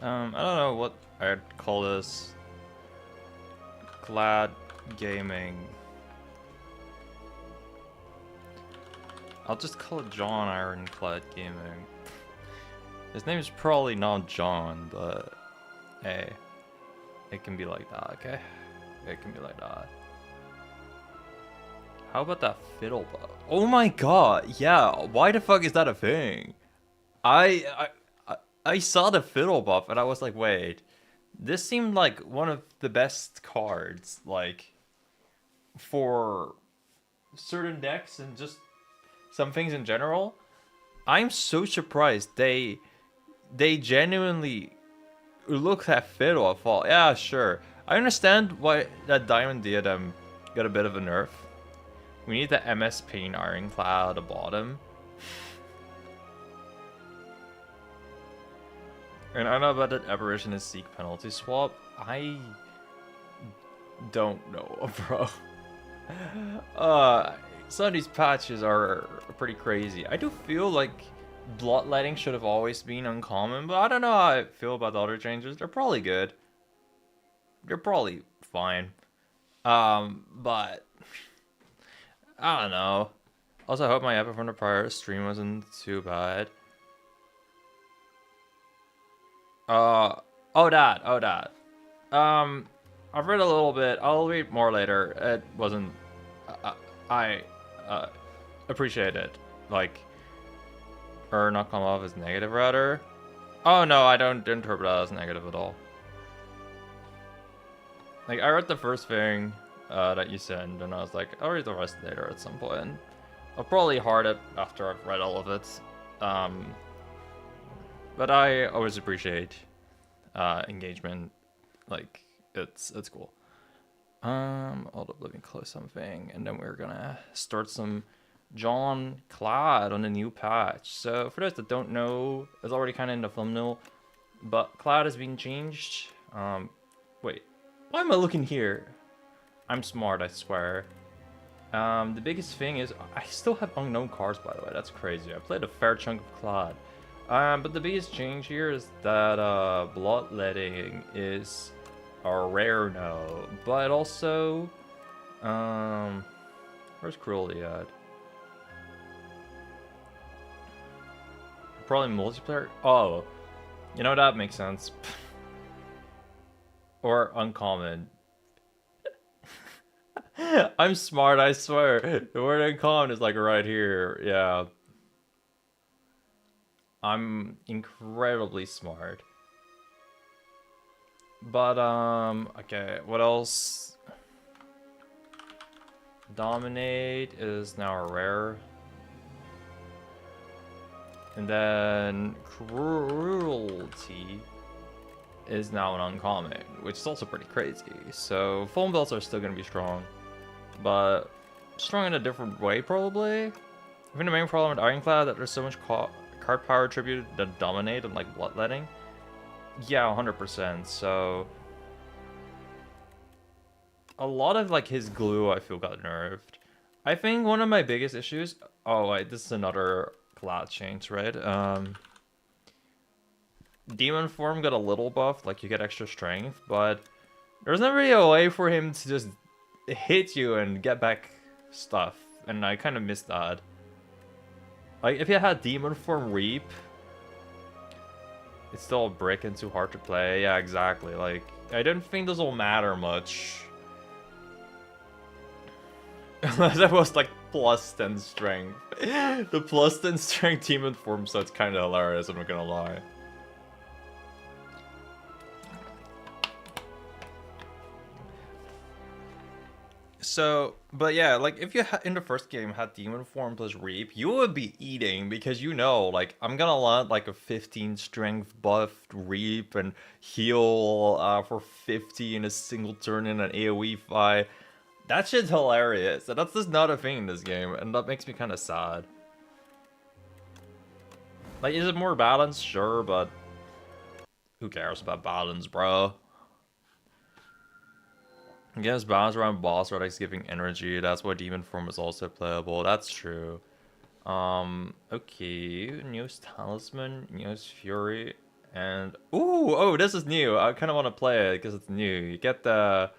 I don't know what I'd call this. Glad Gaming. I'll just call it John Ironclad Gaming. His name is probably not John, but hey, it can be like that, okay? It can be like that. How about that fiddle buff? Oh my god, yeah, why the fuck is that a thing? I saw the fiddle buff and I was like, wait, this seemed like one of the best cards, like, for certain decks and just some things in general. I'm so surprised they genuinely looked at fiddle. I thought, yeah, sure. I understand why that Diamond Diadem got a bit of a nerf. We need the MS Paint Ironclad at the bottom. And I don't know about that Apparition and Seek penalty swap. I don't know, bro. Some of these patches are pretty crazy. I do feel like Bloodletting should have always been uncommon, but I don't know how I feel about the other changes. They're probably good. They're probably fine. But I don't know. Also, I hope my epic from the prior stream wasn't too bad. Oh that. I've read a little bit. I'll read more later. It wasn't. I appreciate it. Like, or not come off as negative, rather. Oh no, I don't interpret that as negative at all. Like, I read the first thing that you sent, and I was like, I'll read the rest later at some point. I'll probably heart it after I've read all of it. But I always appreciate engagement. Like, it's cool. Hold up, let me close something, and then we're gonna start some John Clad on the new patch. So for those that don't know, it's already kind of in the thumbnail, but Clad has been changed. Wait, why am I looking here? I'm smart, I swear. The biggest thing is I still have unknown cards, by the way. That's crazy. I played a fair chunk of Clad. But the biggest change here is that Bloodletting is a rare now, but also, where's Cruelty at? Probably multiplayer. Oh, you know, that makes sense. Or uncommon. I'm smart, I swear. The word uncommon is like right here. Yeah. I'm incredibly smart. But, okay, what else? Dominate is now a rare. And then Cruelty is now an uncommon, which is also pretty crazy. So foam belts are still going to be strong, but strong in a different way, probably. I think the main problem with Ironclad that there's so much card power attributed to Dominate and like Bloodletting. Yeah, 100%. So a lot of like his glue, I feel, got nerfed. I think one of my biggest issues. Oh wait, this is another Clad change, right? Demon form got a little buff, like you get extra strength, but there's not really a way for him to just hit you and get back stuff, and I kind of missed that. Like, if you had Demon form Reap, it's still a brick and too hard to play. Yeah, exactly. Like, I don't think this will matter much. Unless it was like plus 10 strength. The plus 10 strength Demon form set's kind of hilarious, I'm not gonna lie. So, but yeah, like if you in the first game had Demon Form plus Reap, you would be eating because you know, like I'm gonna land like a 15 strength buffed Reap and heal for 50 in a single turn in an AoE fight. That shit's hilarious, and that's just not a thing in this game, and that makes me kind of sad. Like, is it more balanced? Sure, but who cares about balance, bro? I guess balance around boss relics giving energy. That's why Demon Form is also playable. That's true. Okay. Neos Talisman, Neos Fury, And ooh, oh, this is new. I kind of want to play it because it's new. You get a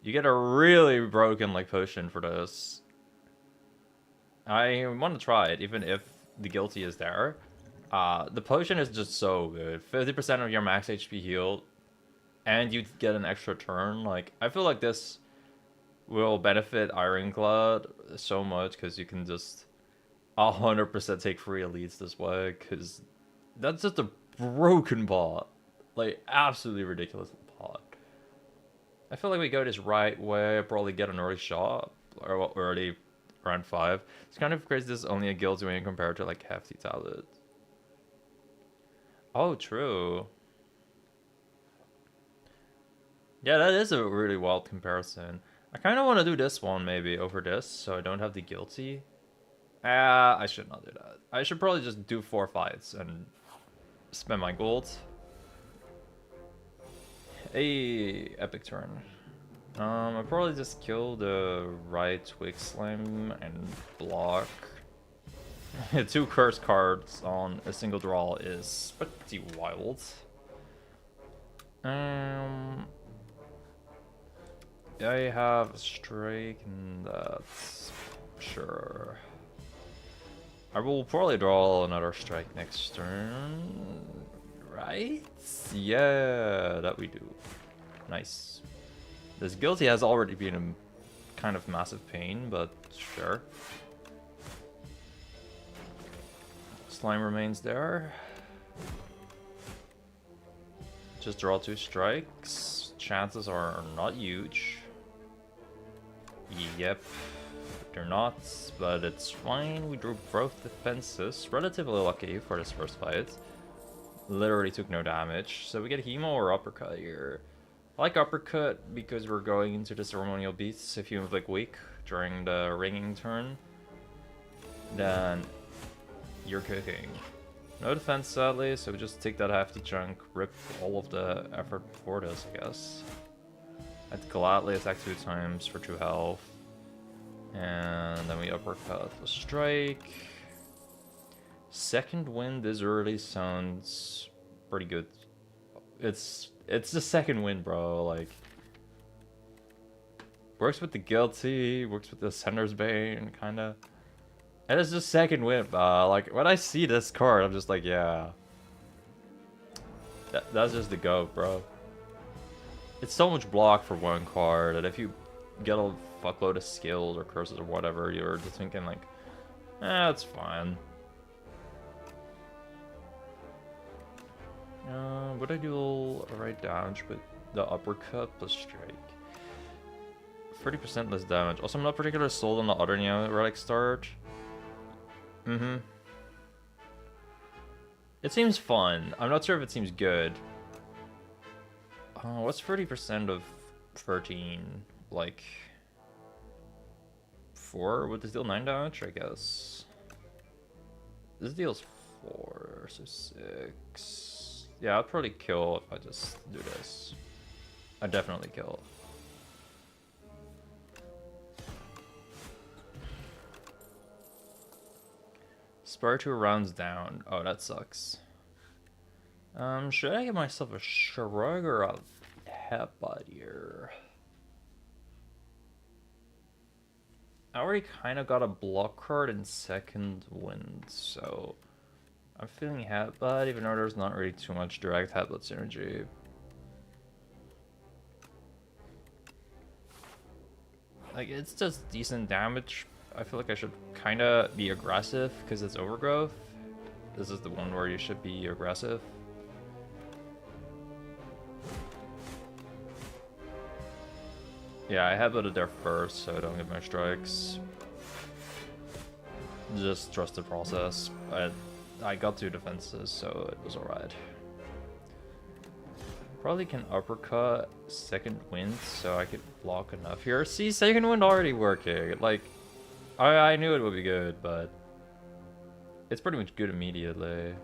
really broken like potion for this. I want to try it, even if the guilty is there. The potion is just so good. 50% of your max HP healed, and you get an extra turn. Like, I feel like this will benefit Ironclad so much because you can just 100% take free elites this way. Because that's just a broken bot, like absolutely ridiculous bot. I feel like we go this right way, probably get an early shot, or what, early round 5. It's kind of crazy this is only a guild win compared to like hefty tablets. Oh, true. Yeah, that is a really wild comparison. I kind of want to do this one maybe over this, so I don't have the guilty. I should not do that. I should probably just do 4 fights and spend my gold. Hey, epic turn. I'll probably just kill the right twig slime and block. 2 curse cards on a single draw is pretty wild. I have a strike, and that's sure. I will probably draw another strike next turn, right? Yeah, that we do. Nice. This guilty has already been a kind of massive pain, but sure. Slime remains there. Just draw 2 strikes. Chances are not huge. Yep, they're not, but it's fine. We drew both defenses. Relatively lucky for this first fight. Literally took no damage. So we get Hemo or Uppercut here. I like Uppercut because we're going into the ceremonial beats. If you move like weak during the ringing turn, then you're cooking. No defense sadly, so we just take that hefty chunk, rip all of the effort for this, I guess. I'd gladly attack 2 times for 2 health. And then we uppercut for strike. Second win this early sounds pretty good. It's the second win, bro. Like, works with the guilty, works with the Sender's Bane, kinda. And it's just second win. Like, when I see this card, I'm just like, yeah. That's just the GOAT, bro. It's so much block for 1 card that if you get a fuckload of skills or curses or whatever, you're just thinking like, it's fine. Would I do a right damage with the uppercut plus strike? 30% less damage. Also, I'm not particularly sold on the other Neo Relic start. It seems fun. I'm not sure if it seems good. What's 30% of 13? Like 4? Would this deal 9 damage? I guess. This deals 4, so 6. Yeah, I'll probably kill if I just do this. I'd definitely kill. Spire 2 rounds down. Oh, that sucks. Should I give myself a shrug or a headbutt here? I already kind of got a block card in second wind, so I'm feeling headbutt, even though there's not really too much direct headbutt synergy. Like, it's just decent damage. I feel like I should kind of be aggressive because it's overgrowth. This is the one where you should be aggressive. Yeah, I headbutted there first, so I don't get my strikes. Just trust the process. I got 2 defenses, so it was alright. Probably can uppercut second wind, so I could block enough here. See, second wind already working. Like, I knew it would be good, but it's pretty much good immediately.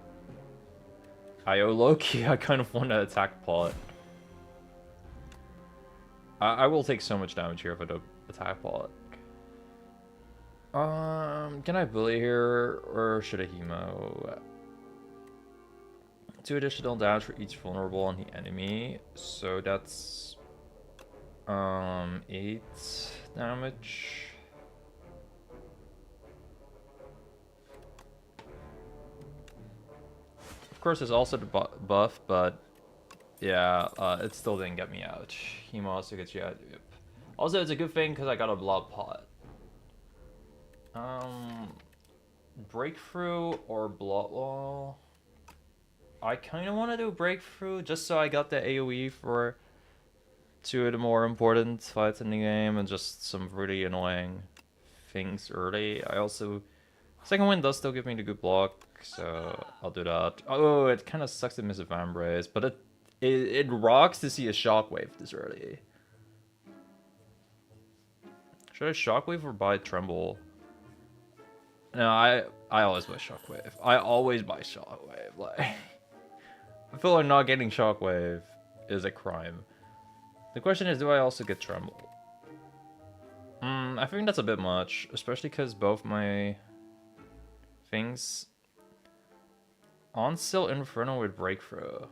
Low-key, I kind of want to attack pot. I will take so much damage here if I don't attack pot. Can I bully here, or should I hemo? 2 additional damage for each vulnerable on the enemy. So that's 8 damage. Of course, there's also the buff, but yeah, it still didn't get me out. Hemo also gets you out. Yep. Also, it's a good thing because I got a blood pot. Breakthrough or blood wall? I kind of want to do breakthrough just so I got the AoE for 2 of the more important fights in the game and just some really annoying things early. I also... Second wind does still give me the good block, so I'll do that. Oh, it kind of sucks to miss a Vambrace, but it rocks to see a Shockwave this early. Should I Shockwave or buy Tremble? No, I always buy Shockwave. I always buy Shockwave. Like, I feel like not getting Shockwave is a crime. The question is, do I also get Tremble? I think that's a bit much, especially because both my things on still Inferno with Breakthrough.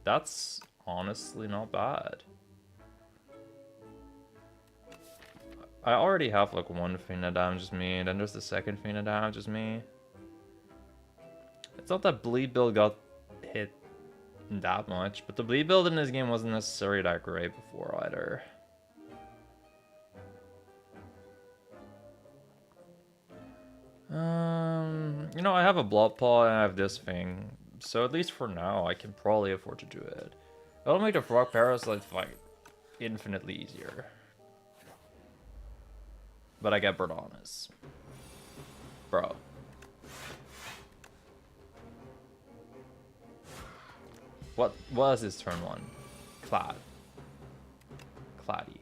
That's honestly not bad. I already have like one thing that damages me, and then there's the second thing that damages me. It's not that bleed build got hit that much, but the bleed build in this game wasn't necessarily that great before either. You know, I have a blood paw and I have this thing, so at least for now I can probably afford to do it. It'll make the frog parasite fight infinitely easier. But I get Berdonis. Bro. What was his turn 1? Clad. Claddy.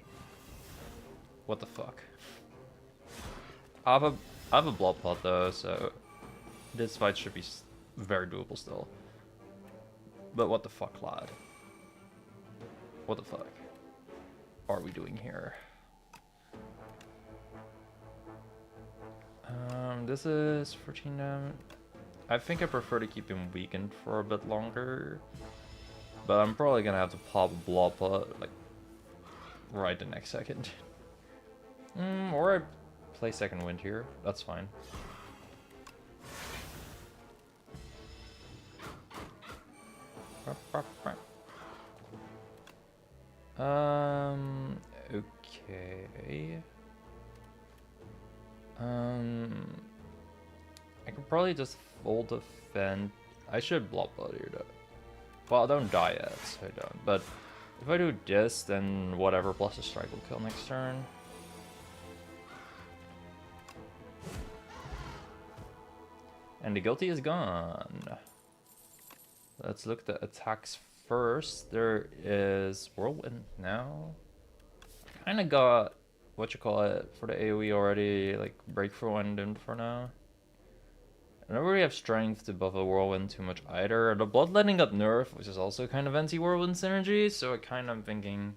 What the fuck? I have a blood pot though, so this fight should be very doable still. But what the fuck, lad? What the fuck are we doing here? This is 14 damage. I think I prefer to keep him weakened for a bit longer. But I'm probably gonna have to pop a blood pot, like, right the next second. Or I play second wind here. That's fine. Okay. I could probably just full defend. I should blood blood here though. Well, I don't die yet, so I don't. But if I do this, then whatever plus a strike will kill next turn. And the guilty is gone. Let's look at the attacks first. There is Whirlwind now. Kind of got what you call it for the AoE already, like Breakthrough and for now. I don't really have strength to buff a Whirlwind too much either. The Bloodletting got nerfed, which is also kind of anti-Whirlwind synergy, so I kind of thinking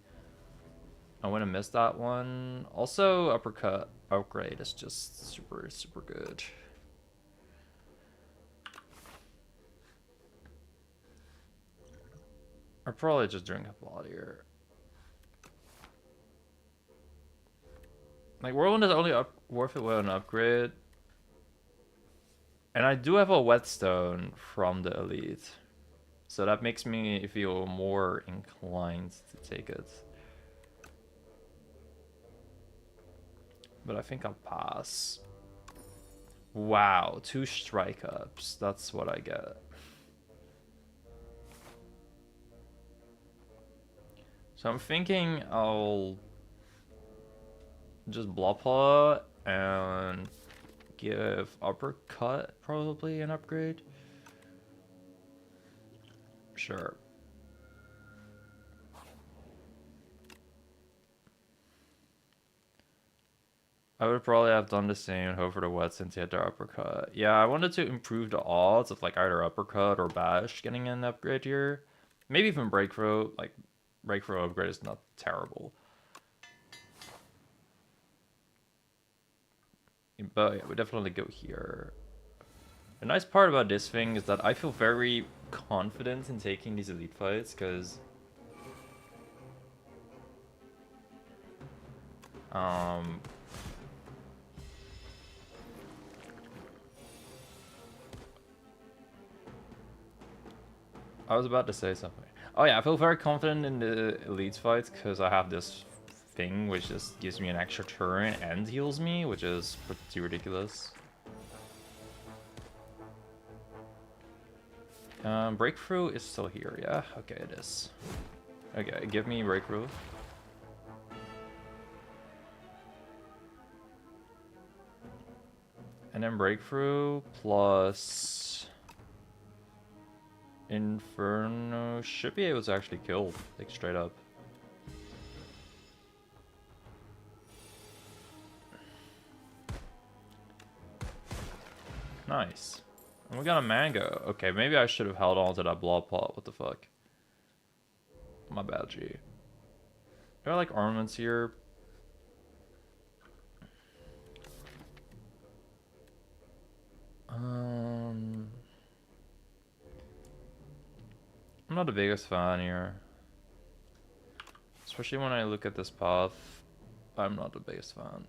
I want to miss that one. Also, Uppercut upgrade is just super, super good. I'll probably just drink a lot here. Like, Whirlwind is only worth it with an upgrade. And I do have a Whetstone from the Elite. So that makes me feel more inclined to take it. But I think I'll pass. Wow, 2 strike ups. That's what I get. So I'm thinking I'll just Bloppa and give Uppercut probably an upgrade. Sure. I would probably have done the same and hope for the wet since he had their Uppercut. Yeah, I wanted to improve the odds of like either Uppercut or Bash getting an upgrade here. Maybe even Breakthrough. Like, Breakthrough upgrade is not terrible. But yeah, we definitely go here. The nice part about this thing is that I feel very confident in taking these elite fights, because I was about to say something. Oh yeah, I feel very confident in the elite fights because I have this thing which just gives me an extra turn and heals me, which is pretty ridiculous. Breakthrough is still here, yeah? Okay, it is. Okay, give me breakthrough. And then breakthrough plus Inferno should be able to actually kill, like straight up. Nice. And we got a mango. Okay, maybe I should have held on to that blob pot. What the fuck? My bad, G. There are like armaments here. I'm not the biggest fan here. Especially when I look at this path. I'm not the biggest fan.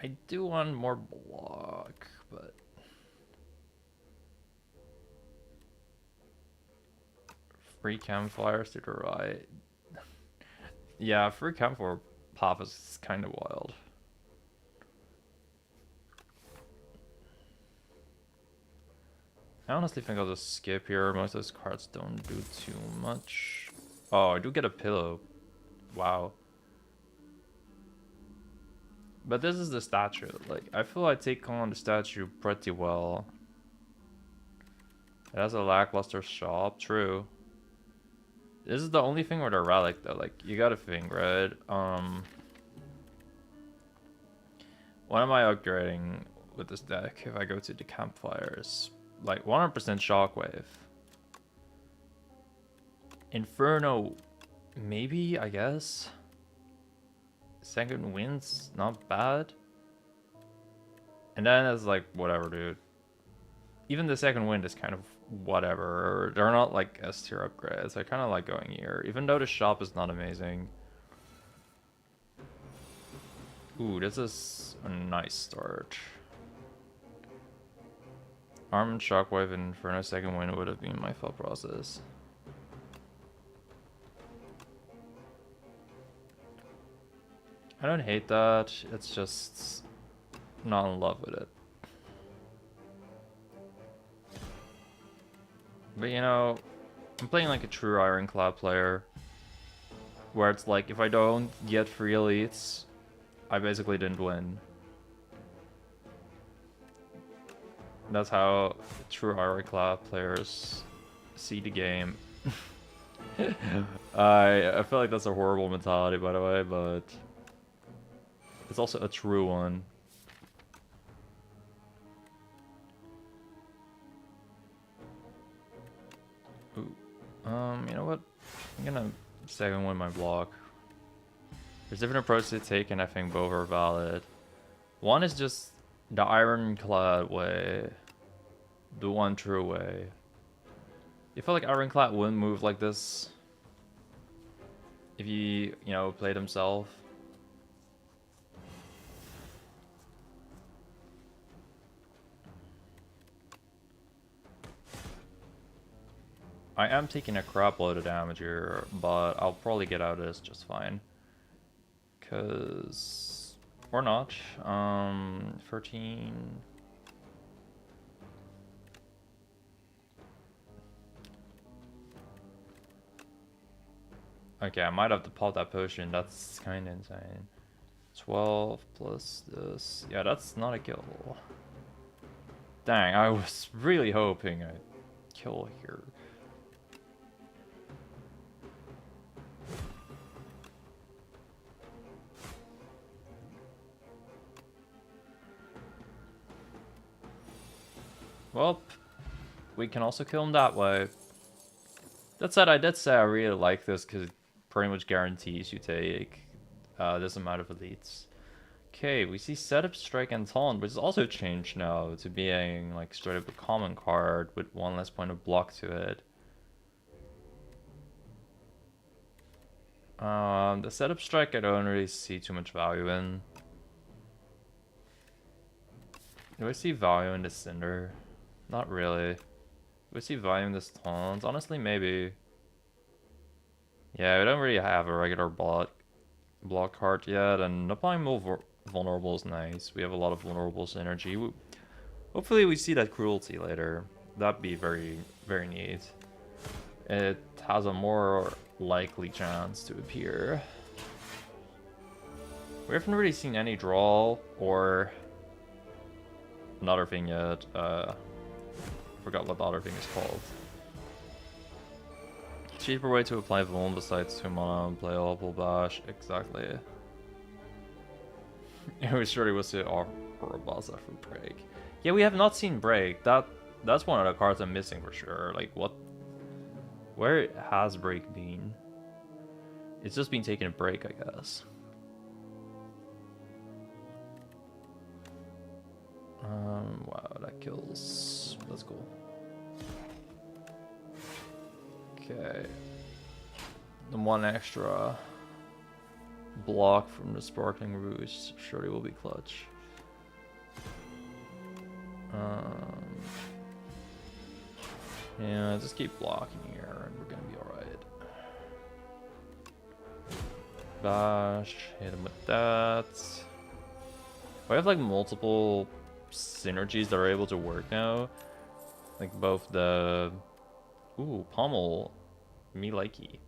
I do want more block, but free campfires to the right. Yeah, free campfire path is kind of wild. I honestly think I'll just skip here. Most of those cards don't do too much. Oh, I do get a pillow. Wow. But this is the statue. Like, I feel I take on the statue pretty well. It has a lackluster shop, true. This is the only thing with a relic though. Like, you gotta think, right? What am I upgrading with this deck if I go to the campfires? Like 100% shockwave. Inferno, maybe, I guess. Second wind's not bad. And then it's like, whatever, dude. Even the second wind is kind of whatever. They're not like S tier upgrades. I kind of like going here, even though the shop is not amazing. Ooh, this is a nice start. Armed Shockwave and Inferno second wind would have been my thought process. I don't hate that, it's just not in love with it. But you know, I'm playing like a true Ironclad player, where it's like, if I don't get 3 elites, I basically didn't win. That's how true Ironclad players see the game. I feel like that's a horrible mentality, by the way, but it's also a true one. Ooh. You know what? I'm gonna second win my block. There's different approaches to take, and I think both are valid. One is just the Ironclad way. The one true way. You feel like Ironclad wouldn't move like this if he, you know, played himself. I am taking a crap load of damage here, but I'll probably get out of this just fine. Cause, or not. 13. Okay, I might have to pop that potion. That's kind of insane. 12 plus this. Yeah, that's not a kill. Dang, I was really hoping I'd kill here. Well, we can also kill him that way. That said, I did say I really like this because it pretty much guarantees you take this amount of elites. Okay, we see Setup, Strike, and Taunt, which is also changed now to being like straight up a common card with one less point of block to it. The Setup Strike I don't really see too much value in. Do I see value in the Cinder? Not really. Do I see value in this Taunt? Honestly, maybe. Yeah, we don't really have a regular block card yet, and applying more vulnerable is nice. We have a lot of vulnerable synergy. Hopefully we see that cruelty later. That'd be very, very neat. It has a more likely chance to appear. We haven't really seen any draw or another thing yet. Forgot what the other thing is called. Cheaper way to apply Vuln besides 2 mana and play Awful Bash. Exactly. It was sure it was to offer a boss after Break. Yeah, we have not seen Break. That's one of the cards I'm missing for sure. Like, what? Where has Break been? It's just been taking a break, I guess. Wow, that kills. That's cool. Okay. The one extra block from the Sparkling Rouge surely will be clutch. Yeah, just keep blocking here and we're gonna be alright. Bash, hit him with that. We have like multiple synergies that are able to work now. Like both the... Ooh, Pommel. Me likey.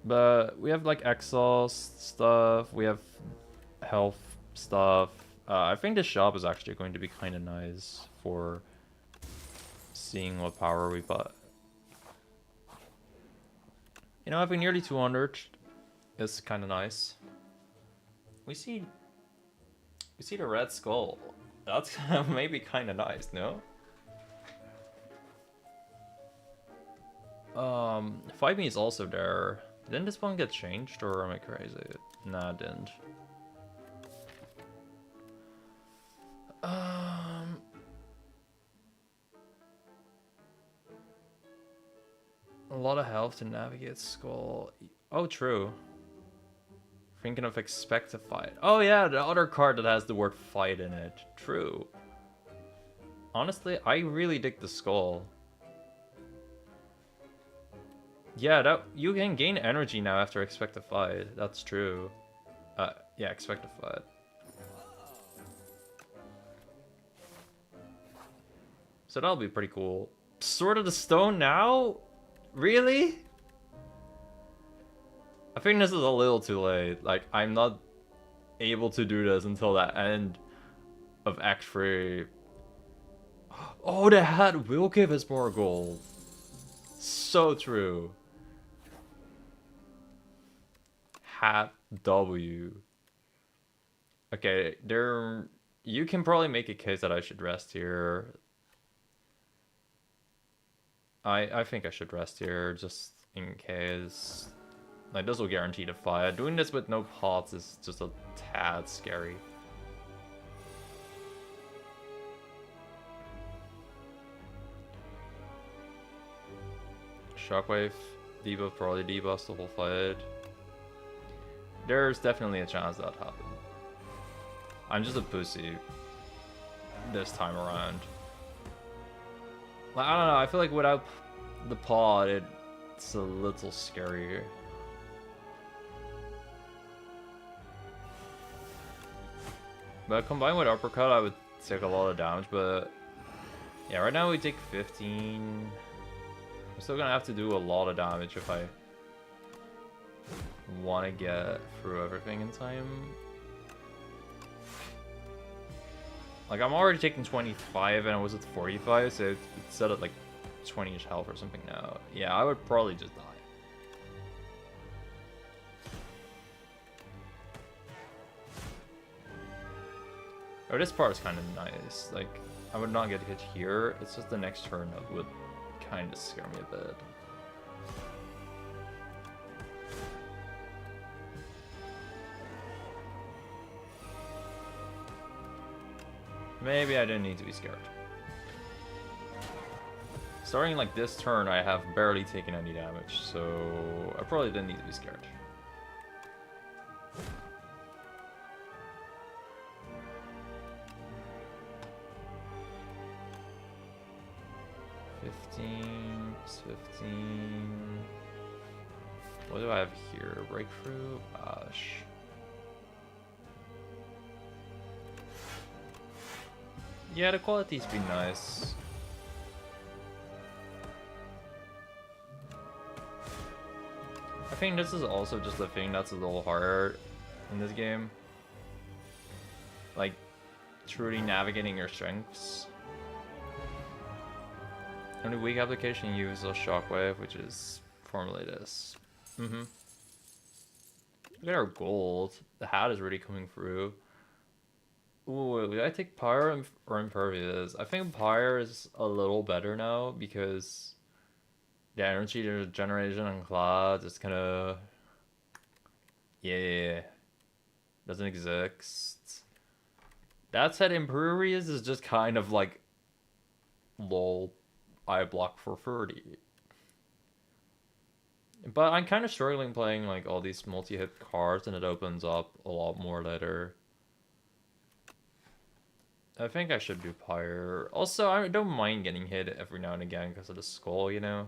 But we have like exhaust stuff, we have health stuff. I think the shop is actually going to be kind of nice for seeing what power we got. You know, having nearly 200 is kind of nice. We see the red skull. That's maybe kind of nice, no? Fight Me is also there. Didn't this one get changed, or am I crazy? Nah, it didn't. A lot of health to navigate skull. Oh, true. Thinking of expect to fight. Oh yeah, the other card that has the word fight in it. True. Honestly, I really dig the skull. Yeah, that you can gain energy now after expect to fight. That's true. Yeah, expect to fight. So that'll be pretty cool. Sword of the Stone now? Really? I think this is a little too late. Like, I'm not able to do this until the end of Act 3. Oh, the hat will give us more gold. So true. Hat W. Okay, there... You can probably make a case that I should rest here. I think I should rest here, just in case. Like, this will guarantee the fight. Doing this with no pots is just a tad scary. Shockwave, debuff, probably debuffs the whole fight. There's definitely a chance that happened. I'm just a pussy this time around. Like, I don't know, I feel like without the pod, it's a little scarier. But combined with uppercut, I would take a lot of damage, but yeah, right now we take 15. I'm still gonna have to do a lot of damage if I want to get through everything in time. Like, I'm already taking 25 and I was at 45, so it's set at like 20-ish health or something now. Yeah, I would probably just die. Oh, this part is kind of nice. Like, I would not get hit here. It's just the next turn that would kind of scare me a bit. Maybe I didn't need to be scared. Starting like this turn, I have barely taken any damage, so I probably didn't need to be scared. $15. What do I have here? Breakthrough? Gosh. Yeah, the quality's been nice. I think this is also just the thing that's a little harder in this game. Like, truly navigating your strengths. Only weak application uses a shockwave, which is formally this. Look at our gold. The hat is really coming through. Ooh, did I take Pyre or Impervious? I think Pyre is a little better now because the energy generation on Cloud is kind of... Yeah. Doesn't exist. That said, Impervious is just kind of like... LOL. I block for 30. But I'm kind of struggling playing like all these multi-hit cards, and it opens up a lot more later. I think I should do Pyre. Also, I don't mind getting hit every now and again because of the skull, you know?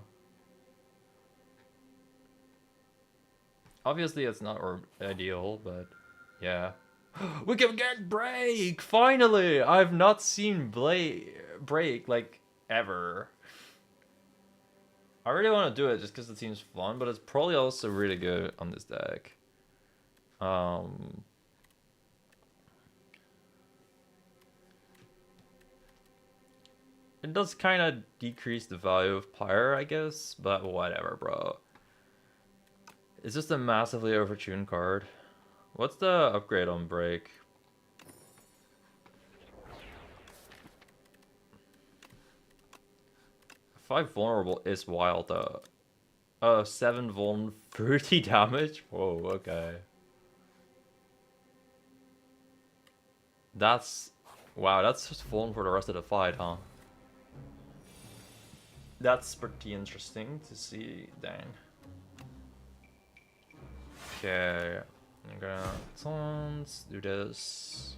Obviously, it's not ideal, but yeah. We can get Break! Finally! I've not seen Break, like, ever. I really want to do it just because it seems fun, but it's probably also really good on this deck. It does kind of decrease the value of Pyre, I guess, but whatever, bro. It's just a massively overtuned card. What's the upgrade on Break? Five vulnerable is wild though. 7 vuln, 30 damage? Whoa, okay. That's... Wow, that's just vuln for the rest of the fight, huh? That's pretty interesting to see, dang. Okay, I'm gonna do this.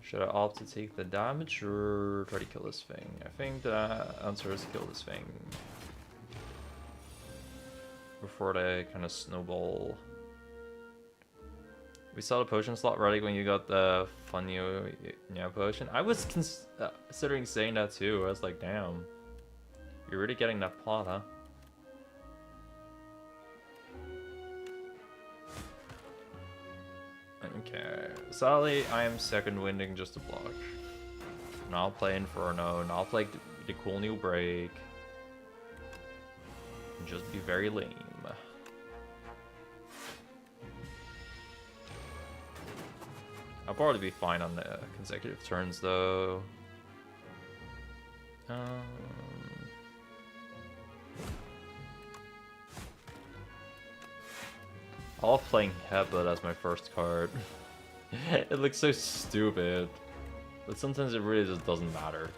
Should I opt to take the damage or try to kill this thing? I think the answer is kill this thing. Before they kind of snowball. We saw the potion slot ready when you got the Funny potion. I was considering saying that too. I was like, damn. You're really getting that plot, huh? Okay. Sadly, I am second winding just to block. Now play Inferno, now play the cool new Break. Just be very lame. I'll probably be fine on the consecutive turns though. I love playing Headbutt as my first card. It looks so stupid. But sometimes it really just doesn't matter.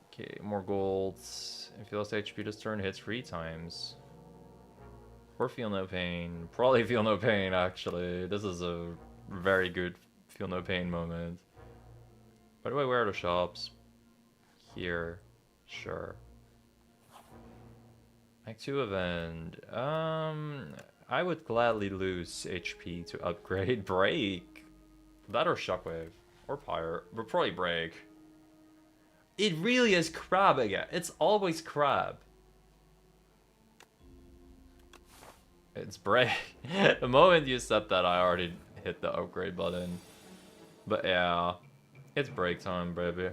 Okay, more golds. If you lost HP this turn, hit 3 times. Or feel no pain. Probably feel no pain, actually. This is a very good feel no pain moment. Why do I wear the shops? Here. Sure. Act 2 event. I would gladly lose HP to upgrade Break. That or Shockwave. Or Pyre. But probably Break. It really is Crab again. It's always Crab. It's Break. The moment you said that, I already hit the upgrade button. But yeah. It's break time, baby.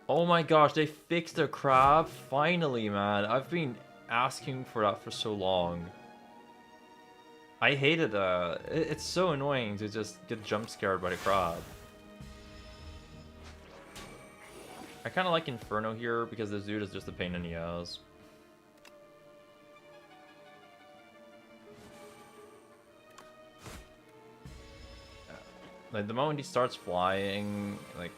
Oh my gosh, they fixed the crab? Finally, man. I've been asking for that for so long. I hated that. It's so annoying to just get jump scared by the crab. I kind of like Inferno here because this dude is just a pain in the ass. Like the moment he starts flying, like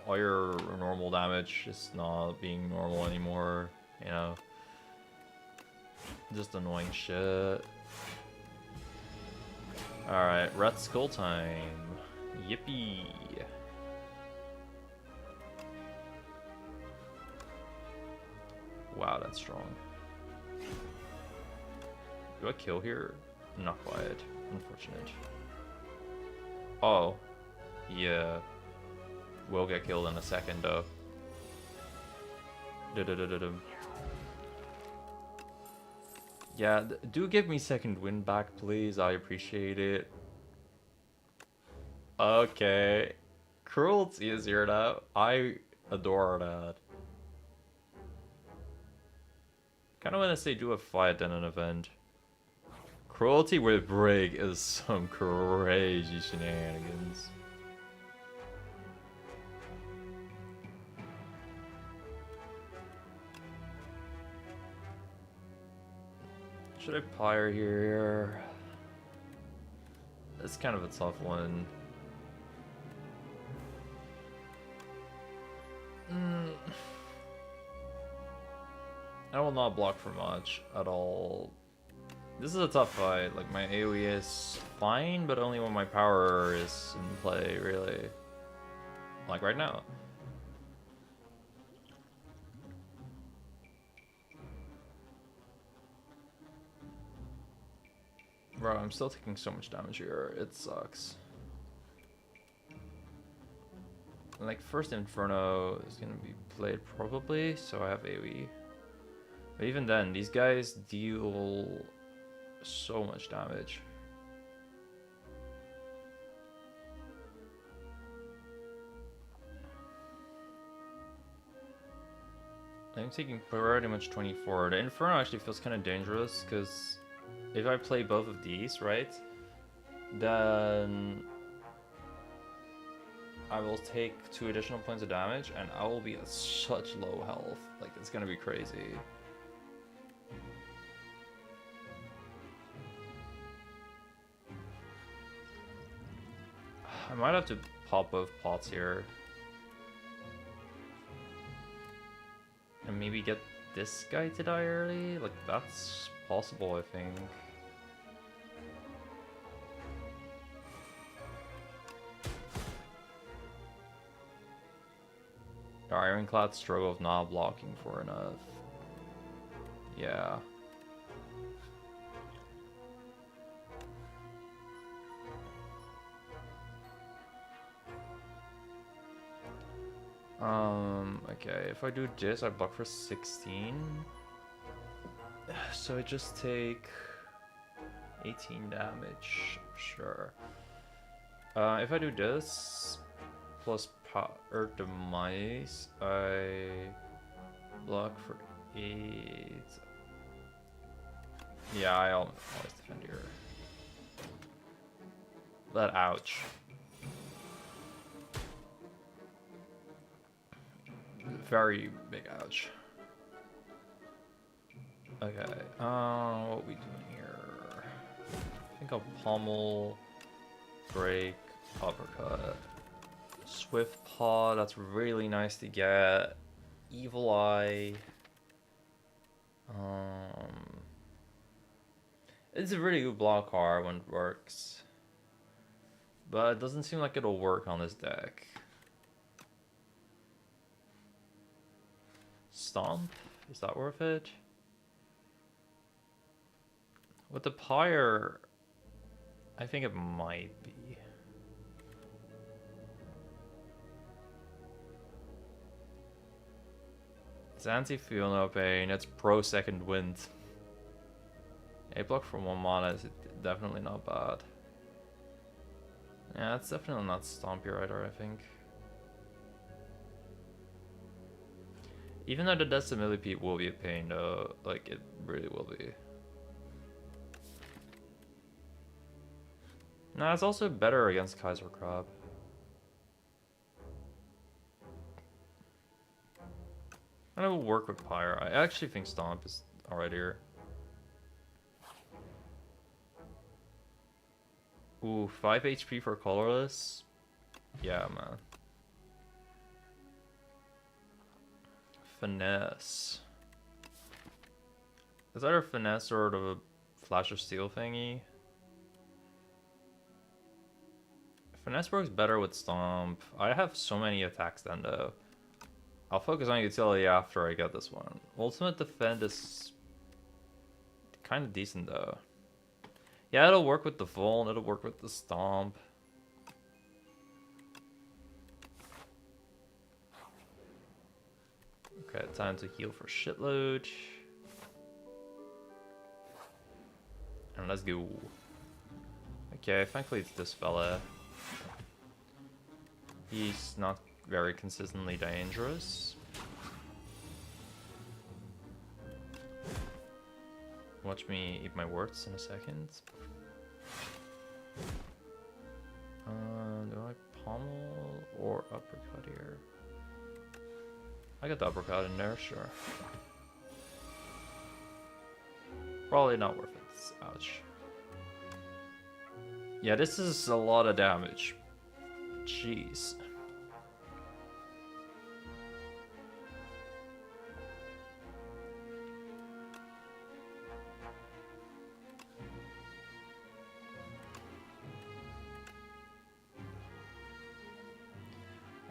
all your normal damage is not being normal anymore, you know? Just annoying shit. Alright, red skull time. Yippee. Wow, that's strong. Do I kill here? Not quite. Unfortunate. Oh. Yeah. We'll get killed in a second, though. Yeah, do give me second wind back, please. I appreciate it. Okay. Cruelty is here now. I adore that. Kind of want to say do a fight then an event. Cruelty with Brig is some crazy shenanigans. Should I pyre here? It's kind of a tough one. I will not block for much at all. This is a tough fight. Like, my AoE is fine, but only when my power is in play, really. Like right now. Bro, I'm still taking so much damage here. It sucks. Like, first Inferno is gonna be played probably, so I have AoE. But even then, these guys deal so much damage. I'm taking pretty much 24. The Inferno actually feels kind of dangerous, because if I play both of these, right, then I will take 2 additional points of damage, and I will be at such low health. Like, it's gonna be crazy. I might have to pop both pots here. And maybe get this guy to die early? Like, that's possible, I think. The Ironclad struggle of not blocking for enough. Yeah. Okay, if I do this, I block for 16. So I just take 18 damage, sure. If I do this, plus power demise, I block for 8. Yeah, I always defend here. But ouch. Very big ouch. Okay, what are we doing here? I think I'll pommel, break, uppercut. Swift Paw, that's really nice to get. Evil Eye. It's a really good block card when it works. But it doesn't seem like it'll work on this deck. Stomp? Is that worth it? With the Pyre, I think it might be. It's anti-feel, no pain. It's pro second wind. A block for 1 mana is definitely not bad. Yeah, it's definitely not Stomp here either, I think. Even though the Death Millipede will be a pain though, like it really will be. Nah, it's also better against Kaiser Crab. And it will work with Pyre. I actually think Stomp is alright here. Ooh, 5 HP for colorless. Yeah, man. Finesse. Is that a finesse or a flash of steel thingy? Finesse works better with Stomp. I have so many attacks then though. I'll focus on utility after I get this one. Ultimate Defend is kind of decent though. Yeah, it'll work with the Vuln, it'll work with the Stomp. Okay, time to heal for shitload. And let's go. Okay, thankfully it's this fella. He's not very consistently dangerous. Watch me eat my words in a second. Do I pommel or uppercut here? I got the uppercut in there, sure. Probably not worth it. Ouch. Yeah, this is a lot of damage. Jeez.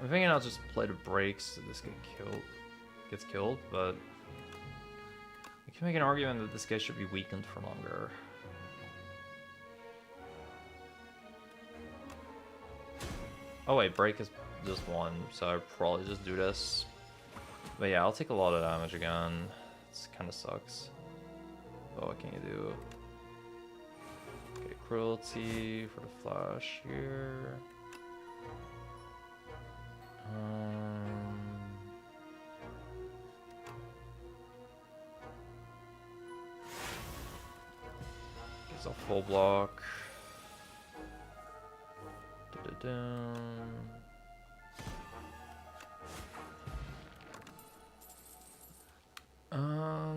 I'm thinking I'll just play the brakes so this gets killed, but you can make an argument that this guy should be weakened for longer. Oh wait, break is just one, so I'd probably just do this. But yeah, I'll take a lot of damage again. This kind of sucks. But what can you do? Okay, cruelty for the flash here. It's a full block.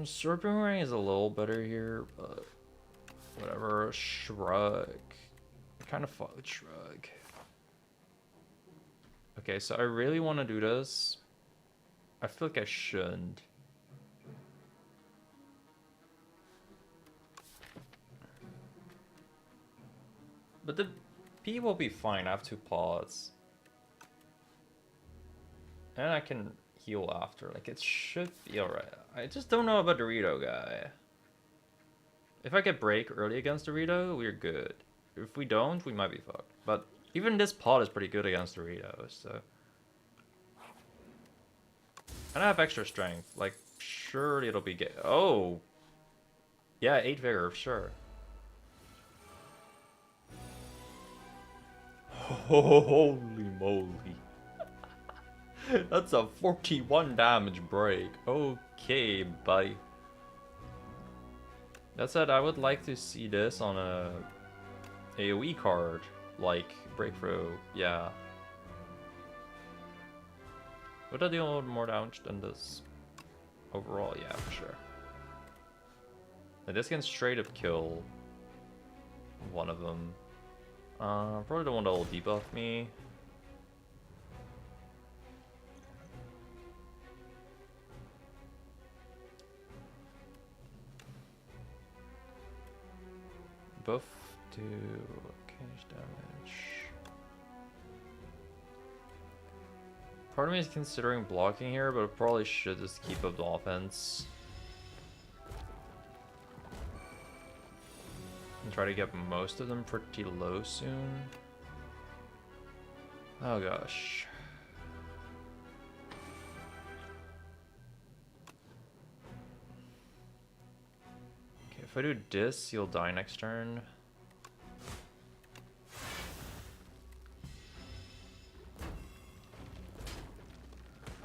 Sword Boomerang is a little better here, but whatever. Shrug. I kind of fought with Shrug. Okay, so I really want to do this. I feel like I shouldn't. But the P will be fine. I have 2 pods. And I can heal after. Like, it should be alright. I just don't know about Dorito guy. If I get break early against Dorito, we're good. If we don't, we might be fucked. But even this pod is pretty good against Dorito, so... And I have extra strength. Like, surely it'll be good. Oh! Yeah, 8 vigor, sure. Holy moly. That's a 41 damage break. Okay, buddy. That said, I would like to see this on a AoE card, like Breakthrough, yeah. Would I do a little more damage than this? Overall, yeah, for sure. Like, this can straight up kill one of them. Probably the one that will debuff me. Both do cage damage. Part of me is considering blocking here, but I probably should just keep up the offense. And try to get most of them pretty low soon. Oh gosh. Okay, if I do this, he'll die next turn.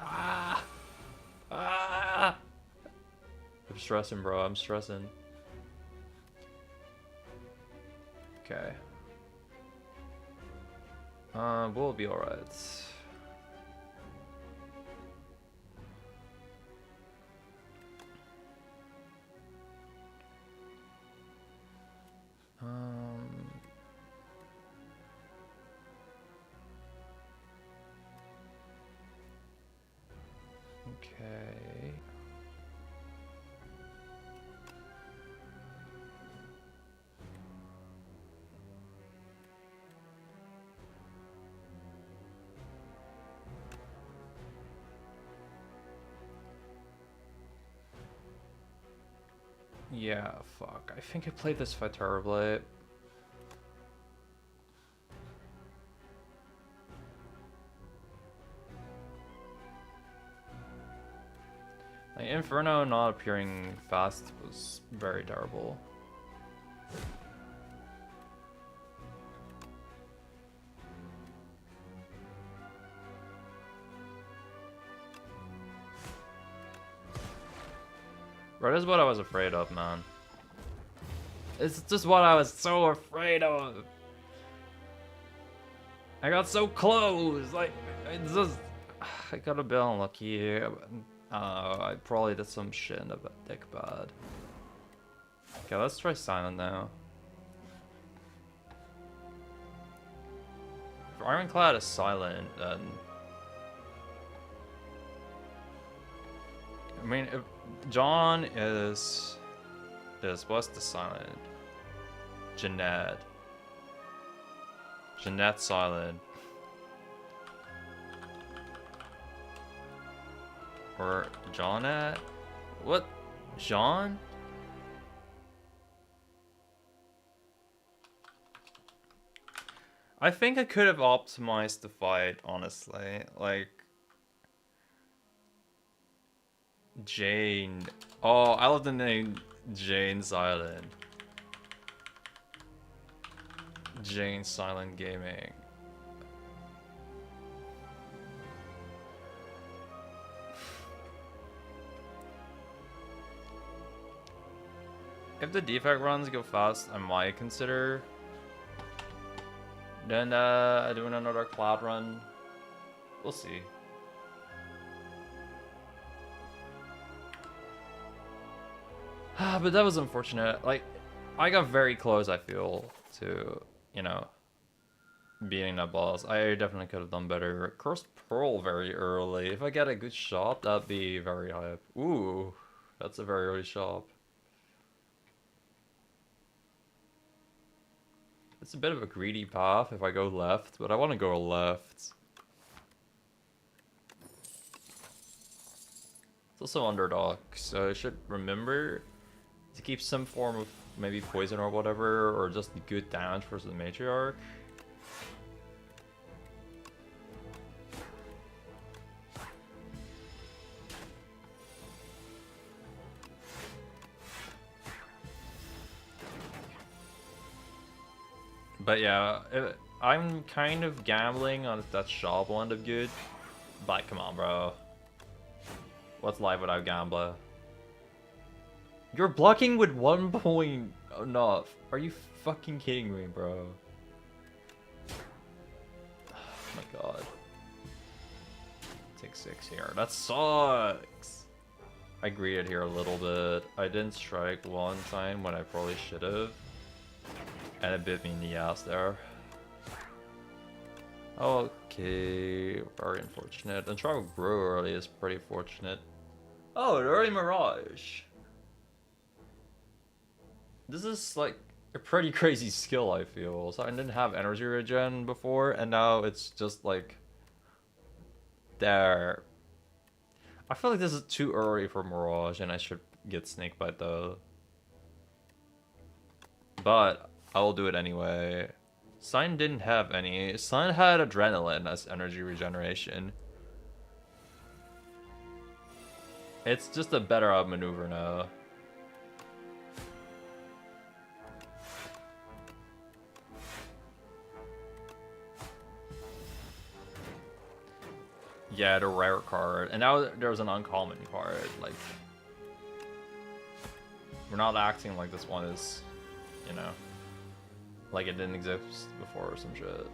Ah! Ah! I'm stressing, bro. I'm stressing. Okay. We'll be alright. Okay. Yeah, fuck. I think I played this fight terribly. Like, Inferno not appearing fast was very terrible. Bro, this is what I was afraid of, man. It's just what I was so afraid of. I got so close. Like, it's just... I got a bit unlucky here. I probably did some shit in the deck bad. Okay, let's try Silent now. If Ironclad is Silent, then... I mean, if John is what's the Silent? Jeanette. Jeanette Silent. Or Johnette? What? Jean? I think I could have optimized the fight, honestly. Like... Jane. Oh, I love the name Jane Silent. Jane Silent Gaming. If the defect runs go fast, I might consider then doing another cloud run. We'll see. But that was unfortunate. Like, I got very close, I feel, to, you know, beating that boss. I definitely could have done better. Cursed Pearl very early. If I get a good shot, that'd be very hype. Ooh, that's a very early shot. It's a bit of a greedy path if I go left, but I want to go left. It's also underdog, so I should remember to keep some form of maybe poison or whatever, or just good damage versus the matriarch. But yeah, I'm kind of gambling on if that shop will end up good. But come on, bro. What's life without Gambler? You're blocking with 1 point enough. Are you fucking kidding me, bro? Oh my god. Take 6 here. That sucks. I greeted here a little bit. I didn't strike one time when I probably should have. And it bit me in the ass there. Okay, very unfortunate. And trying to grow early is pretty fortunate. Oh, an early Mirage. This is like a pretty crazy skill, I feel. So I didn't have energy regen before, and now it's just like there. I feel like this is too early for Mirage, and I should get Snakebite though. But I will do it anyway. Sign didn't have any. Sign had Adrenaline as energy regeneration. It's just a better outmaneuver now. Yeah, the rare card. And now there's an uncommon card. Like, we're not acting like this one is, you know, like it didn't exist before or some shit.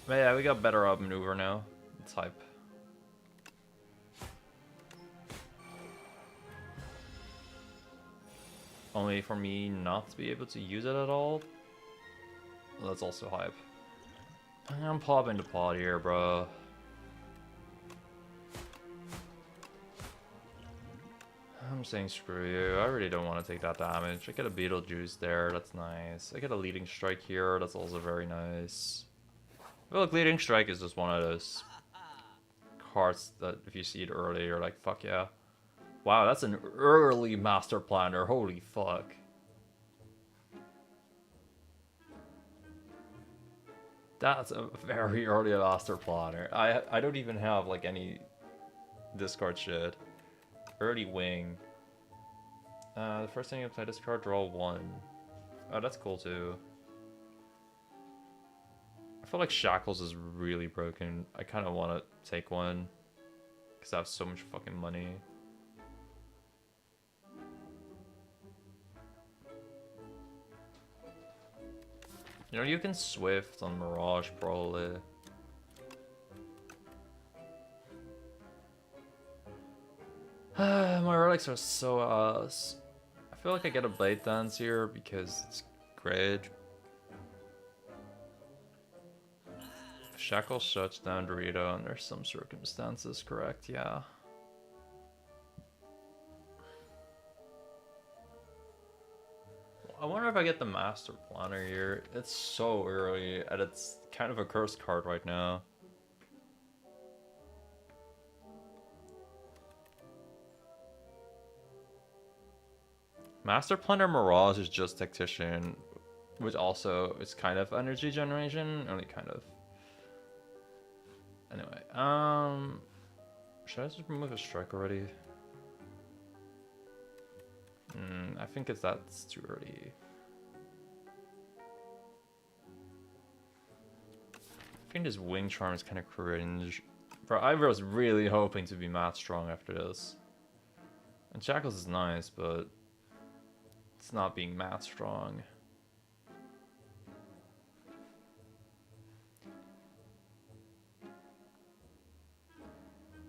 But yeah, we got better outmaneuver now. It's hype. Only for me not to be able to use it at all. That's also hype. I'm popping the pod here, bro. I'm saying screw you. I really don't want to take that damage. I get a Beetlejuice there. That's nice. I get a Leading Strike here. That's also very nice. Well, look, Leading Strike is just one of those cards that if you see it early, you're like, fuck yeah. Wow, that's an early Master Planner. Holy fuck. That's a very early Master Planner. I don't even have like any discard shit. Early Wing. The first thing you play this card, draw 1. Oh, that's cool too. I feel like Shackles is really broken. I kind of want to take one because I have so much fucking money. You know, you can Swift on Mirage probably. My relics are so ass. I feel like I get a Blade Dance here because it's great. Shackle shuts down Dorito under some circumstances, correct? Yeah. I wonder if I get the Master Planner here. It's so early, and it's kind of a cursed card right now. Master Planner Mirage is just Tactician, which also is kind of energy generation, only kind of. Anyway, should I just remove a strike already? I think that's too early. I think this Wing Charm is kind of cringe. Bro, I was really hoping to be Math Strong after this. And Shackles is nice, but it's not being Math Strong.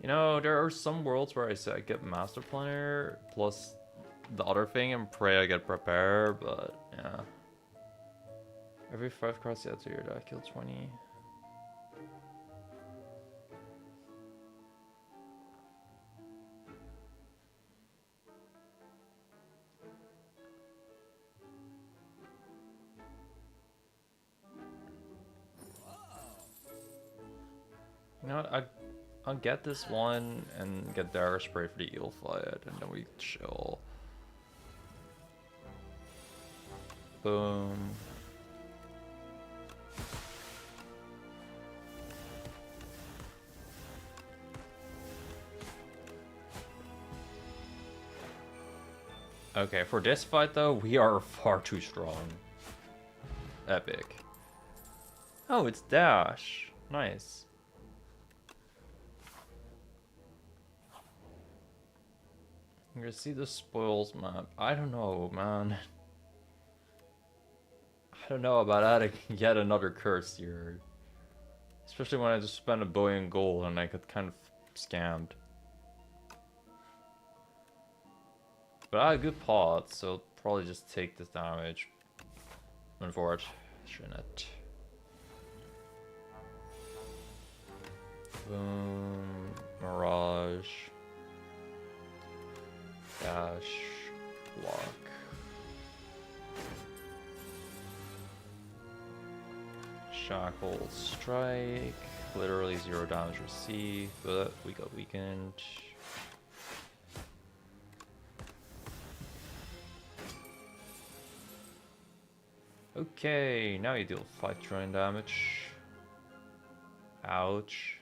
You know, there are some worlds where I say I get Master Planner plus the other thing and pray I get Prepare, but yeah. Every 5 cards you add to your deck, kill 20. You know what, I'll get this one and get Dagger Spray for the Eel Flight, and then we chill. Boom. Okay, for this fight though, we are far too strong. Epic. Oh, it's Dash. Nice. I'm gonna see the spoils map. I don't know, man. I don't know about adding yet another curse here. Especially when I just spent $1 billion gold and I got kind of scammed. But I had good pot, so I'll probably just take this damage. Unfortunate. Boom. Mirage. Dash. Block. Shackle Strike. Literally 0 damage received, but we got weakened. Okay, now you deal 5 trillion damage. Ouch.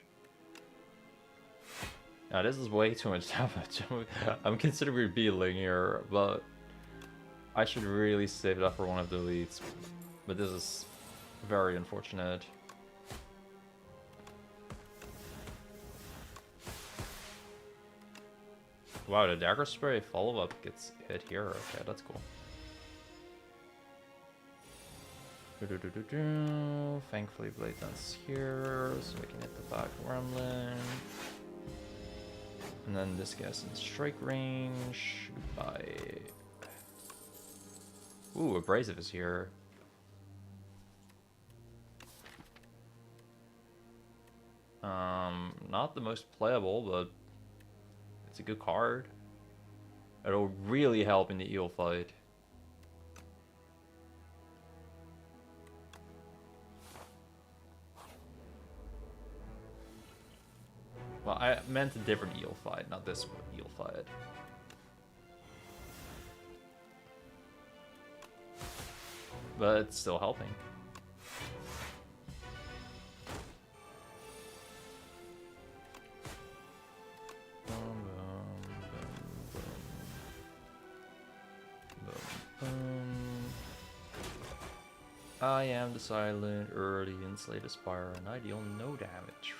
Now this is way too much damage. I'm considering beetling here, but I should really save that for one of the elites. But this is very unfortunate. Wow, the Dagger Spray follow-up gets hit here. Okay, that's cool. Thankfully, Blade Dance here, so we can hit the back Gremlin. And then this guy's in strike range. Goodbye. Ooh, Abrasive is here. Not the most playable, but it's a good card. It'll really help in the eel fight. Well, I meant a different eel fight, not this eel fight. But it's still helping. I am the silent early insulated Spire and I deal no damage.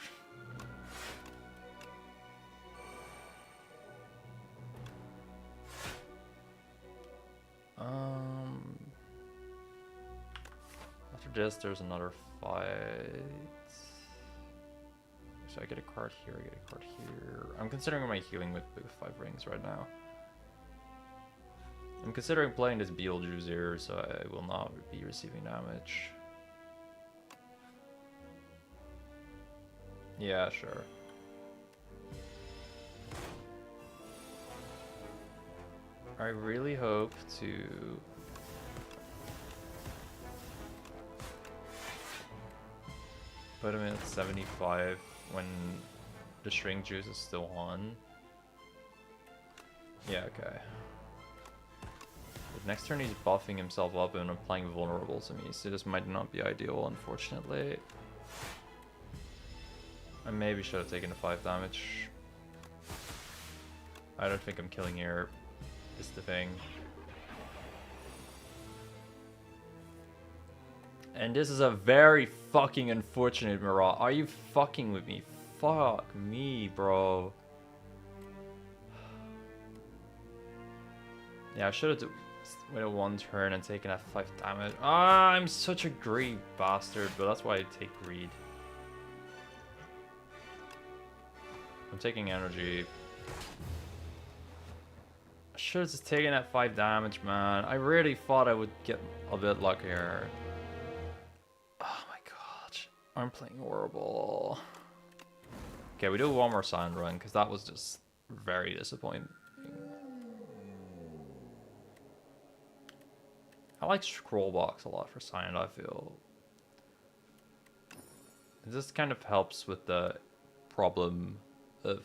After this, there's another fight. So I get a card here, I get a card here. I'm considering my healing with 5 rings right now. I'm considering playing this Beetlejuice here, so I will not be receiving damage. Yeah, sure. I really hope to put him in at 75 when the shrink juice is still on. Yeah, okay. But next turn he's buffing himself up and applying vulnerable to me, so this might not be ideal, unfortunately. I maybe should have taken the 5 damage. I don't think I'm killing here, is the thing. And this is a very fucking unfortunate mirage. Are you fucking with me? Fuck me, bro. Yeah, I should have waited 1 turn and taken that 5 damage. Ah, I'm such a greedy bastard, but that's why I take greed. I'm taking energy. I should have just taken that 5 damage, man. I really thought I would get a bit luckier. Oh my god. I'm playing horrible. Okay, we do one more sound run, because that was just very disappointing. I like scroll box a lot for Scion, I feel. This kind of helps with the problem of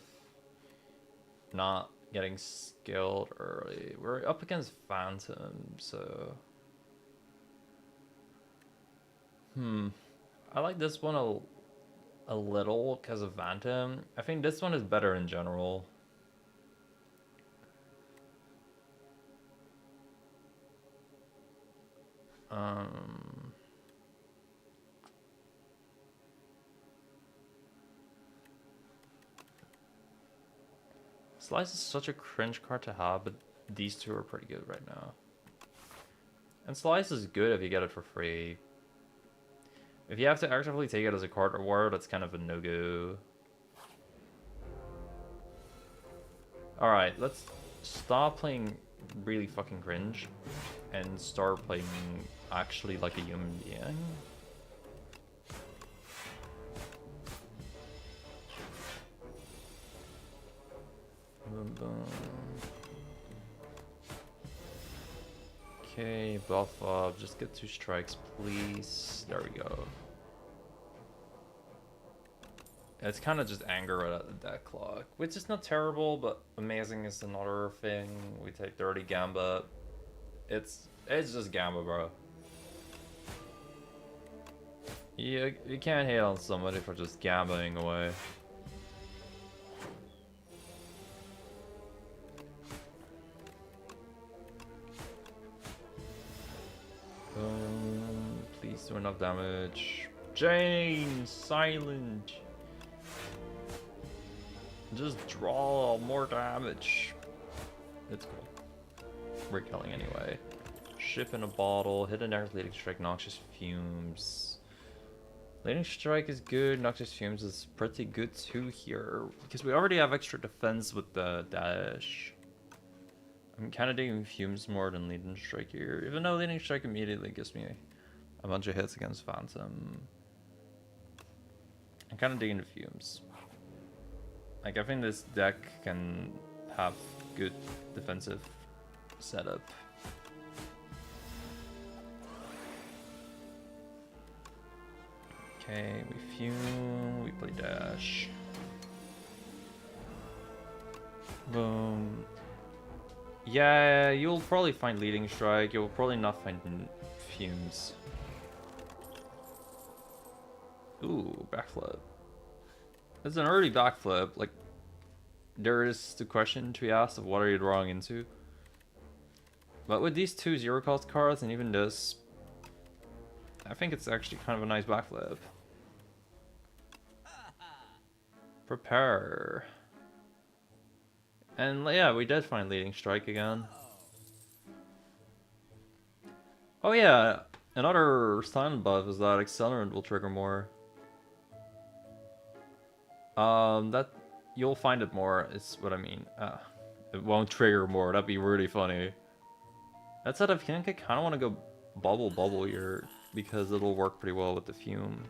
not getting skilled early. We're up against Phantom, so... I like this one a little because of Phantom. I think this one is better in general. Slice is such a cringe card to have, but these two are pretty good right now. And Slice is good if you get it for free. If you have to actively take it as a card reward, that's kind of a no-go. Alright, let's stop playing really fucking cringe and start playing actually like a human being. Okay, buff up. Just get 2 strikes, please. There we go. It's kind of just anger right at the deck clock, which is not terrible, but amazing is another thing. We take 30 Gamba. It's just Gamba, bro. You can't hate on somebody for just gambaing away. Please do enough damage. Jane, silent. Just draw more damage. It's cool. We're killing anyway. Ship in a bottle. Hit a next leading strike. Noxious fumes. Leading strike is good. Noxious fumes is pretty good too here because we already have extra defense with the dash. I'm kind of digging fumes more than leading strike here, even though leading strike immediately gives me a bunch of hits against Phantom. I'm kind of digging the fumes. Like, I think this deck can have good defensive setup. Okay, we fume, we play dash. Boom. Yeah, you'll probably find leading strike, you'll probably not find fumes. Ooh, backflip. It's an early backflip. Like, there is the question to be asked of what are you drawing into. But with these two 0-cost cards and even this, I think it's actually kind of a nice backflip. Prepare. And yeah, we did find leading strike again. Oh yeah, another silent buff is that accelerant will trigger more. That you'll find it more is what I mean. It won't trigger more. That'd be really funny. That said, I think I kind of want to go bubble here because it'll work pretty well with the fume.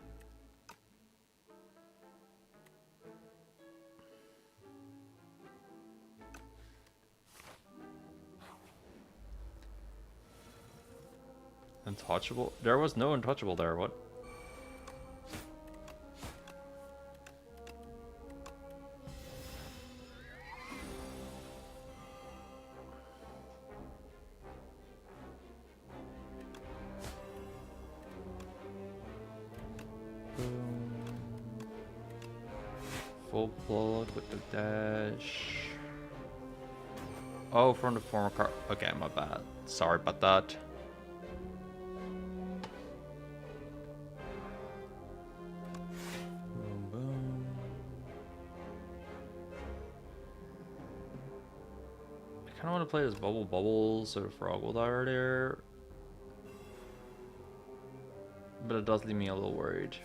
Untouchable? There was no untouchable there. What? Full blood with the dash. Oh, from the former card. Okay, my bad. Sorry about that. Boom, boom. I kind of want to play this bubble so the frog will die earlier. But it does leave me a little worried.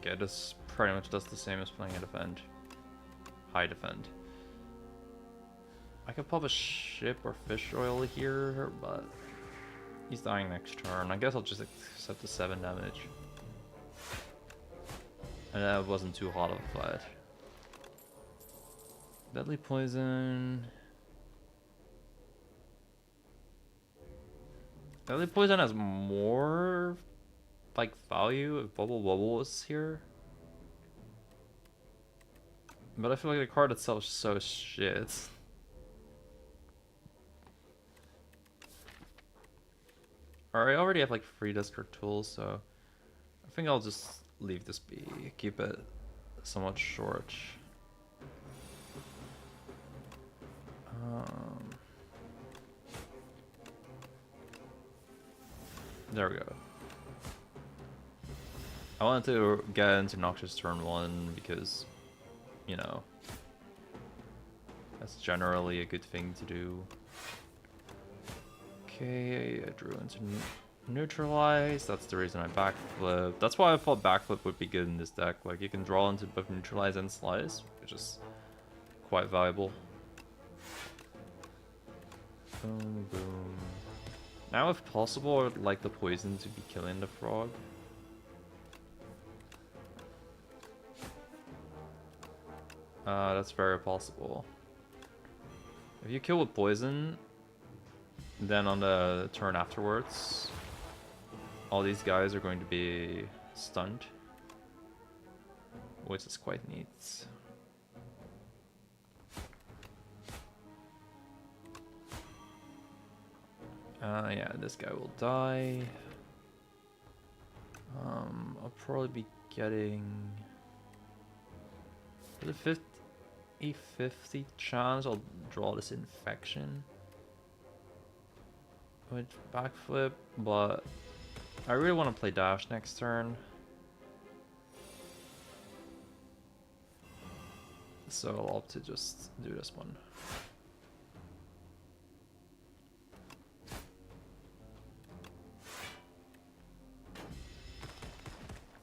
Okay, this pretty much does the same as playing a defend. High defend. I could pop a ship or fish oil here, but he's dying next turn. I guess I'll just accept the 7 damage. And that wasn't too hot of a fight. Deadly poison. Deadly poison has more like value if bubble is here. But I feel like the card itself is so shit. Alright, I already have like 3 discard tools, so I think I'll just leave this be. Keep it somewhat short. There we go. I wanted to get into Noxious turn 1 because, you know, that's generally a good thing to do. Okay, I drew into neutralize. That's the reason I backflip. That's why I thought backflip would be good in this deck. Like, you can draw into both neutralize and slice, which is quite valuable. Boom, boom. Now, if possible, I would like the poison to be killing the frog. That's very possible. If you kill with poison, then on the turn afterwards, all these guys are going to be stunned, which is quite neat. Yeah, this guy will die. I'll probably be getting the 50-50 chance I'll draw this infection with backflip, but I really want to play dash next turn. So I'll opt to just do this one.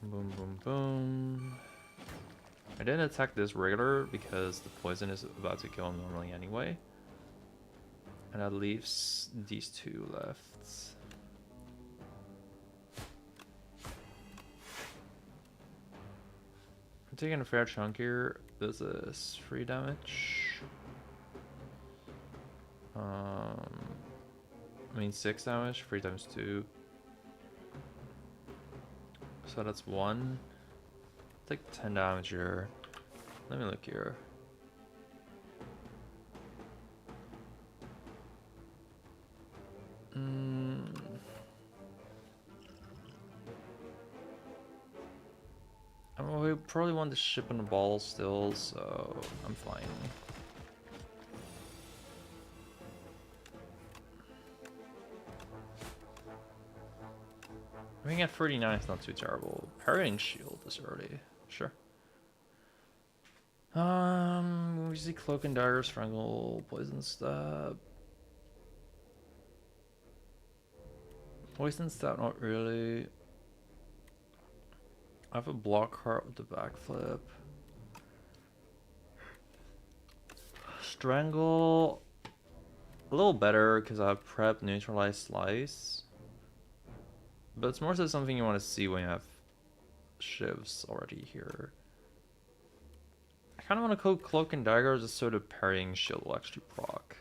Boom, boom, boom. I didn't attack this regular because the poison is about to kill him normally anyway. And that leaves these two left. I'm taking a fair chunk here. This is 3 damage. I mean 6 damage, 3 times 2. So that's 1. Take 10 damage here. Let me look here. I mean, we probably want to ship on the ball still, so I'm fine. I mean, at 39 is not too terrible. Parrying shield is early, sure. We see cloak and dagger, strangle, poison stab. Poison stab, not really. I have a block heart with the backflip. Strangle, a little better because I have prep, neutralize, slice. But it's more so something you want to see when you have shivs already here. I kind of want to go cloak and dagger just so the parrying shield will actually proc.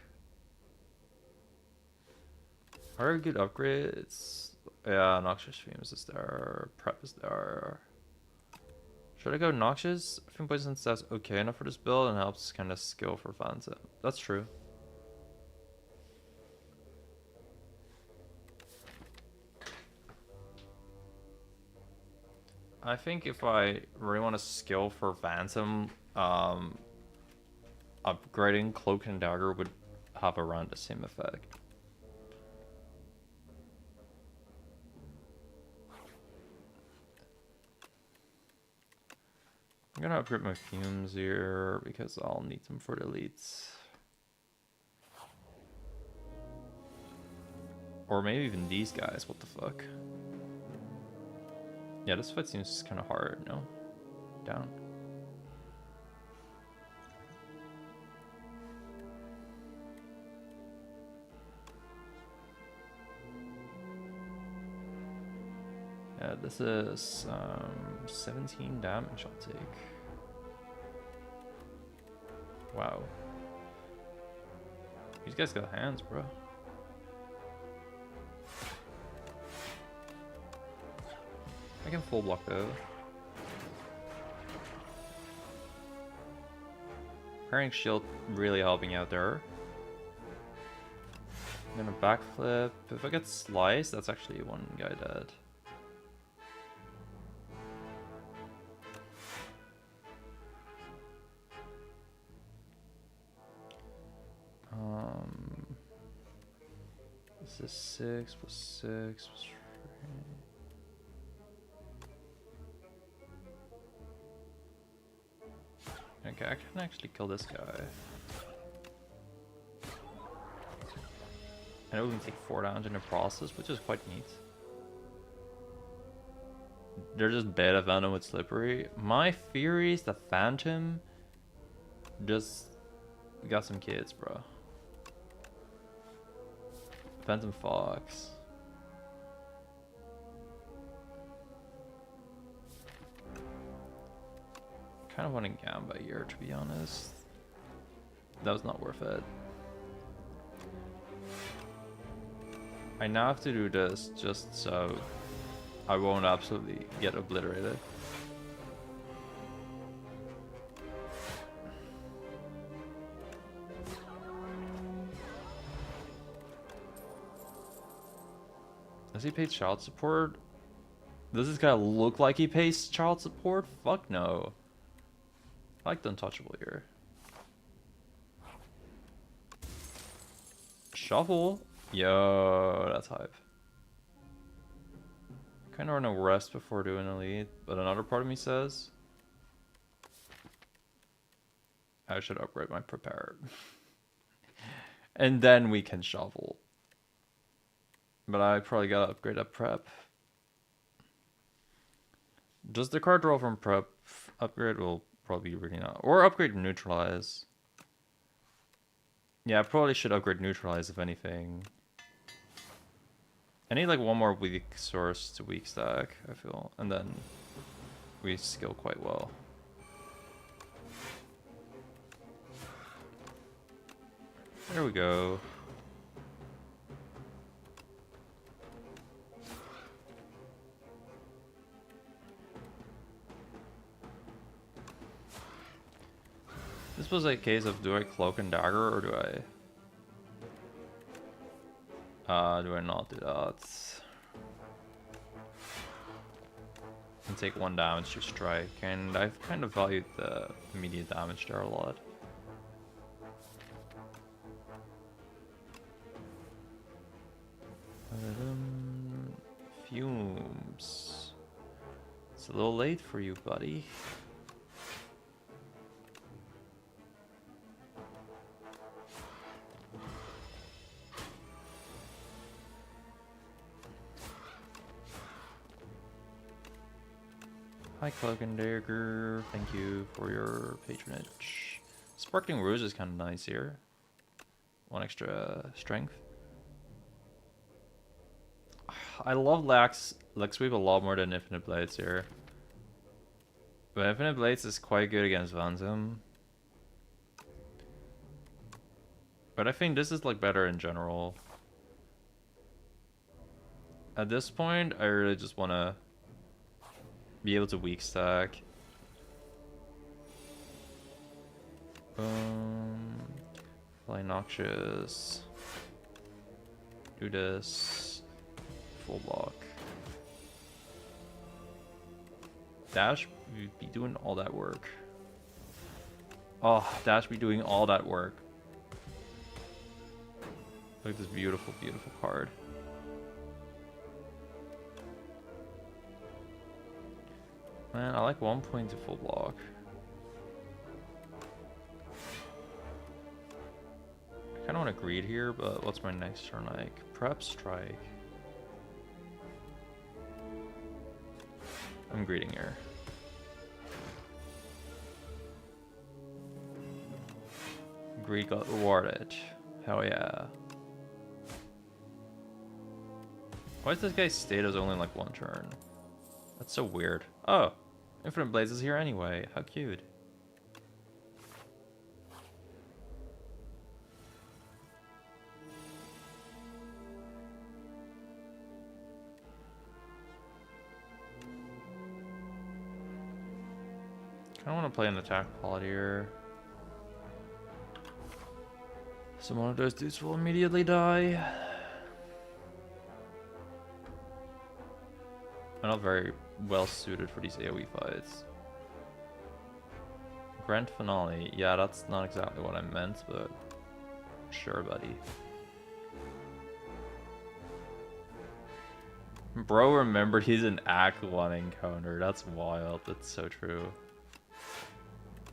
Are good upgrades? Yeah, Noxious Fumes is there. Prep is there. Should I go Noxious? I think Poison Stat's okay enough for this build and helps kind of skill for Phantom. That's true. I think if I really want to skill for Phantom, upgrading Cloak and Dagger would have around the same effect. I'm gonna upgrade my fumes here because I'll need them for the elites. Or maybe even these guys, what the fuck. Yeah, this fight seems kind of hard, no? Down. Yeah, this is 17 damage I'll take. Wow. These guys got hands, bro. I can full block though. Parrying shield really helping out there. I'm gonna backflip. If I get sliced, that's actually one guy dead. This is 6 plus 6 plus 3. Okay, I can actually kill this guy. I know we can take 4 damage in the process, which is quite neat. They're just beta Venom with Slippery. My theory is the Phantom just got some kids, bro. Phantom Fox. Kind of want to Gamba here, to be honest. That was not worth it. I now have to do this just so I won't absolutely get obliterated. Does he pay child support? Does this guy look like he pays child support? Fuck no. I like the untouchable here. Shuffle? Yo, that's hype. Kinda want to rest before doing a lead, but another part of me says I should upgrade my prepared. And then we can shuffle. But I probably gotta upgrade that prep. Does the card draw from prep upgrade? Will probably really not. Or upgrade neutralize. Yeah, I probably should upgrade neutralize if anything. I need like one more weak source to weak stack, I feel, and then we skill quite well. There we go. This was a case of, do I cloak and dagger or do I not do that? And take 1 damage to strike, and I've kind of valued the immediate damage there a lot. Fumes. It's a little late for you, buddy. Hi, Cloak and Dagger. Thank you for your patronage. Sparkling Rouge is kind of nice here. 1 extra strength. I love Leg Sweep a lot more than Infinite Blades here. But Infinite Blades is quite good against Phantom. But I think this is like better in general. At this point, I really just want to be able to weak stack. Fly Noxious. Do this. Full block. Dash be doing all that work. Oh, Dash be doing all that work. Look at this beautiful, beautiful card. Man, I like 1 point to full block. I kind of want to greed here, but what's my next turn like? Prep strike. I'm greeting here. Greed got rewarded. Hell yeah. Why is this guy's status only like 1 turn? That's so weird. Oh, Infinite Blades is here anyway. How cute. I don't want to play an attack pod here. So one of those dudes will immediately die. I'm not very well suited for these AoE fights. Grand Finale. Yeah, that's not exactly what I meant, but sure, buddy. Bro remembered he's an Act 1 encounter. That's wild. That's so true.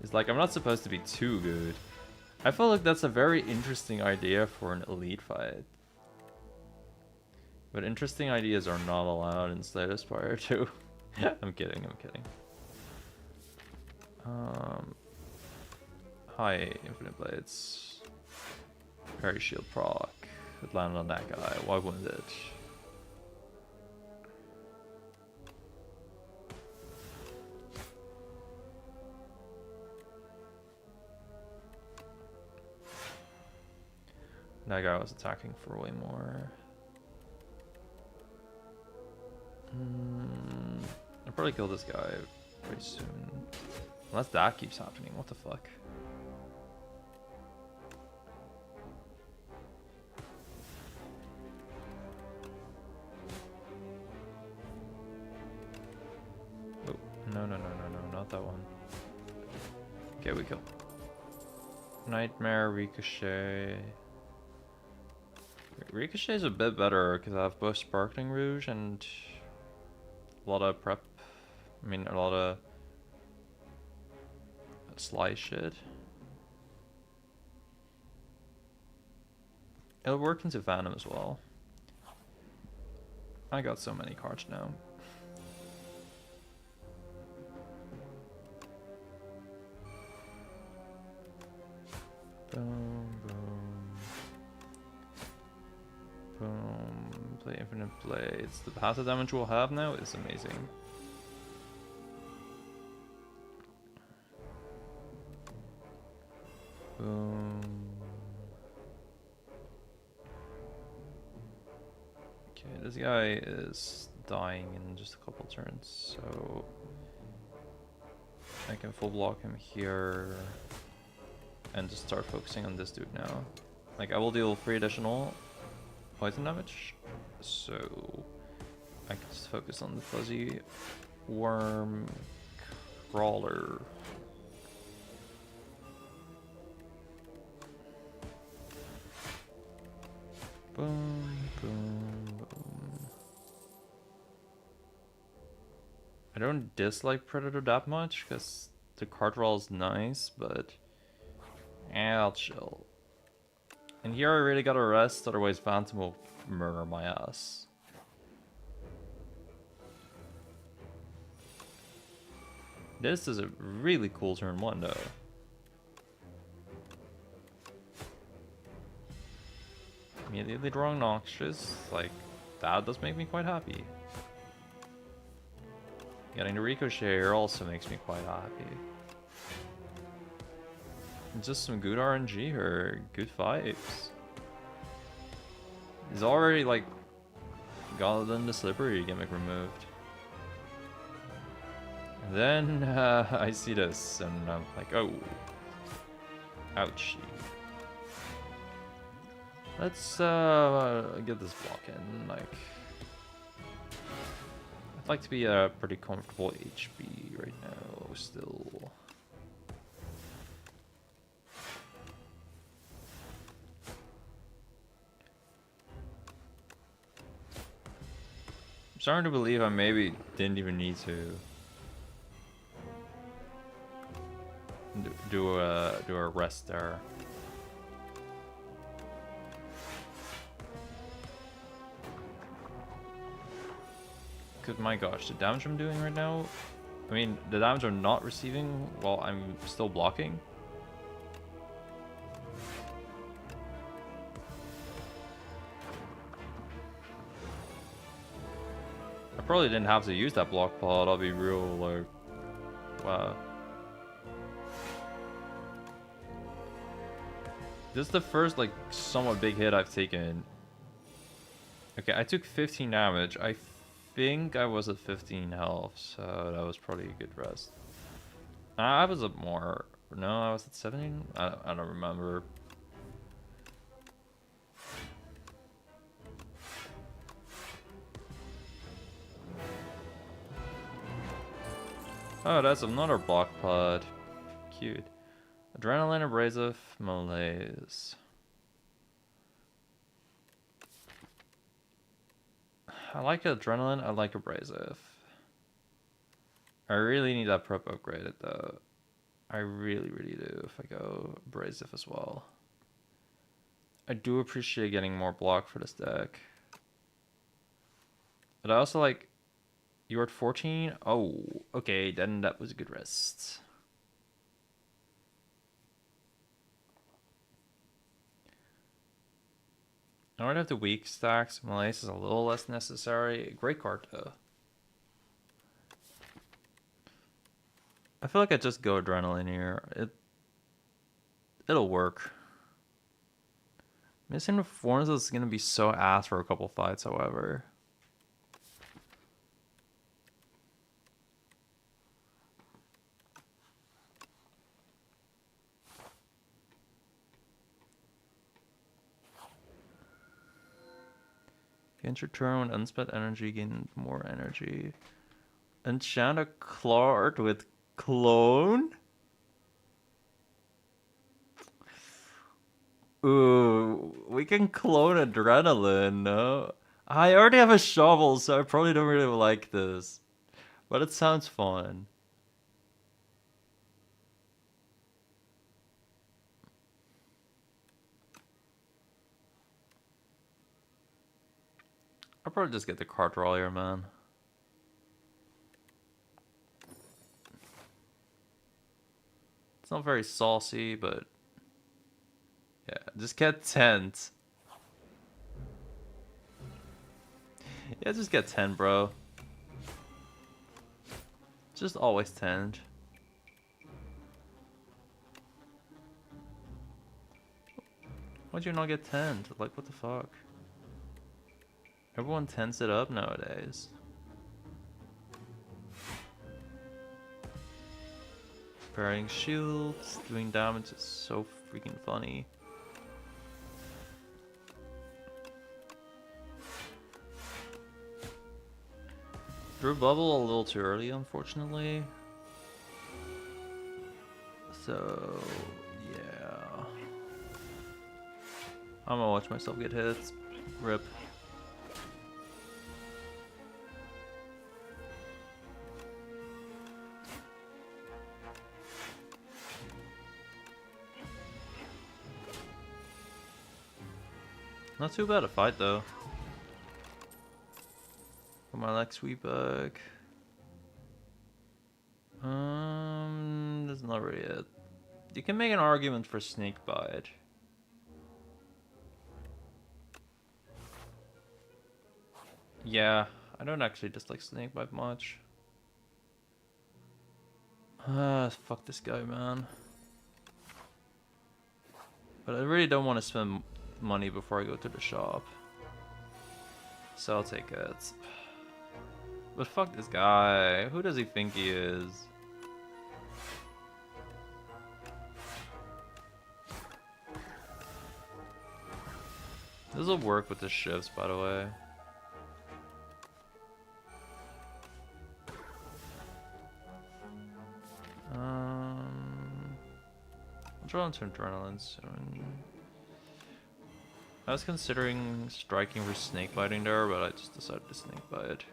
He's like, I'm not supposed to be too good. I feel like that's a very interesting idea for an elite fight. But interesting ideas are not allowed in Spire too. I'm kidding, I'm kidding. Hi, Infinite Blades. Parry Shield proc. It landed on that guy. Why wouldn't it? That guy was attacking for way more. I'll probably kill this guy pretty soon. Unless that keeps happening. What the fuck? Oh, no, not that one. Okay, we kill. Nightmare, Ricochet. Ricochet is a bit better because I have both Sparkling Rouge and a lot of prep. I mean, a lot of slice shit. It'll work into Venom as well. I got so many cards now. Boom, boom. Boom. Play infinite blades. The passive damage we'll have now is amazing. Boom. Okay, this guy is dying in just a couple turns, so I can full block him here and just start focusing on this dude now. Like, I will deal 3 additional poison damage, so I can just focus on the fuzzy worm crawler. Boom, boom, boom. I don't dislike Predator that much because the card roll is nice, but I'll chill. And here I really gotta rest, otherwise Phantom will murder my ass. This is a really cool turn 1 though. Immediately drawing Noxious, like, that does make me quite happy. Getting the Ricochet here also makes me quite happy. Just some good RNG here, good vibes. He's already, like, gotten the Slippery gimmick removed. And then I see this, and I'm like, oh. Ouchie. Let's get this block in, like... I'd like to be a pretty comfortable HP right now, still. I'm starting to believe I maybe didn't even need to do a rest there. Because my gosh, the damage I'm doing right now, I mean, the damage I'm not receiving while I'm still blocking. I probably didn't have to use that block pod, I'll be real, like, wow. This is the first, like, somewhat big hit I've taken. Okay, I took 15 damage. I think I was at 15 health, so that was probably a good rest. I was at more. No, I was at 17? I don't remember. Oh, that's another block pod. Cute. Adrenaline, Abrasive, Malaise. I like Adrenaline, I like Abrasive. I really need that prep upgraded though. I really, really do if I go Abrasive as well. I do appreciate getting more block for this deck. But I also like... You were at 14? Oh, okay, then that was a good rest. I already have the weak stacks. Malaise is a little less necessary. Great card though. I feel like I just go Adrenaline here. It'll work. Missing Reforms is gonna be so ass for a couple fights, however. Gain your turn when unspent energy, gain more energy. Enchant a card with clone? Ooh, we can clone Adrenaline, no? I already have a shovel, so I probably don't really like this. But it sounds fun. I'll probably just get the card draw here, man. It's not very saucy, but... Yeah, just get tent. Yeah, just get 10, bro. Just always 10. Why'd you not get 10? Like, what the fuck? Everyone tens it up nowadays. Parrying shields, doing damage is so freaking funny. Drew bubble a little too early, unfortunately. So, yeah. I'm gonna watch myself get hit. Rip. Not too bad a fight though. Come on, like sweep back. That's not really it. You can make an argument for snake bite. Yeah, I don't actually dislike snake bite much. Fuck this guy, man. But I really don't want to spend money before I go to the shop. So I'll take it. But fuck this guy. Who does he think he is? This will work with the shifts, by the way. I'll draw into adrenaline soon. I was considering striking for snake biting there, but I just decided to snake bite.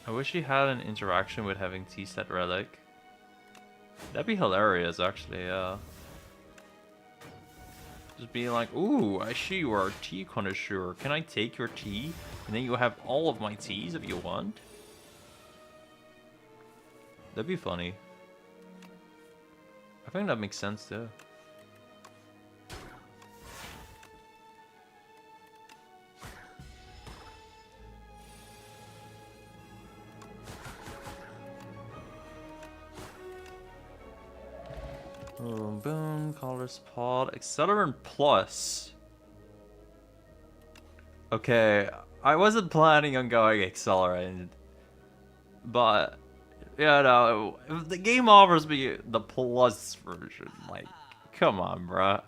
I wish he had an interaction with having T-set relic. That'd be hilarious, actually, yeah. Just being like, ooh, I see you are a tea connoisseur. Can I take your tea? And then you have all of my teas if you want. That'd be funny. I think that makes sense too. Boom, boom, Color's Pod, Accelerant Plus. Okay, I wasn't planning on going Accelerated, but, yeah, no, if the game offers me the Plus version, like, come on, bruh.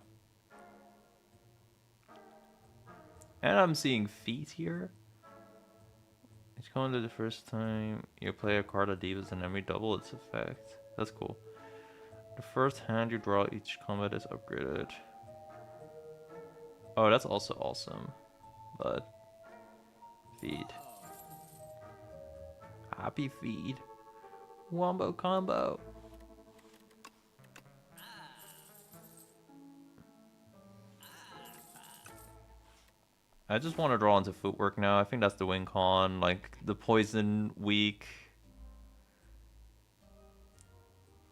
And I'm seeing feet here. Each commander the first time you play a card that deals an enemy double its effect. That's cool. The first hand you draw each combat is upgraded. Oh, that's also awesome. But feed. Happy feed. Wombo combo. I just want to draw into footwork now. I think that's the win con. Like the poison weak.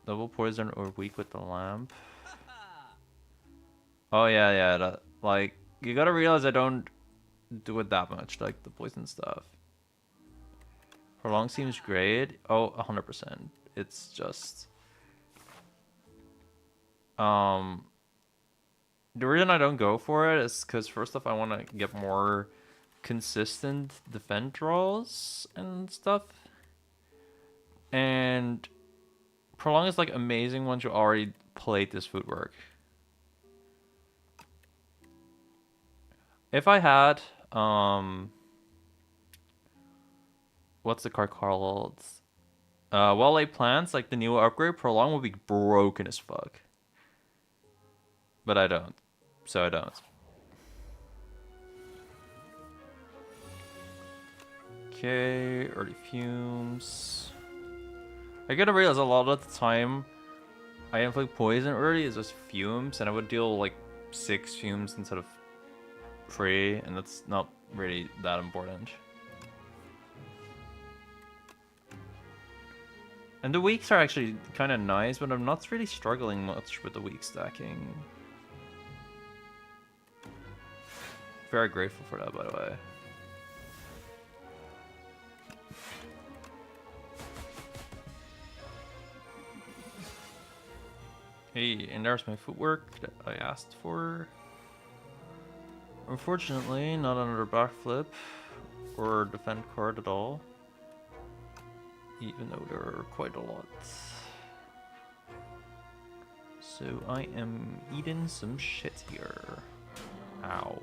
Double poison or weak with the lamp. Oh yeah, yeah. That, like you gotta realize I don't do it that much, like the poison stuff. Prolong seems great. Oh, 100%. It's just the reason I don't go for it is because first off I want to get more consistent defend draws and stuff. And Prolong is like amazing once you already played this footwork. If I had what's the card called? Well-laid plants, like the new upgrade, Prolong will be broken as fuck. But I don't. So I don't. Okay, early fumes. I gotta realize a lot of the time I inflict poison early is just fumes, and I would deal like 6 fumes instead of 3, and that's not really that important. And the weeks are actually kind of nice, but I'm not really struggling much with the week stacking. Very grateful for that, by the way. Hey, and there's my footwork that I asked for. Unfortunately, not another backflip or defend card at all. Even though there are quite a lot. So I am eating some shit here. Ow.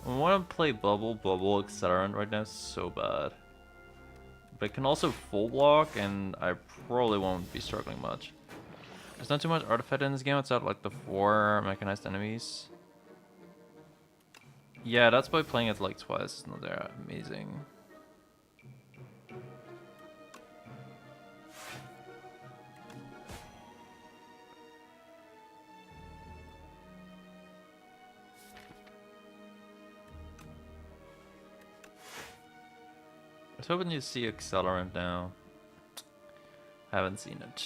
I want to play bubble accelerant right now so bad. But I can also full block and I probably won't be struggling much. There's not too much artifact in this game outside like the 4 mechanized enemies. Yeah, that's by playing it like twice. It's not that amazing. I was hoping you'd see accelerant now. Haven't seen it.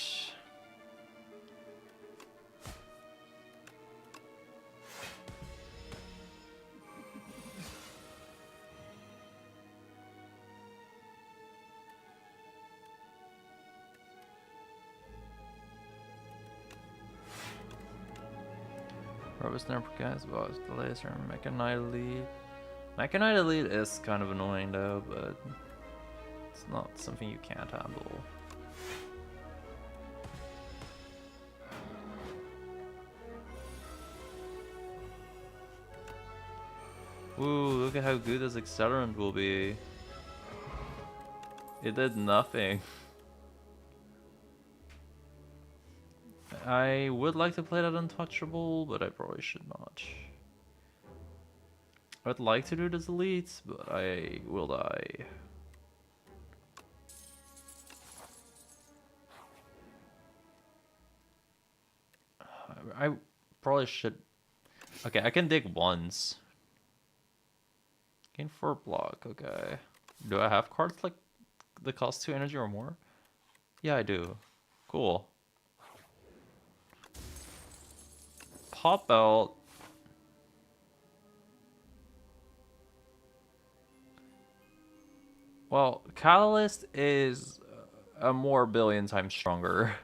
Robust never guys was the laser Mechanite Elite. Mechanite Elite is kind of annoying though, but it's not something you can't handle. Ooh, look at how good this accelerant will be. It did nothing. I would like to play that untouchable, but I probably should not. I'd like to do this elite, but I will die. I probably should. Okay, I can dig once. Gain 4 block, okay. Do I have cards like that cost 2 energy or more? Yeah, I do. Cool. Pop belt. Well, Catalyst is a more billion times stronger.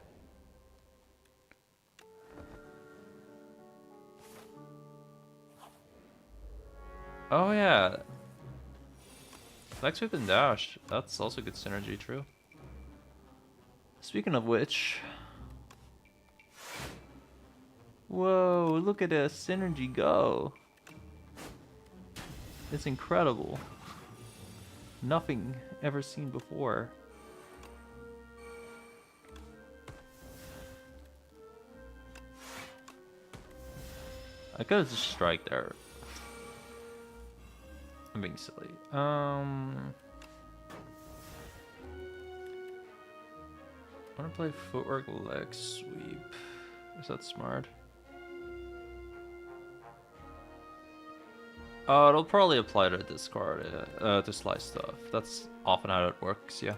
Oh yeah. Flex Whip and Dash. That's also good synergy, true. Speaking of which. Whoa, look at the synergy go. It's incredible. Nothing ever seen before. I could have just strike there. I'm being silly. I want to play footwork leg sweep. Is that smart? Oh, it'll probably apply to discard, to slice stuff. That's often how it works, yeah.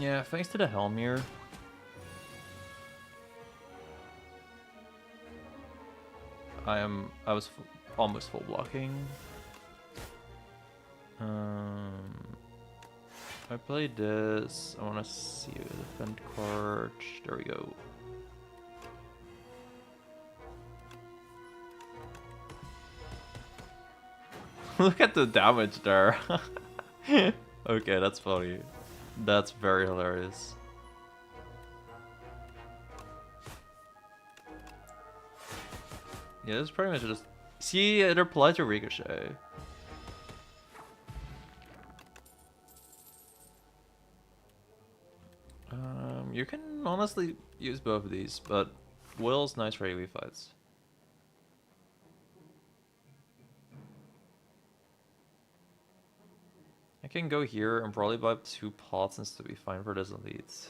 Yeah, thanks to the Helmir. I was almost full blocking. I played this. I want to see a defend card. There we go. Look at the damage there. Okay, that's funny. That's very hilarious. Yeah, this is pretty much just... See, it applies to Ricochet. You can honestly use both of these, but Will's nice for AoE fights. can go here and probably buy 2 pots and still be fine for this elite.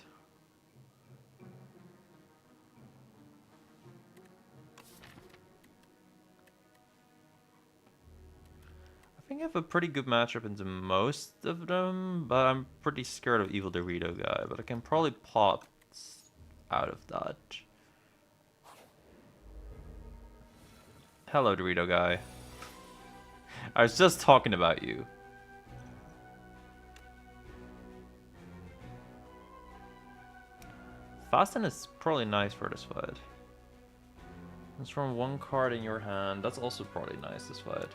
I think I have a pretty good matchup into most of them, but I'm pretty scared of Evil Dorito guy, but I can probably pot out of that. Hello, Dorito guy. I was just talking about you. Fasten is probably nice for this fight. It's from 1 card in your hand. That's also probably nice this fight.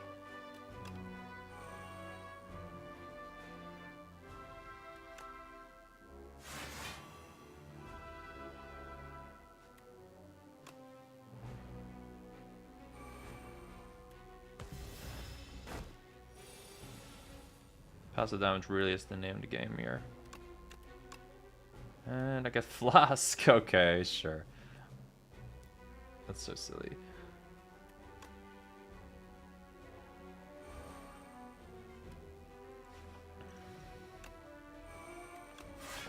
Passive damage really is the name of the game here. And I get Flask. Okay, sure. That's so silly.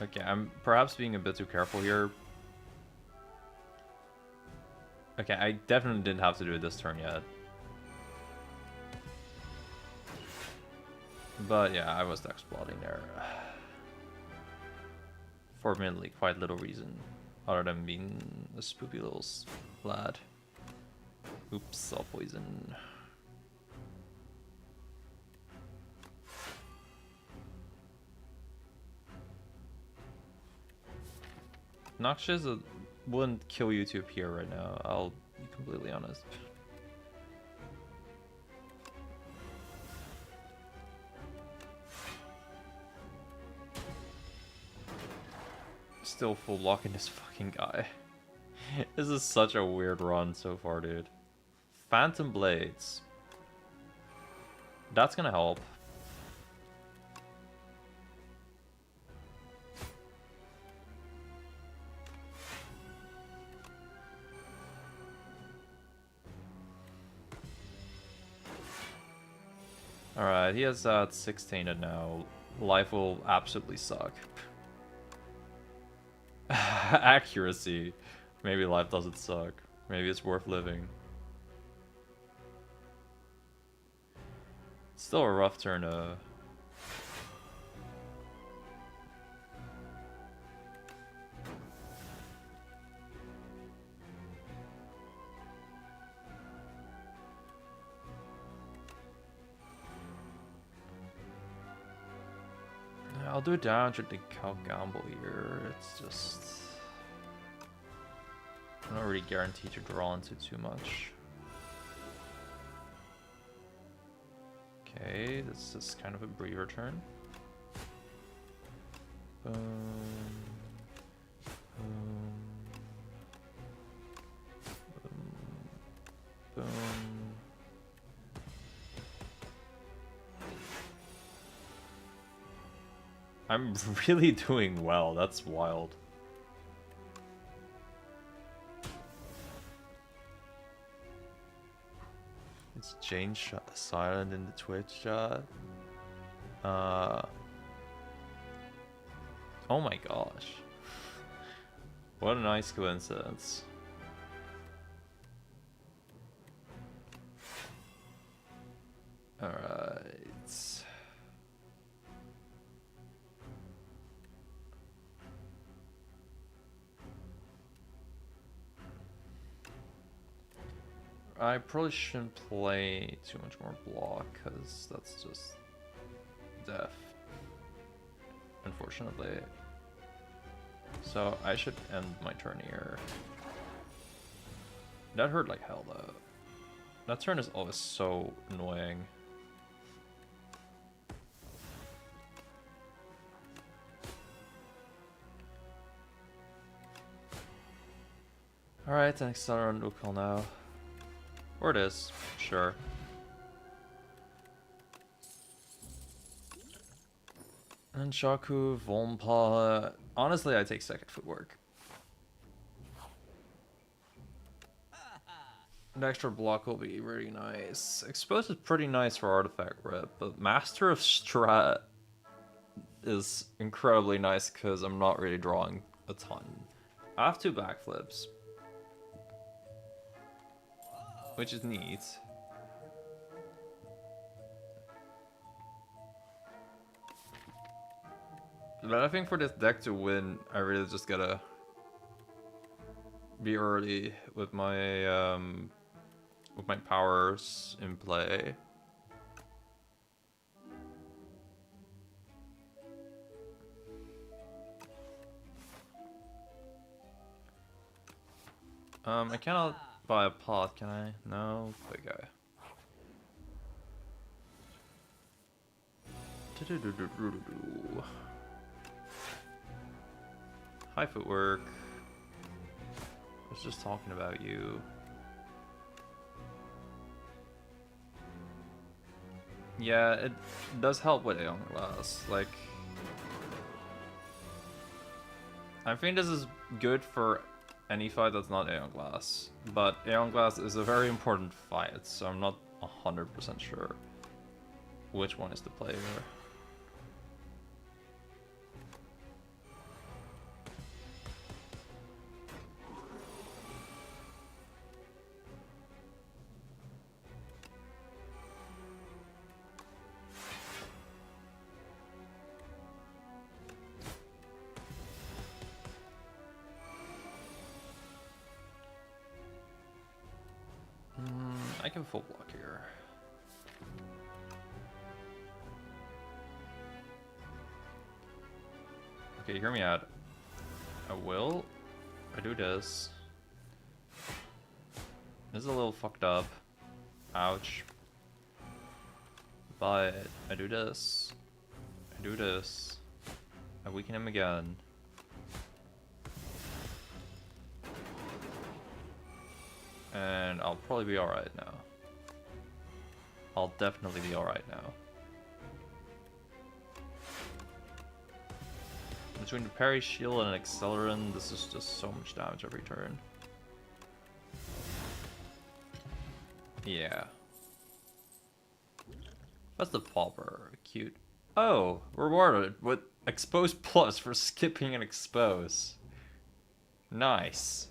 Okay, I'm perhaps being a bit too careful here. Okay, I definitely didn't have to do it this turn yet. But yeah, I was exploiting there. For admittedly quite little reason. Other than being a spoopy little lad. Oops, all poison. Noxious wouldn't kill you to appear right now, I'll be completely honest. Still full blocking this fucking guy. This is such a weird run so far, dude. Phantom Blades. That's gonna help. Alright, he has 16 and now. Life will absolutely suck. Accuracy. Maybe life doesn't suck. Maybe it's worth living. It's still a rough turn to... I'll do damage with the Cal Gamble here. It's just... I'm not really guaranteed to draw into too much. Okay, this is kind of a breather turn. Boom. Boom. Boom. Boom. I'm really doing well, that's wild. It's Jane silent in the Twitch chat. Oh my gosh. What a nice coincidence. Alright. I probably shouldn't play too much more block, because that's just death, unfortunately. So I should end my turn here. That hurt like hell though. That turn is always so annoying. Alright, next start on Ukal now. Or it is, sure. And Shaku, Volmpa. Honestly, I take second footwork. An extra block will be really nice. Exposed is pretty nice for artifact rep, but Master of Strat is incredibly nice because I'm not really drawing a ton. I have 2 backflips, which is neat. But I think for this deck to win, I really just gotta be early with my powers in play. I cannot buy a pot, can I? No? Okay. High footwork. I was just talking about you. Yeah, it does help with Aeon Glass. Like, I think this is good for any fight that's not Aeon Glass, but Aeon Glass is a very important fight, so I'm not 100% sure which one is the play here. I can full block here. Okay, hear me out. I will. I do this. This is a little fucked up. Ouch. But I do this. I do this. I weaken him again. And I'll probably be alright now. I'll definitely be alright now. Between the parry shield and an accelerant, this is just so much damage every turn. Yeah. That's the pauper. Cute. Oh, rewarded with Expose Plus for skipping an Expose. Nice.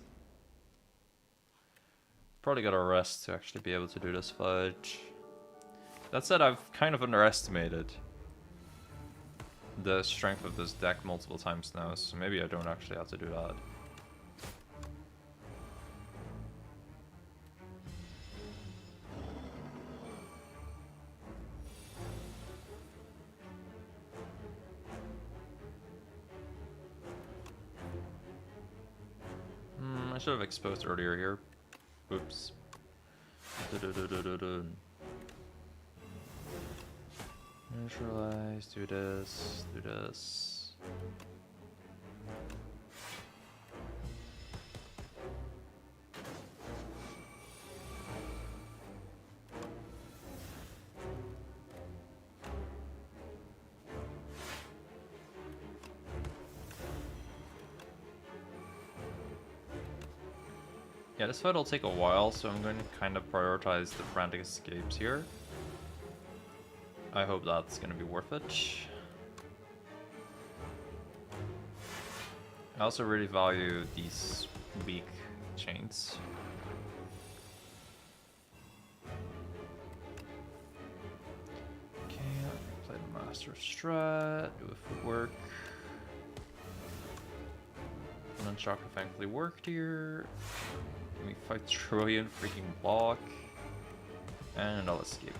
Probably got a rest to actually be able to do this fight. That said, I've kind of underestimated the strength of this deck multiple times now, so maybe I don't actually have to do that. I should have exposed earlier here. Oops. Neutralize, do this, do this. Yeah, this fight will take a while, so I'm going to kind of prioritize the frantic escapes here. I hope that's going to be worth it. I also really value these weak chains. Okay, let me play the Master Strat, do a footwork. And then Chakra thankfully worked here. Let me fight Trillion freaking block. And I'll escape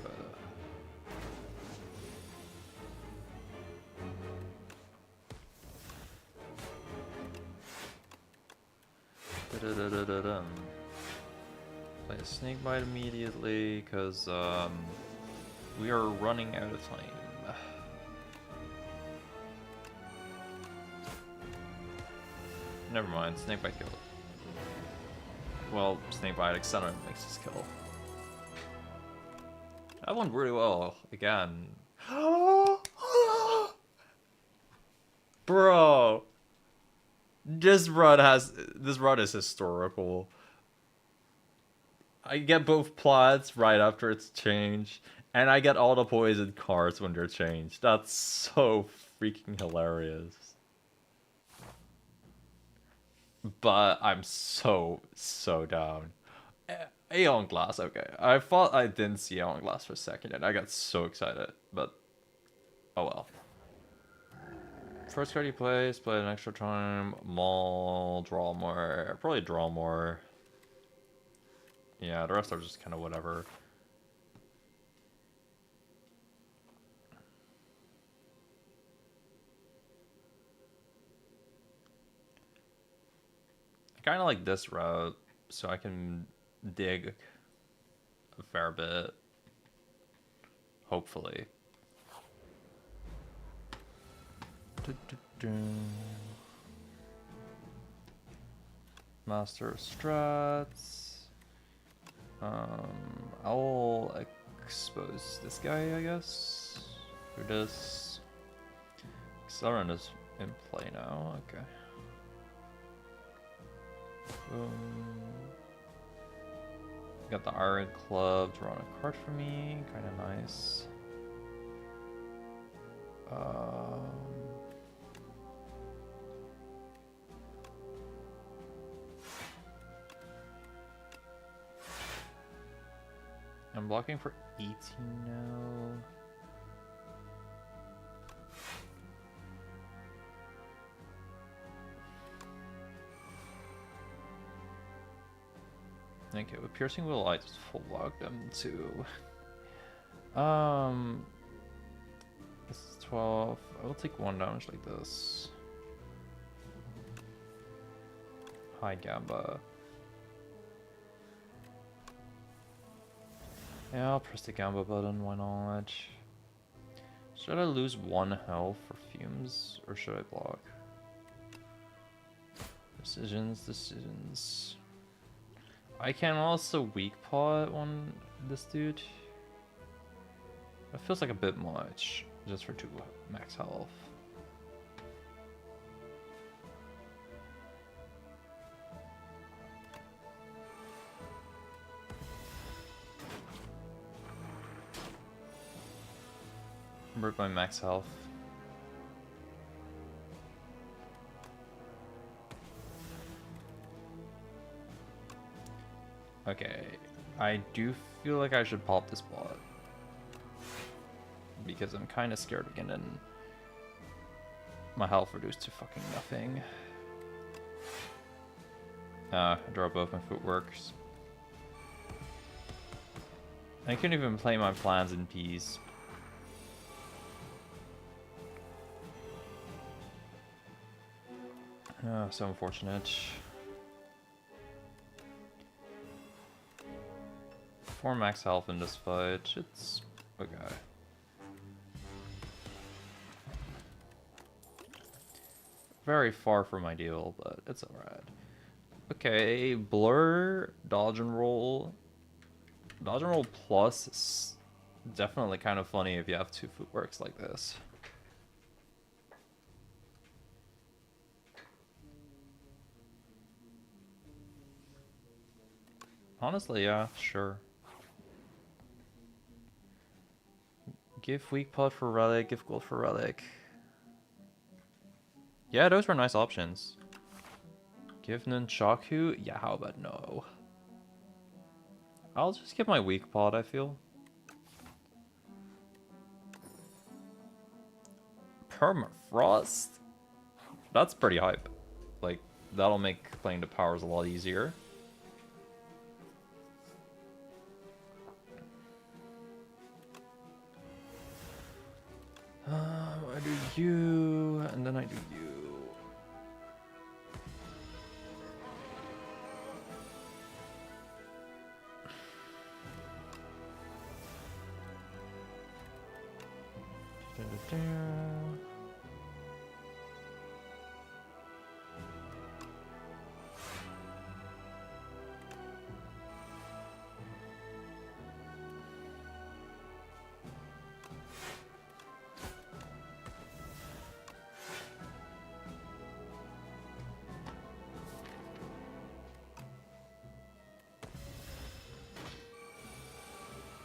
Play a snake bite immediately, because we are running out of time. Never mind, snake bite killed. Well, snake bite accelerant makes us kill. That went really well again. Bro. This run is historical. I get both plots right after it's changed, and I get all the poison cards when they're changed. That's so freaking hilarious. But I'm so down. Aeon Glass, okay. I thought I didn't see Aeon Glass for a second and I got so excited, but oh well. First card you play an extra time, maul, draw more, probably draw more. Yeah, the rest are just kind of whatever. I kind of like this route, so I can dig a fair bit. Hopefully. Master of Strats. I'll expose this guy, I guess. Who does? Sauron is in play now. Okay. Got the Iron Club, drawing a card for me, kind of nice. I'm blocking for 18 now. Okay, with Piercing Will I just full block them too. This is 12. I will take 1 damage like this. High Gamba. Yeah, I'll press the Gamba button, why not? Should I lose 1 health for Fumes, or should I block? Decisions. I can also weak pot on this dude. That feels like a bit much, just for 2 max health. Convert my max health. Okay, I do feel like I should pop this bot. Because I'm kind of scared of getting my health reduced to fucking nothing. I draw both my footworks. I couldn't even play my plans in peace. Oh, so unfortunate. 4 max health in this fight. It's okay. Very far from ideal, but it's alright. Okay, blur, dodge and roll. Dodge and roll plus is definitely kind of funny if you have 2 footworks like this. Honestly, yeah, sure. Give weak pot for relic, give gold for relic. Yeah, those were nice options. Give Nunchaku? Yeah, how about no? I'll just give my weak pot, I feel. Permafrost? That's pretty hype. Like, that'll make playing the powers a lot easier. I do you, and then I do you.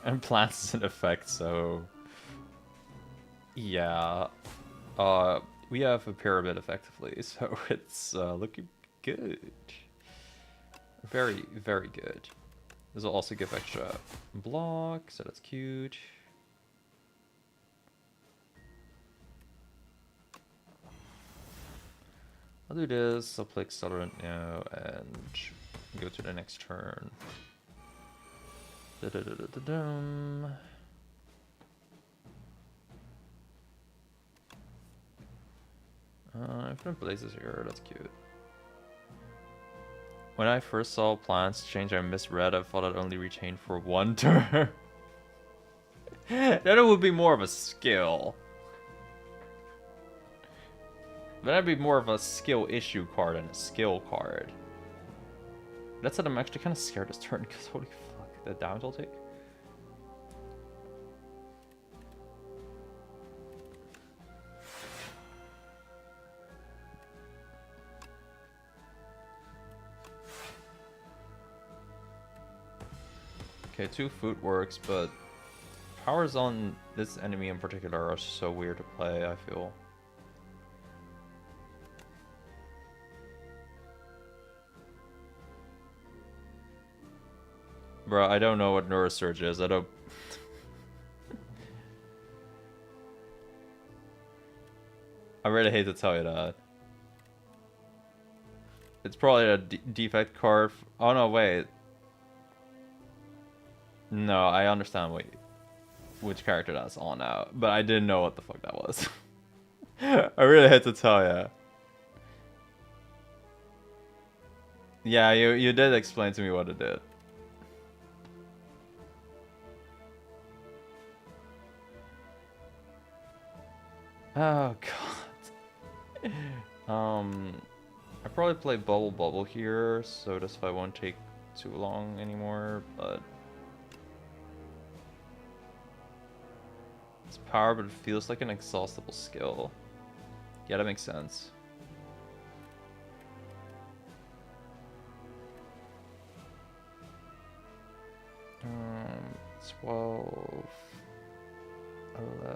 And plants is in effect, so yeah. We have a pyramid effectively, so it's looking good. Very, very good. This will also give extra block, so that's cute. I'll do this, I'll play Accelerant now, and go to the next turn. Da-da-da-da-da-dum. Infinite Blazes here, that's cute. When I first saw plants change, I misread. I thought I'd only retain for one turn. Then it would be more of a skill. That'd be more of a skill issue card than a skill card. That said, I'm actually kind of scared this turn because holy fuck, the damage I'll take. Okay, 2 food works, but powers on this enemy in particular are so weird to play, I feel. Bro, I don't know what Neurosurge is. I don't... I really hate to tell you that. It's probably a defect card. Oh no, wait. No, I understand which character that's on now, but I didn't know what the fuck that was. I really had to tell ya. Yeah, you did explain to me what it did. Oh god. I probably play Bubble here, so this fight won't take too long anymore, but it's power, but it feels like an exhaustible skill. Yeah, that makes sense. Um, 12, 11,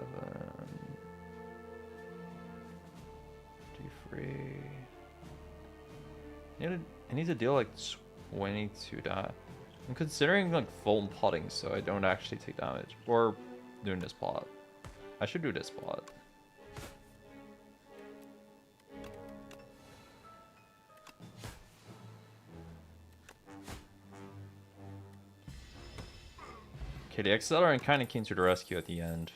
D3. I need to deal like 22 damage. I'm considering like full potting, so I don't actually take damage. Or doing this plot. I should do this plot. Okay, the Accelerant kind of came to the rescue at the end.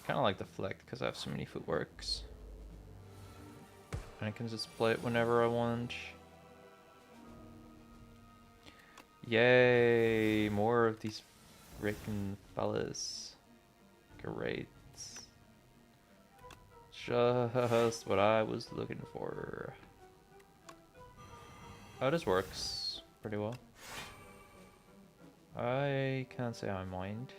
Kind of like Deflect because I have so many footworks. And I can just play it whenever I want. Yay! More of these freaking fellas. Great. Just what I was looking for. Oh, this works pretty well. I can't say I mind.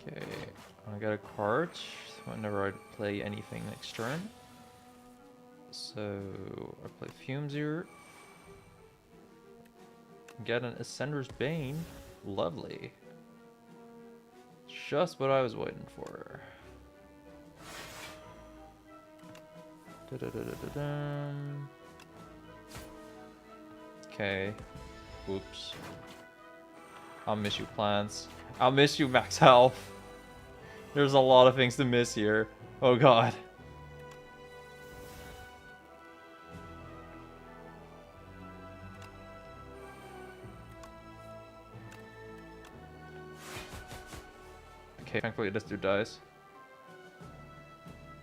Okay, I got a card whenever I play anything next turn. So I play Fumes here. Get an Ascender's Bane. Lovely. Just what I was waiting for. Okay. Oops. I'll miss you, plants. I'll miss you, max health. There's a lot of things to miss here. Oh god. Okay, thankfully this dude dies.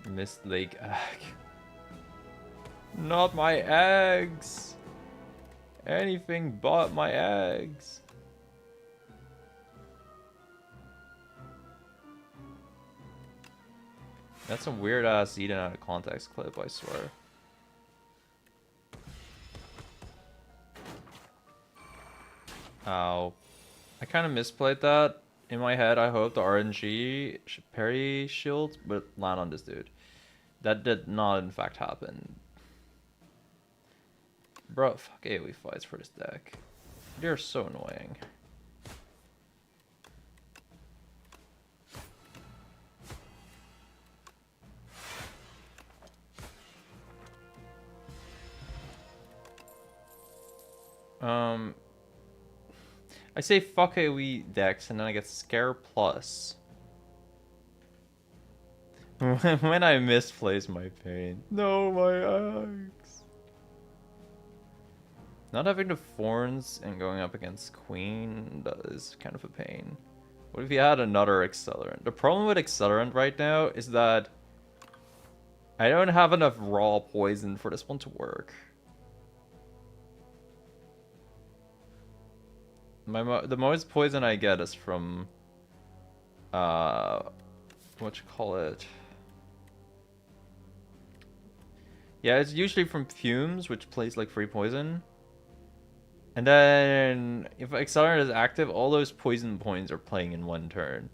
Mist Lake Egg. Not my eggs! Anything but my eggs. That's some weird ass eaten out of context clip, I swear. Ow. I kind of misplayed that. In my head, I hope the RNG parry shield would land on this dude. That did not, in fact, happen. Bro, fuck AoE fights for this deck. They're so annoying. I say fuck AoE decks and then I get Scare Plus. When I misplace my pain. No, my axe. Not having the Thorns and going up against Queen, that is kind of a pain. What if you had another Accelerant? The problem with Accelerant right now is that I don't have enough raw poison for this one to work. The most poison I get is from whatchamacallit. Yeah, it's usually from Fumes, which plays like free poison. And then if Accelerant is active, all those poison points are playing in one turn.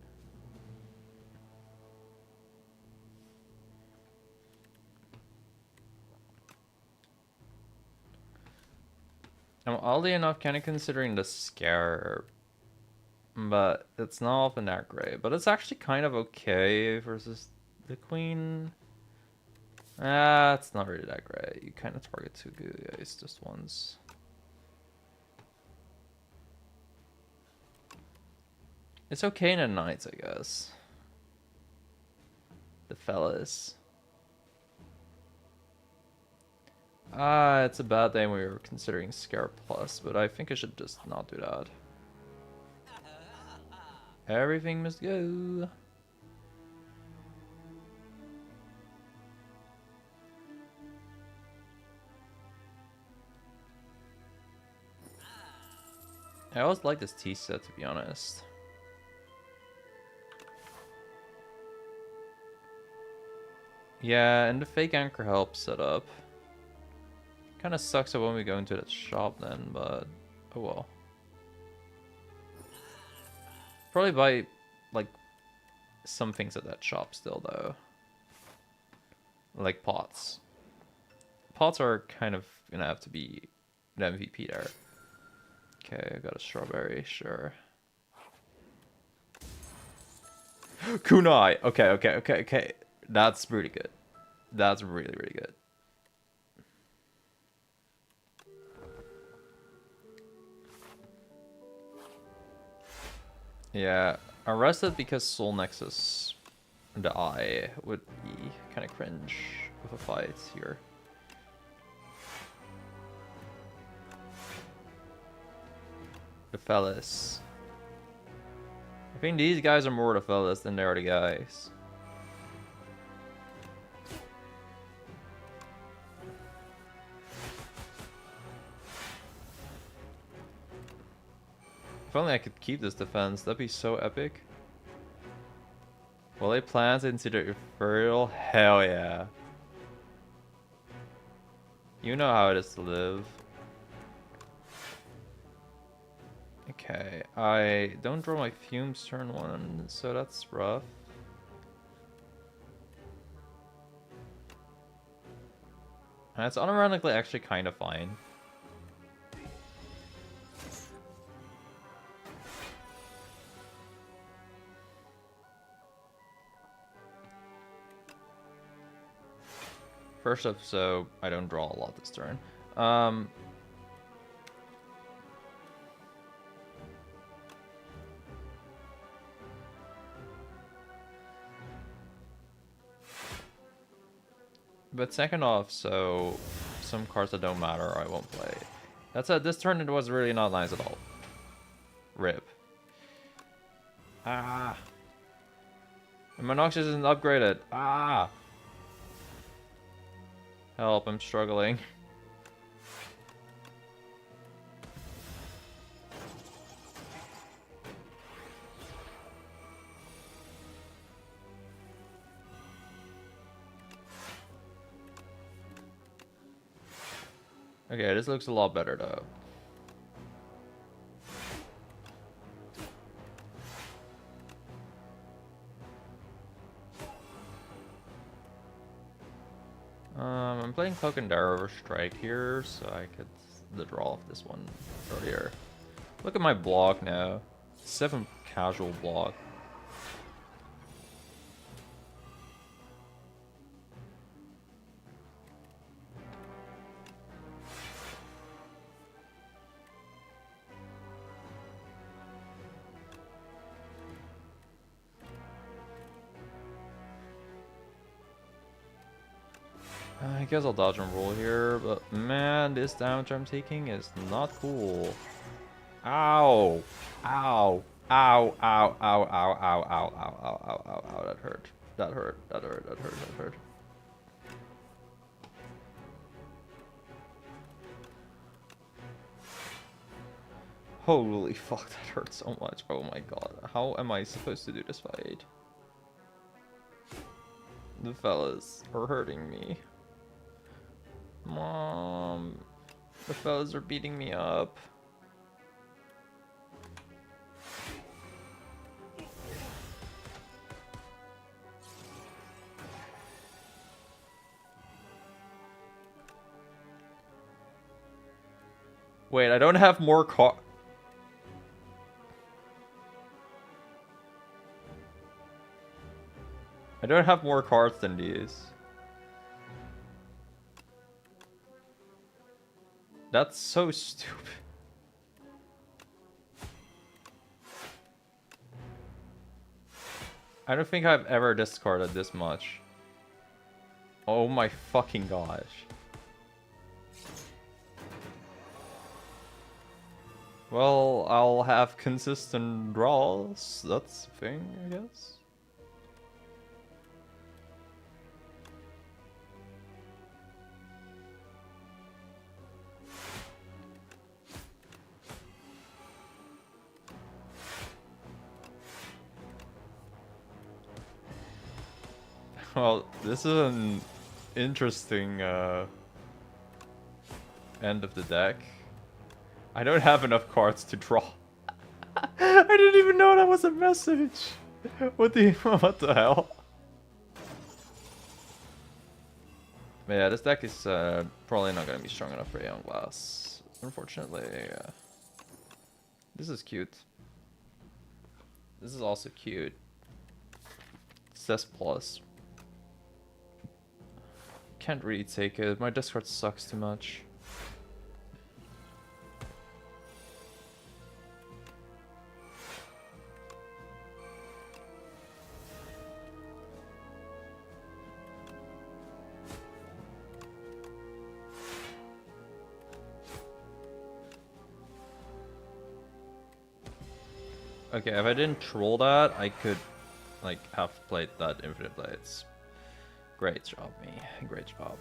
I'm oddly enough kind of considering the Scare, but it's not often that great. But it's actually kind of okay versus the Queen. Ah, it's not really that great. You kind of target two guys just once. It's okay in the Knights, I guess. The fellas. Ah, it's a bad day when we were considering Scare Plus, but I think I should just not do that. Everything must go. I always like this T set, to be honest. Yeah, and the fake anchor helps set up. Kind of sucks that when we go into that shop then, but oh well. Probably buy like some things at that shop still though. Like pots. Pots are kind of gonna have to be an MVP there. Okay, I got a strawberry, sure. Kunai! Okay. That's pretty good. That's really, really good. Yeah, arrested because Soul Nexus, the eye, would be kind of cringe with a fight here. The fellas. I think these guys are more the fellas than they are the guys. If only I could keep this defense, that'd be so epic. Will they plant into the Ethereal? Hell yeah. You know how it is to live. Okay, I don't draw my Fumes turn one, so that's rough. And it's unironically actually kind of fine. First up, so I don't draw a lot this turn. But second off, so some cards that don't matter I won't play. That's it. This turn it was really not nice at all. Rip. Ah. And my Noxus isn't upgraded. Ah. Help, I'm struggling. Okay, this looks a lot better though. I'm playing Cloak and Dare over Strike here, so I could the draw of this one earlier. Look at my block now. 7 casual block. I guess I'll dodge and roll here, but man, this damage I'm taking is not cool. Ow! Ow! Ow! Ow! Ow! Ow! Ow! Ow! Ow! Ow! Ow! Ow! Ow! That hurt. That hurt. That hurt. That hurt. That hurt. Holy fuck! That hurt so much. Oh my god! How am I supposed to do this fight? The fellas are hurting me. Mom, the fellas are beating me up. Wait, I don't have more I don't have more cards than these. That's so stupid. I don't think I've ever discarded this much. Oh my fucking gosh. Well, I'll have consistent draws. That's the thing, I guess. Well, this is an interesting end of the deck. I don't have enough cards to draw. I didn't even know that was a message. What the hell? But yeah, this deck is probably not gonna be strong enough for Aeon Glass, unfortunately. This is cute. This is also cute. It says plus. Can't really take it. My discard sucks too much. Okay, if I didn't troll that, I could like have played that Infinite Blades. Great job, me. Great job.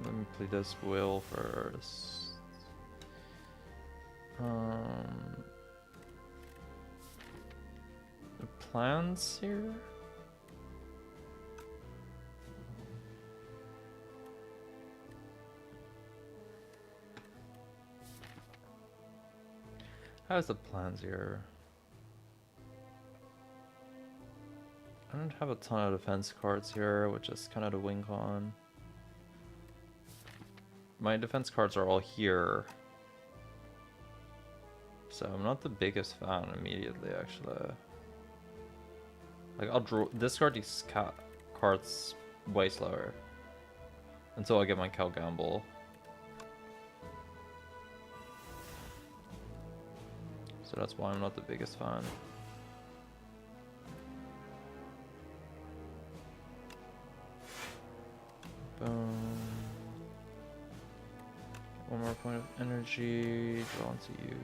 Let me play this wheel first. The plans here? How's the plans here? I don't have a ton of defense cards here, which is kind of the win con. My defense cards are all here. So I'm not the biggest fan immediately, actually. Like, I'll discard these cards way slower. Until I get my Cal Gamble. So that's why I'm not the biggest fan. Boom. One more point of energy, draw onto you.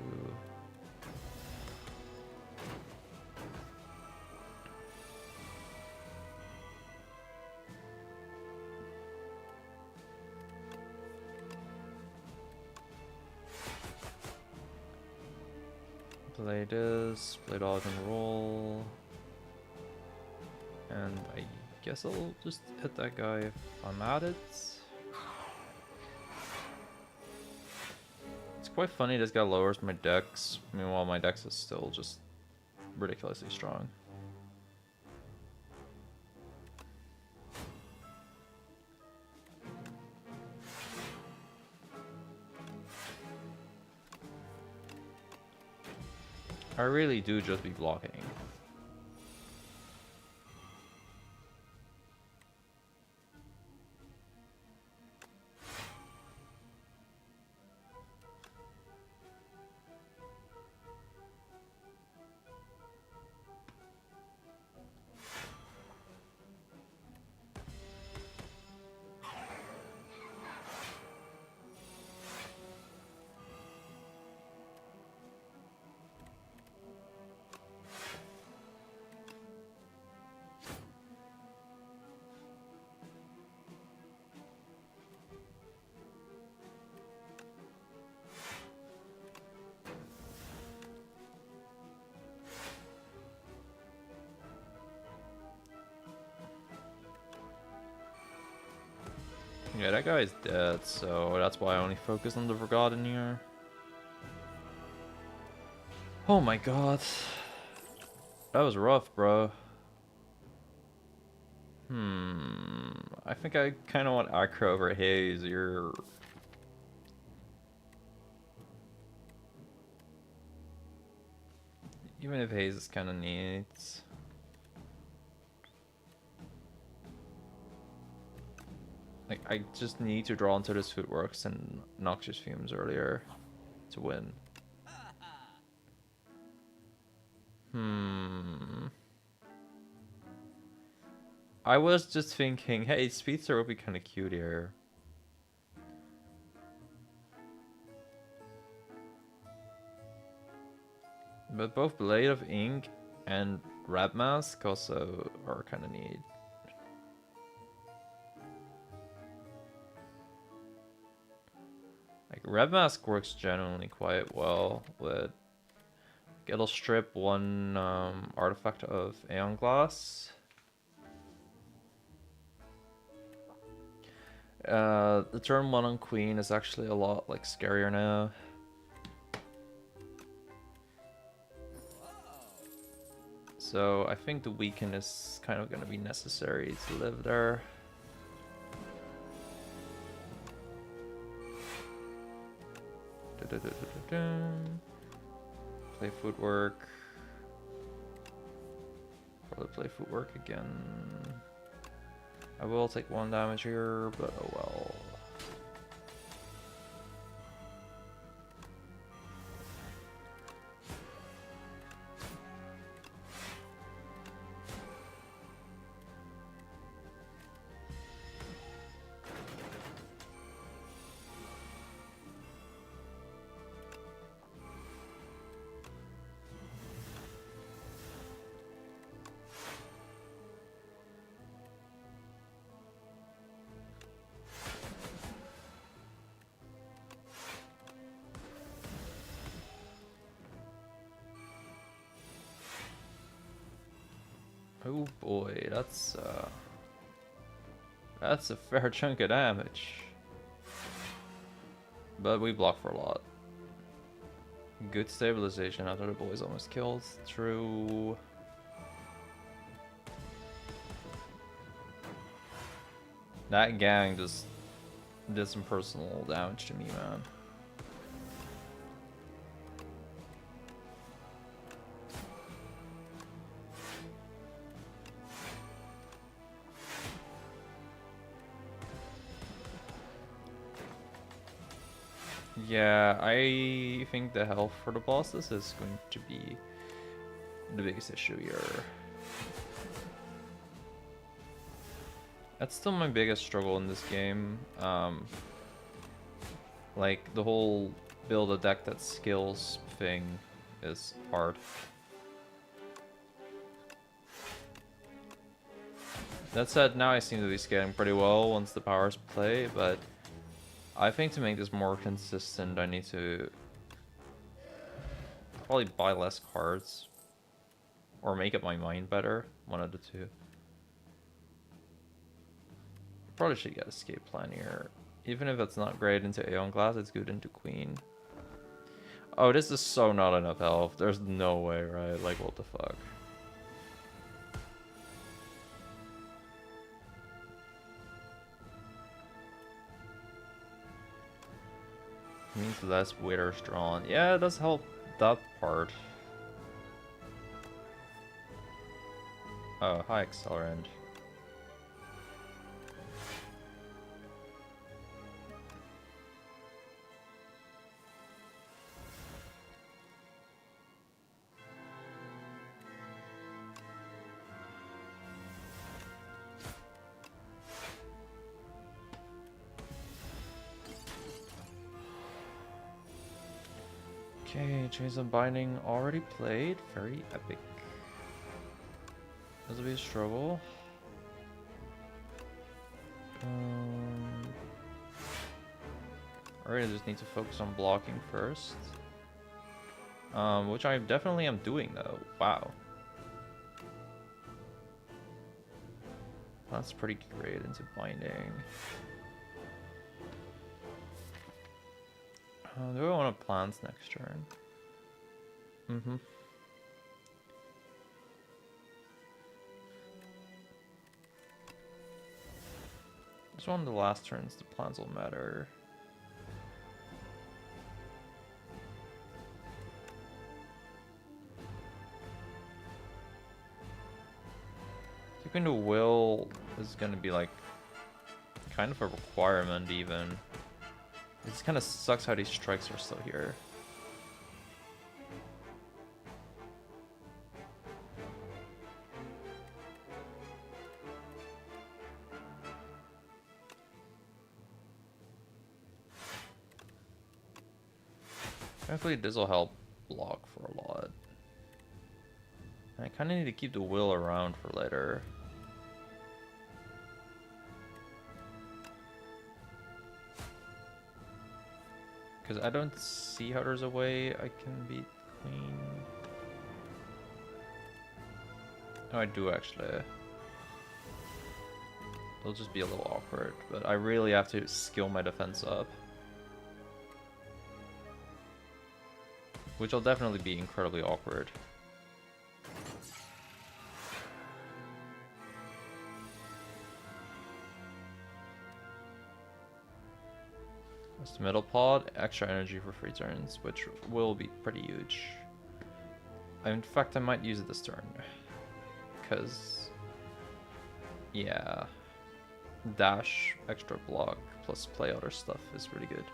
Play this, play dodge and roll. And I guess I'll just hit that guy if I'm at it. It's quite funny this guy lowers my dex. Meanwhile my dex is still just ridiculously strong. I really do just be blocking. Yeah, that guy's dead, so that's why I only focus on the Forgotten here. Oh my god. That was rough, bro. I think I kind of want Acro over Haze here. Even if Haze is kind of neat. Like, I just need to draw into this Footworks and Noxious Fumes earlier to win. I was just thinking, hey, Speedster would be kind of cute here. But both Blade of Ink and Red Mask also are kind of neat. Like, Red Mask works generally quite well with... It'll strip one artifact of Aeon Glass. The turn 1 on Queen is actually a lot like scarier now. So I think the weaken is kind of gonna be necessary to live there. Play Footwork. Probably play Footwork again. I will take 1 damage here, but oh well. Oh boy, that's a fair chunk of damage. But we block for a lot. Good stabilization after the boy's almost killed. True. That gang just did some personal damage to me, man. Yeah, I think the health for the bosses is going to be the biggest issue here. That's still my biggest struggle in this game. Like, the whole build a deck that skills thing is hard. That said, now I seem to be scaling pretty well once the powers play, but I think to make this more consistent, I need to probably buy less cards. Or make up my mind better. One of the two. Probably should get Escape Plan here. Even if it's not great into Aeon Glass, it's good into Queen. Oh, this is so not enough health. There's no way, right? Like, what the fuck? Means less Withers drawn. Yeah, it does help that part. Oh, high accelerant. Okay, Chains of Binding already played. Very epic. This will be a struggle. Alright, I just need to focus on blocking first. Which I definitely am doing though. Wow. That's pretty great into binding. Do I want to plants next turn? Mm-hmm. Just one of the last turns, the plants will matter. Keeping the will is gonna be like kind of a requirement even. It just kind of sucks how these strikes are still here. Hopefully this will help block for a lot. I kind of need to keep the will around for later. Because I don't see how there's a way I can beat Queen. Oh, I do actually. It'll just be a little awkward, but I really have to skill my defense up. Which will definitely be incredibly awkward. That's the middle pod, extra energy for 3 turns, which will be pretty huge. In fact, I might use it this turn. Because, yeah, dash, extra block, plus play other stuff is really good.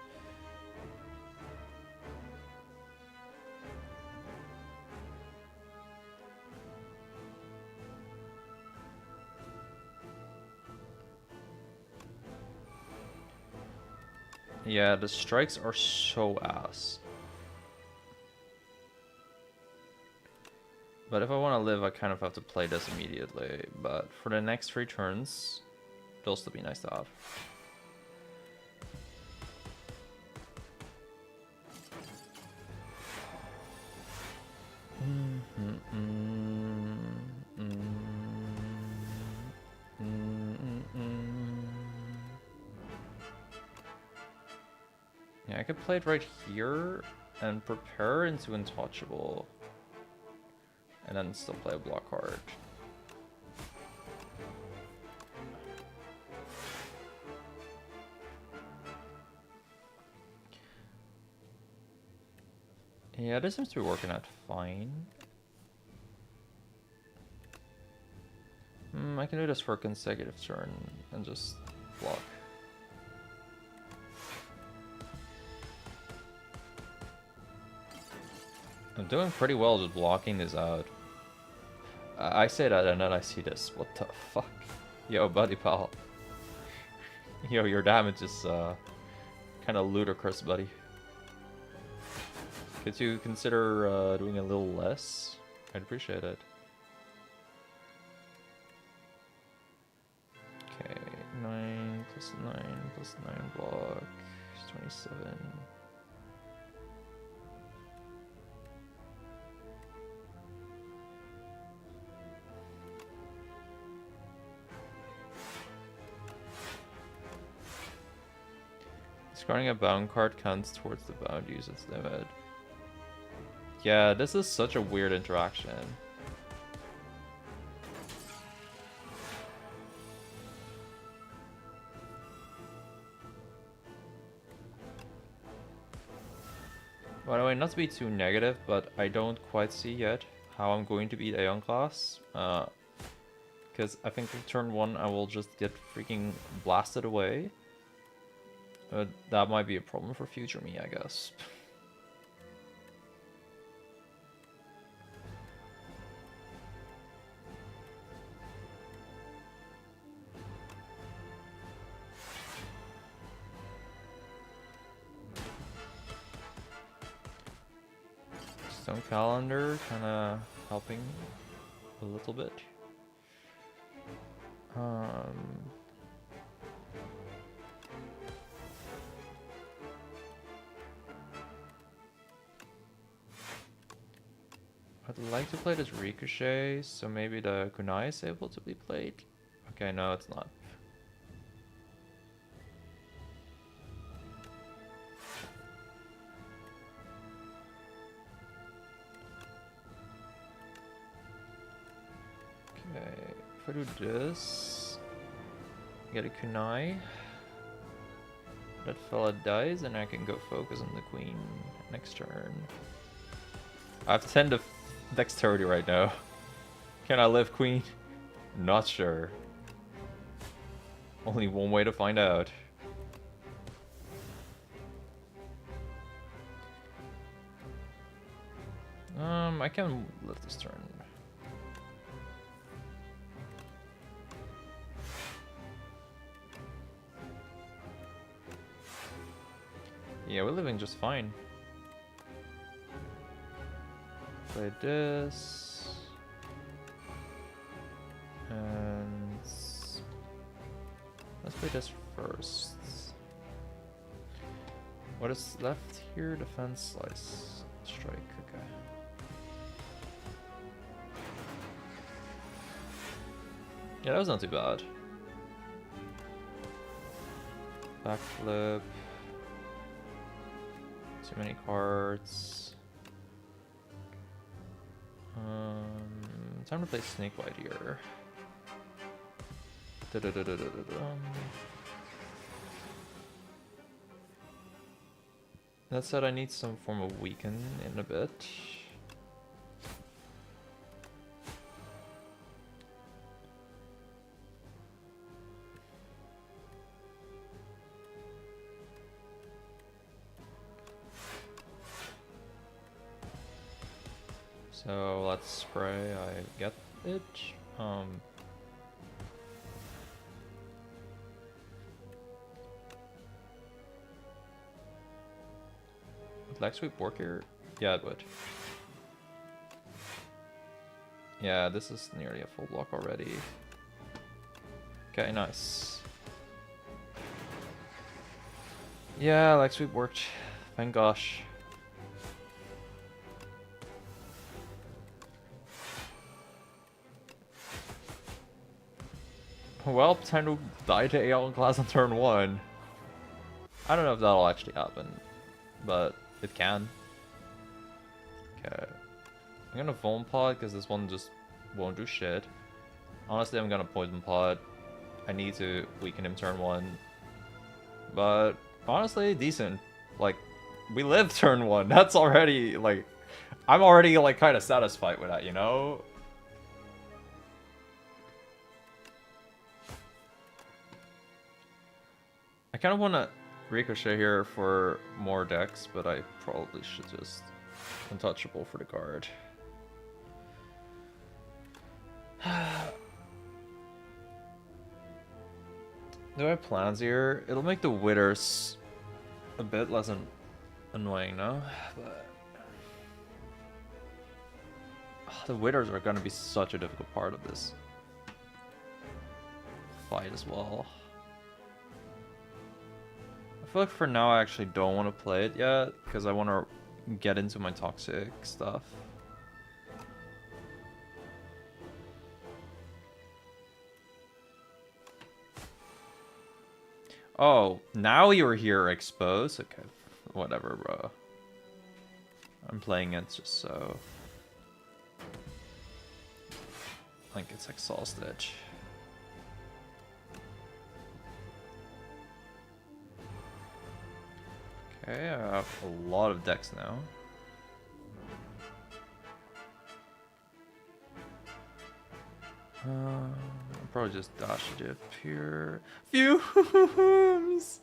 Yeah, the strikes are so ass. But if I want to live, I kind of have to play this immediately. But for the next 3 turns, they'll still be nice to have. Yeah, I could play it right here and prepare into Untouchable. And then still play a block card. Yeah, this seems to be working out fine. I can do this for a consecutive turn and just block. I'm doing pretty well just blocking this out. I say that and then I see this. What the fuck? Yo, buddy pal. Yo, your damage is kind of ludicrous, buddy. Could you consider doing a little less? I'd appreciate it. Okay, 9 plus 9 plus 9 block is 27. Discarding a bound card counts towards the bound user's limit. Yeah, this is such a weird interaction. By the way, not to be too negative, but I don't quite see yet how I'm going to beat Aeon class. Because I think in turn 1 I will just get freaking blasted away. That might be a problem for future me, I guess. Stone Calendar kind of helping a little bit. I'd like to play this Ricochet, so maybe the Kunai is able to be played. Okay, no, it's not. Okay, if I do this, get a Kunai. That fella dies, and I can go focus on the Queen next turn. I have 10 to dexterity right now. Can I live, Queen? Not sure. Only one way to find out. I can live this turn. Yeah, we're living just fine. Play this. And let's play this first. What is left here? Defense, slice, strike, okay. Yeah, that was not too bad. Backflip. Too many cards. Time to play Snake White here. That said, I need some form of weaken in a bit. So let's spray, I get it. Would leg sweep work here? Yeah, it would. Yeah, this is nearly a full block already. Okay, nice. Yeah, leg sweep worked. Thank gosh. Well, time to die to Aeon class on turn 1. I don't know if that'll actually happen, but it can. Okay. I'm gonna Vuln Pod because this one just won't do shit. Honestly, I'm gonna Poison Pod. I need to weaken him turn 1. But honestly, decent. Like, we live turn 1. That's already, like... I'm already, like, kind of satisfied with that, you know? I kind of want to Ricochet here for more decks, but I probably should just Untouchable for the card. Do I have plans here? It'll make the Withers a bit less annoying now, but the Withers are going to be such a difficult part of this fight as well. I feel like for now I actually don't want to play it yet, because I want to get into my toxic stuff. Oh, now you're here, exposed? Okay, whatever, bro. I'm playing it just so like it's exhausted. Okay, I have a lot of decks now. I'll probably just dash it up here. Fumes!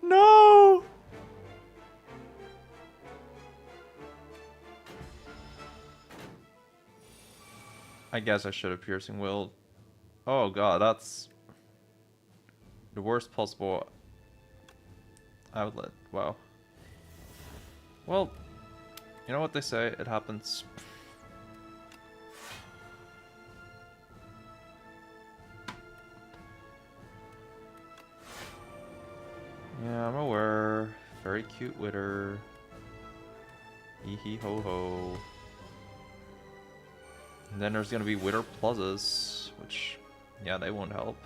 No! I guess I should have Piercing Will. Oh god, that's the worst possible outlet. Wow. Well, you know what they say, it happens. Yeah, I'm aware. Very cute with her. Hee hee ho ho. And then there's gonna be Wither Pluses, which, yeah, they won't help.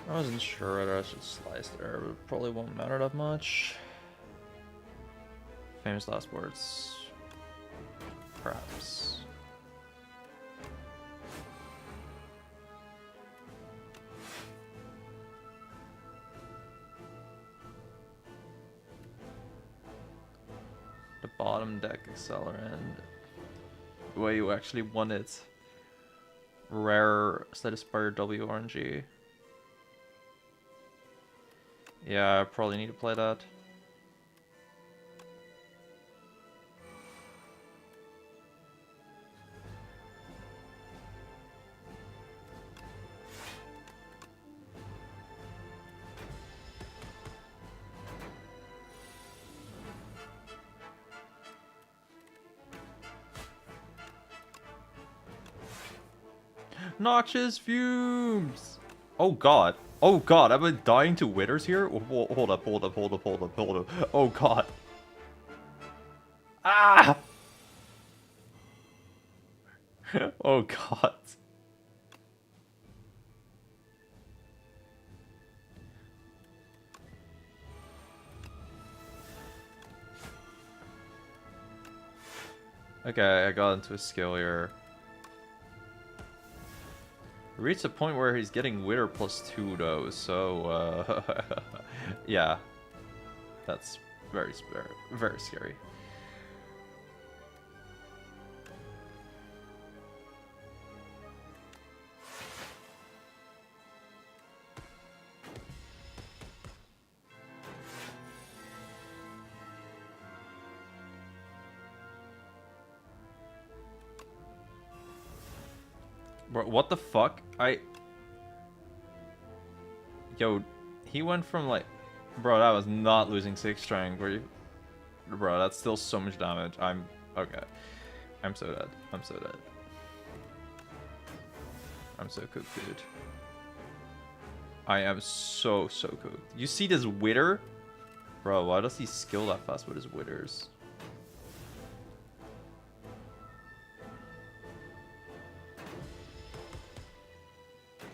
I wasn't sure whether I should slice there, but it probably won't matter that much. Famous last words. Perhaps. The bottom deck accelerant. The way you actually won it. Rare Spire W RNG. Yeah, I probably need to play that. Noxious fumes! Oh god. Oh god, I've been dying to Withers here? Hold up. Oh god. Ah! Oh god. Okay, I got into a skill here. We reached a point where he's getting Wither +2 though, so yeah. That's very scary. Bro, what the fuck? Yo, he went from like... Bro, that was not losing 6 strength, were you? Bro, that's still so much damage. Okay. I'm so dead. I'm so dead. I'm so cooked, dude. I am so cooked. You see this Wither? Bro, why does he skill that fast with his Withers?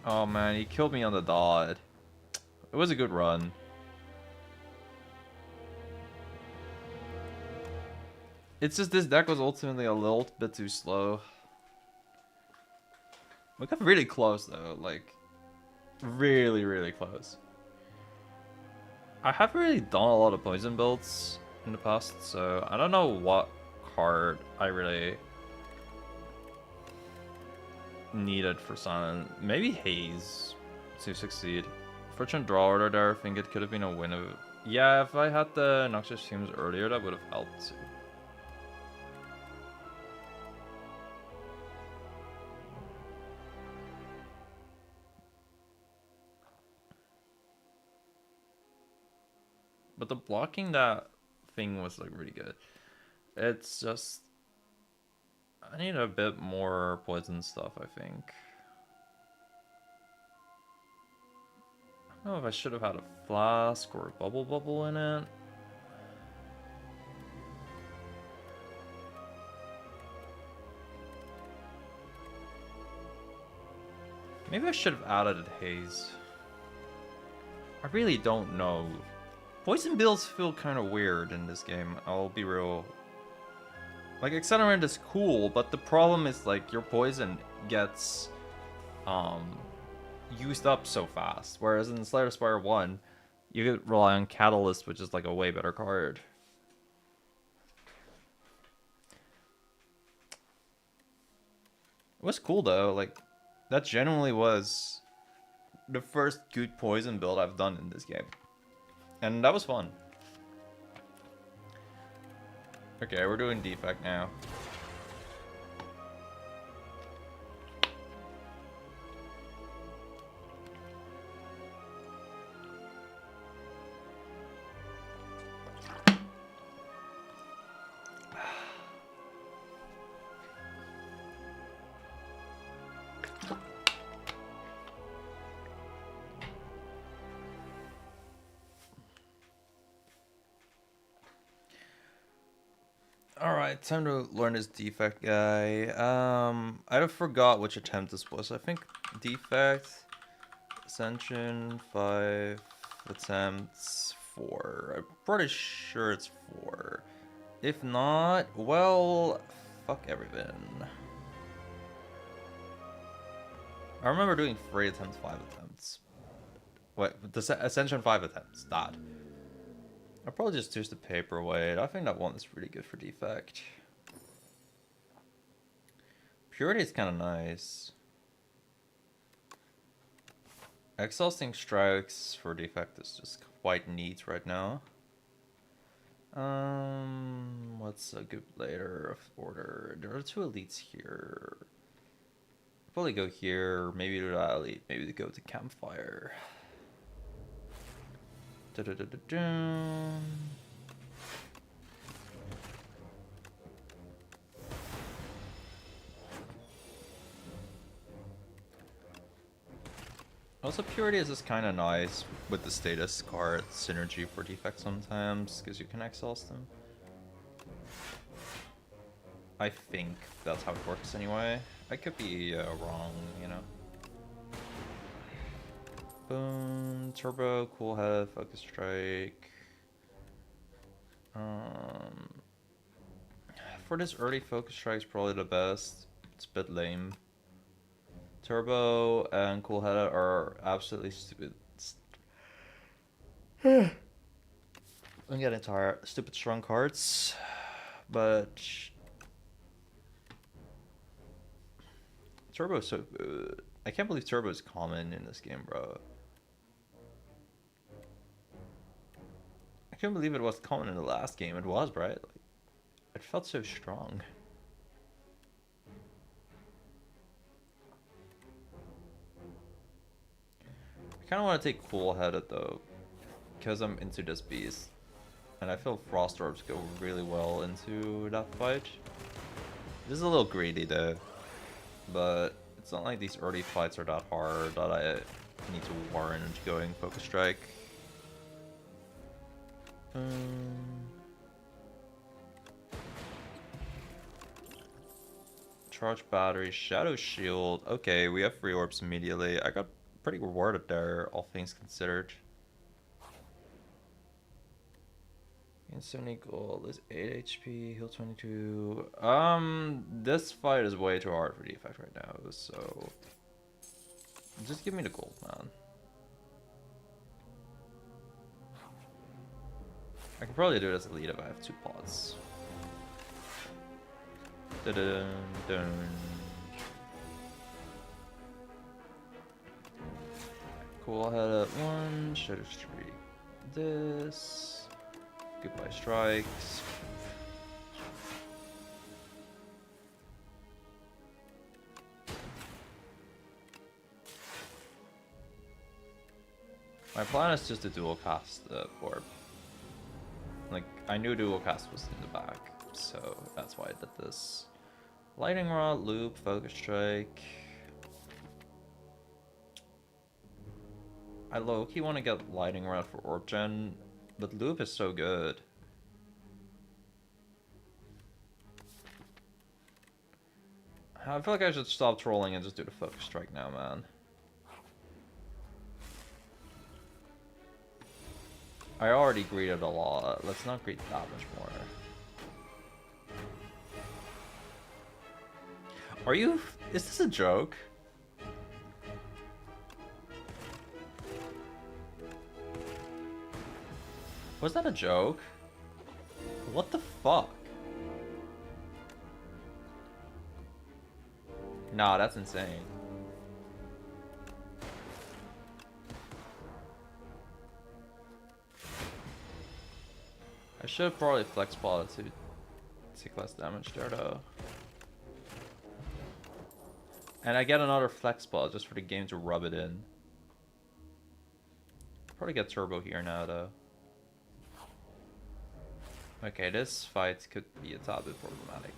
Oh man, he killed me on the dot. It was a good run. It's just this deck was ultimately a little bit too slow. We got really close though, like really close. I haven't really done a lot of poison builds in the past, so I don't know what card I really needed for Silent. Maybe Haze to succeed. Fortune draw order there, I think it could have been a win of... Yeah, if I had the Noxious Fumes earlier, that would have helped too. But the blocking that thing was like really good. It's just... I need a bit more poison stuff, I think. I don't know if I should have had a flask or a bubble in it. Maybe I should have added a haze. I really don't know. Poison builds feel kind of weird in this game, I'll be real. Like, Accelerant is cool, but the problem is, like, your poison gets used up so fast. Whereas in Spire 1, you could rely on Catalyst, which is, like, a way better card. It was cool, though. Like, that genuinely was the first good poison build I've done in this game. And that was fun. Okay, we're doing defect now. Alright, time to learn this defect guy. I forgot which attempt this was. I think defect, ascension, 5 attempts, 4. I'm pretty sure it's 4. If not, well, fuck everything. I remember doing 3 attempts, 5 attempts. Wait, the ascension 5 attempts, that. I'll probably just choose the paperweight. I think that one is really good for defect. Purity is kind of nice. Exhausting strikes for defect is just quite neat right now. What's a good later of order? There are 2 elites here. Probably go here, maybe to that elite, maybe to go to campfire. Also, Purity is just kind of nice with the status card synergy for defect sometimes, because you can exhaust them. I think that's how it works anyway. I could be wrong, you know. Boom, turbo, cool head, focus strike. For this early focus strike is probably the best. It's a bit lame. Turbo and cool head are absolutely stupid. I'm getting tired. Stupid strong cards, but Turbo is so good. I can't believe Turbo is common in this game, bro. I can't believe it was common in the last game. It was, right? Like, it felt so strong. I kind of want to take Cool Headed though, because I'm into this beast, and I feel Frost Orbs go really well into that fight. This is a little greedy though, but it's not like these early fights are that hard that I need to warrant going Focus Strike. Charge battery, Shadow Shield. Okay, we have 3 orbs immediately. I got pretty rewarded there, all things considered. And 70 gold is 8 HP, heal 22. This fight is way too hard for defect right now, so just give me the gold, man. I can probably do it as a lead if I have 2 pots. Dun, dun. Cool head at 1, Shadow Streak this. Goodbye strikes. My plan is just to dual cast the orb. Like, I knew dual cast was in the back, so that's why I did this. Lightning Rod, Loop, Focus Strike. I low-key want to get Lightning Rod for Orb Gen, but Loop is so good. I feel like I should stop trolling and just do the Focus Strike now, man. I already greeted a lot. Let's not greet that much more. Are you... Is this a joke? Was that a joke? What the fuck? Nah, that's insane. I should have probably flex spotted to take less damage there though. And I get another flex spot just for the game to rub it in. Probably get turbo here now though. Okay, this fight could be a tad bit problematic.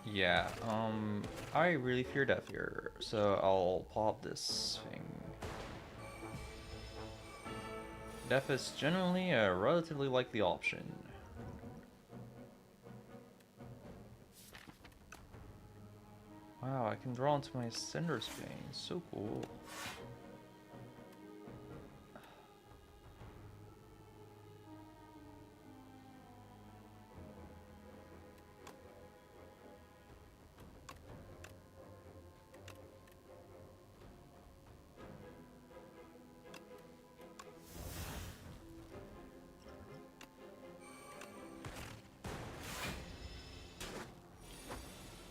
Yeah, I really fear death here, so I'll pop this thing. Death is generally a relatively likely option. Wow, I can draw into my Cinder's Bane, so cool.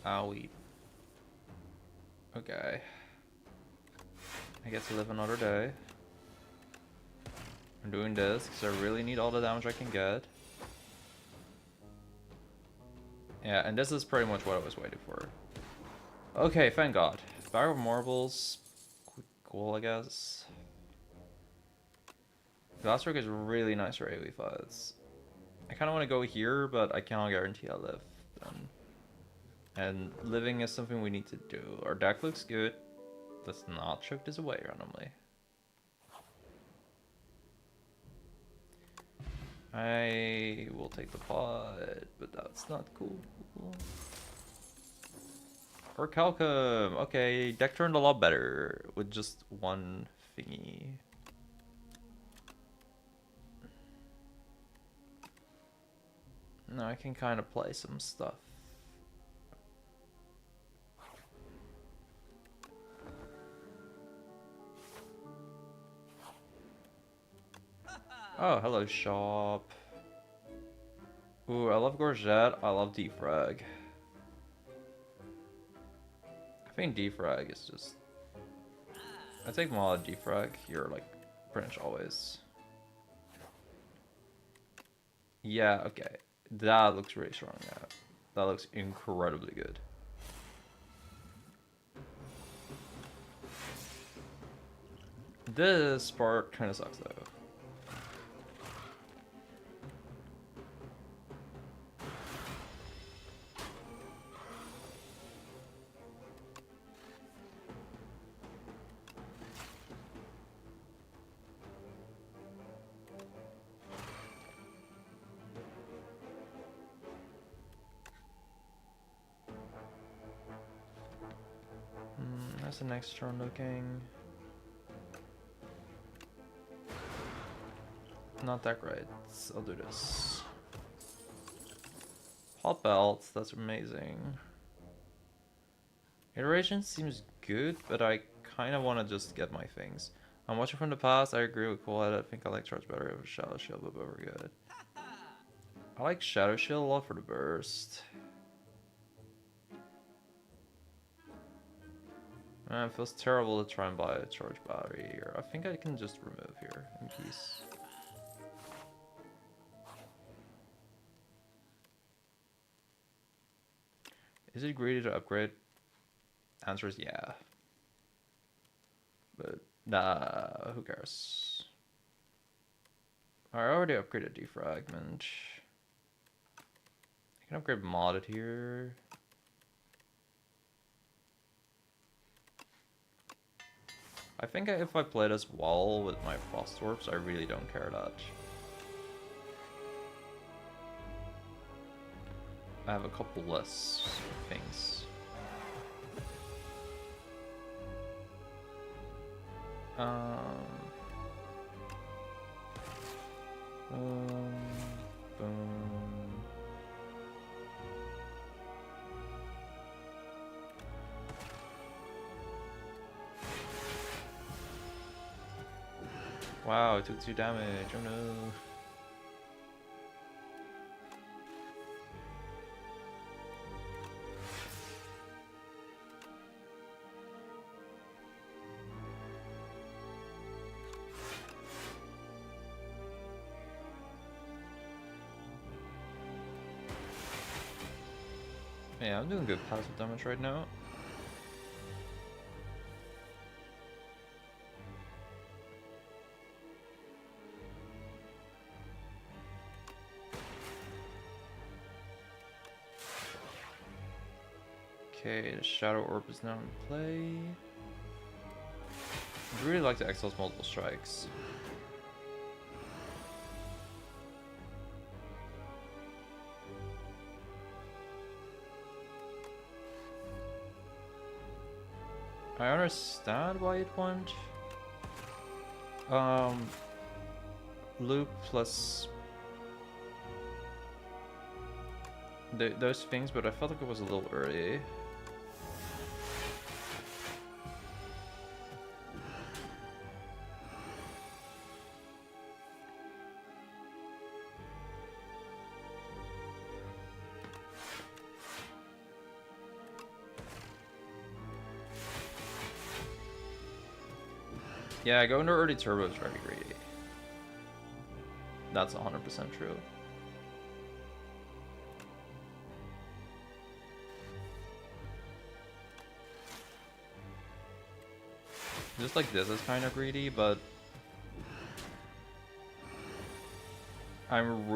Owie. Okay. I get to live another day. I'm doing this because I really need all the damage I can get. Yeah, and this is pretty much what I was waiting for. Okay, thank God. Bag of Marbles. Cool, I guess. Glasswork is really nice for AoE fights. I kind of want to go here, but I cannot guarantee I'll live then. And living is something we need to do. Our deck looks good. Let's not choke this away randomly. I will take the pot, but that's not cool. Or Calcum. Okay, deck turned a lot better with just one thingy. Now I can kind of play some stuff. Oh, hello, shop. Ooh, I love Gorget. I love Defrag. I think Defrag is just... I take mod Defrag here, like, pretty much always. Yeah, okay. That looks really strong, yeah. That looks incredibly good. This part kind of sucks, though. That's the next turn looking. Not that great. I'll do this. Hot belts, that's amazing. Iteration seems good, but I kind of want to just get my things. I'm watching from the past. I agree with Coolhead. I think I like Charge better over Shadow Shield, but we're good. I like Shadow Shield a lot for the burst. Man, it feels terrible to try and buy a charge battery here. I think I can just remove here in peace. Is it greedy to upgrade? Answer is yeah. But nah, who cares? I already upgraded defragment. I can upgrade modded here. I think if I play this wall with my frost orbs, I really don't care that. I have a couple less things. Boom. Wow, it took 2 damage. Oh no. Yeah, I'm doing good passive damage right now. Okay, the Shadow Orb is now in play. I'd really like to exhaust multiple strikes. I understand why it went. Loop plus those things, but I felt like it was a little early. Yeah, going to early turbo is very greedy. That's 100% true. Just like this is kind of greedy, but I'm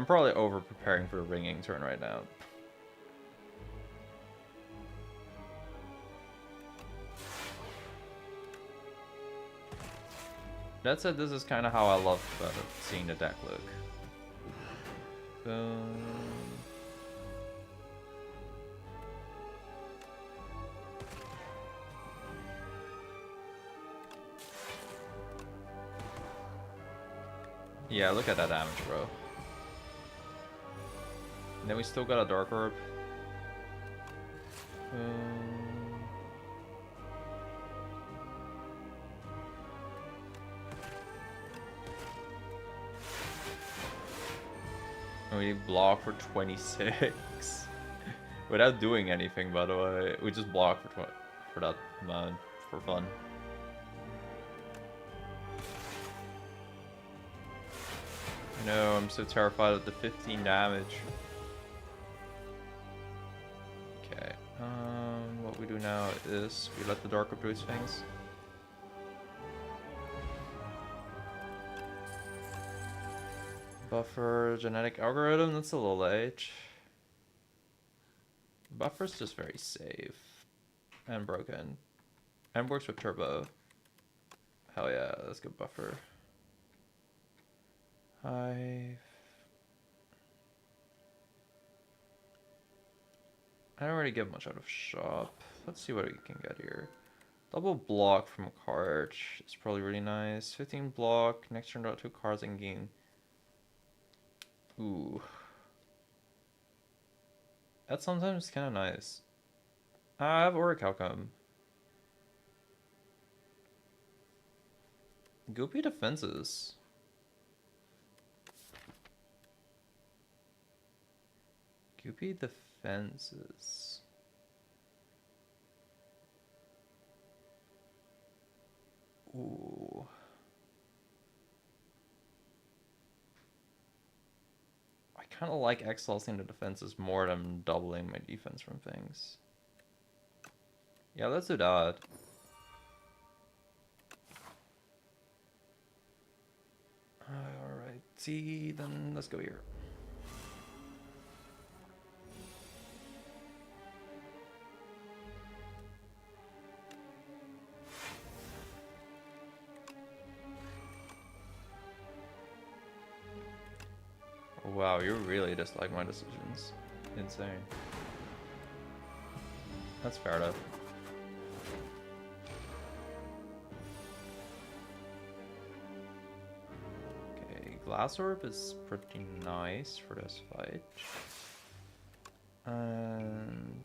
probably over preparing for a ringing turn right now. That said, this is kind of how I love seeing the deck look. Boom. Yeah, look at that damage, bro. And then we still got a Dark Orb. And we block for 26 without doing anything, by the way. We just block for that amount for fun. No, I'm so terrified of the 15 damage. Okay, what we do now is we let the Dark Orb do its things. Buffer, genetic algorithm, that's a little late. Buffer's just very safe. And broken. And works with turbo. Hell yeah, that's good buffer. I don't really get much out of shop. Let's see what we can get here. Double block from a card is probably really nice. 15 block, next turn draw 2 cards and gain. Ooh. That's sometimes kind of nice. I have Auric Outcome. Goopy defenses. Goopy defenses. Ooh. I kind of like exhausting the defenses more than doubling my defense from things. Yeah, let's do that. Alright, see, then let's go here. Wow, you really dislike my decisions. Insane. That's fair enough. Okay, Glass Orb is pretty nice for this fight. And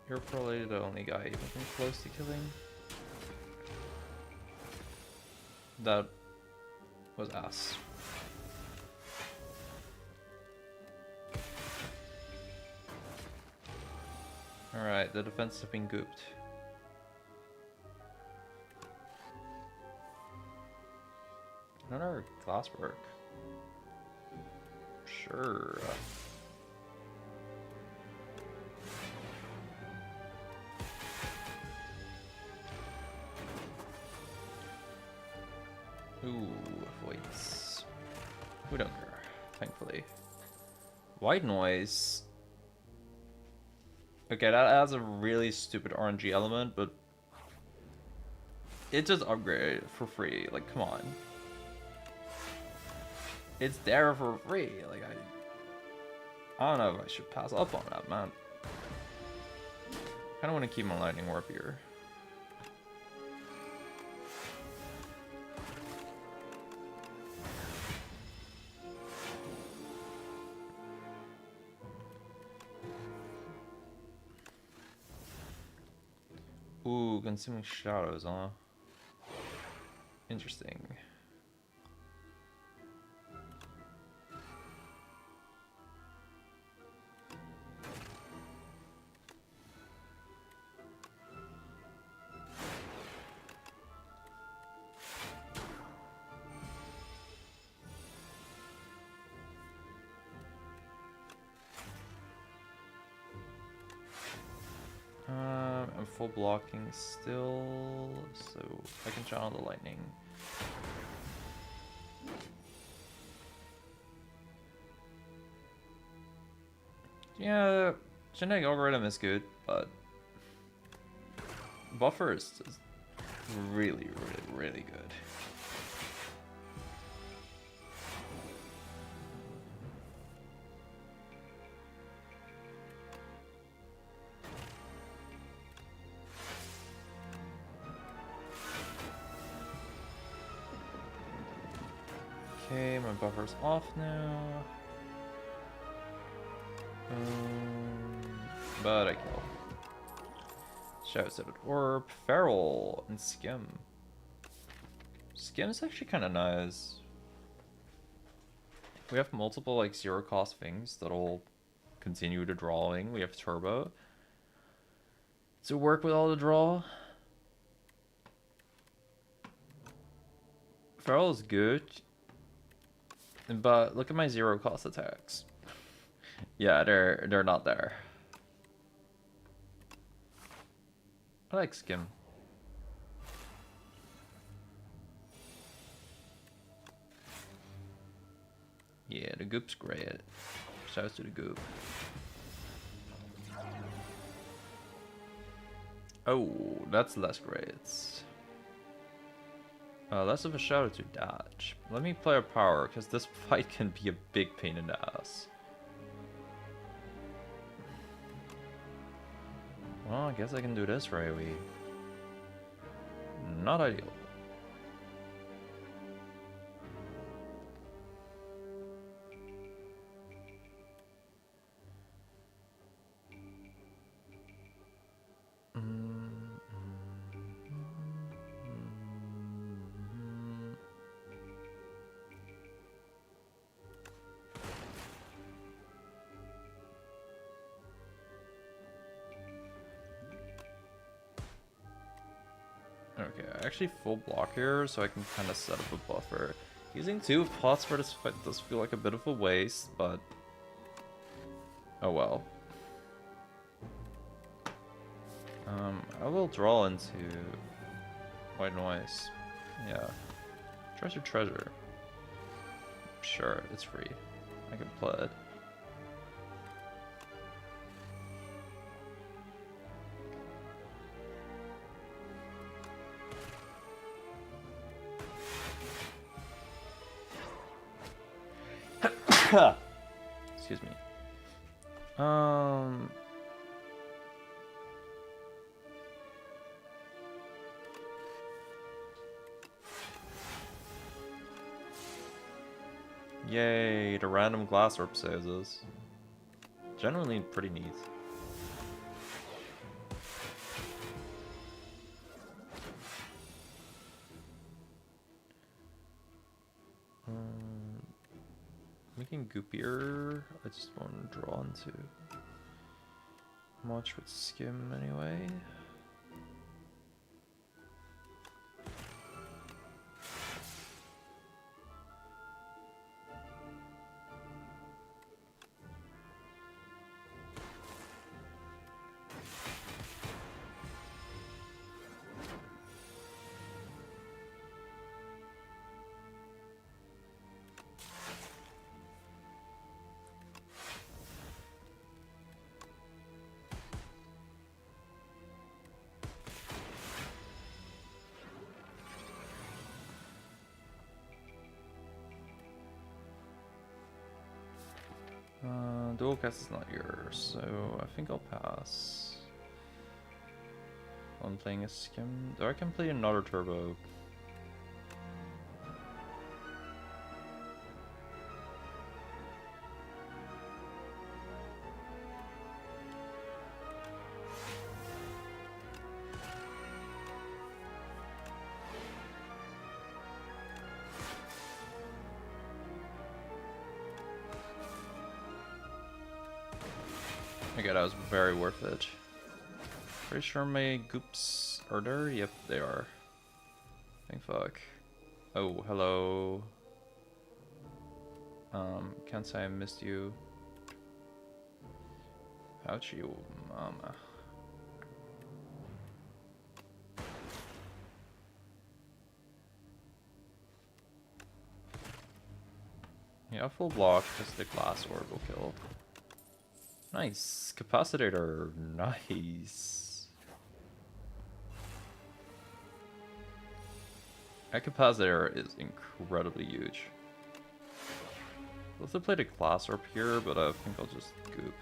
you're probably the only guy even close to killing. That was ass. Alright, the defense has been gooped. Another glasswork. Sure. Ooh, voids. We don't care, thankfully. White noise. Okay, that adds a really stupid RNG element, but it just upgraded for free. Like, come on. It's there for free. Like, I don't know if I should pass up on that, man. Kind of want to keep my lightning warp here. Ooh, consuming shadows, huh? Interesting. I'm full blocking still, so I can channel the lightning. Yeah, genetic algorithm is good, but buffer is just really, really good. Okay, my buffer's off now. But I kill. Shadow-Studded Orb, Feral, and Skim. Skim is actually kind of nice. We have multiple like zero cost things that'll continue the drawing. We have Turbo to work with all the draw. Feral is good, but look at my zero cost attacks. Yeah, they're not there. I like Skim. Yeah, the goop's great. Shouts to the goop. Oh, that's less great. Less of a shout out to dodge. Let me play a power, because this fight can be a big pain in the ass. Well, I guess I can do this right away. Not ideal. Okay, I actually full block here, so I can kind of set up a buffer. Using 2 pots for this fight does feel like a bit of a waste, but oh well. I will draw into white noise. Yeah. Treasure. Sure, it's free. I can play it. Excuse me. Yay, the random glass orb saves us. Generally pretty neat. Making goopier, I just want to draw into much with skim anyway. Dual cast is not yours, so I think I'll pass. I'm playing a skim. Or I can play another turbo. Okay, that was very worth it. Pretty sure my goops are there? Yep, they are. Thank fuck. Oh, hello. Can't say I missed you. Ouchie, mama. Yeah, full block, because the glass orb will kill. Nice. Capacitator. Nice. That capacitor is incredibly huge. I'll have to play the glass orb here, but I think I'll just goop.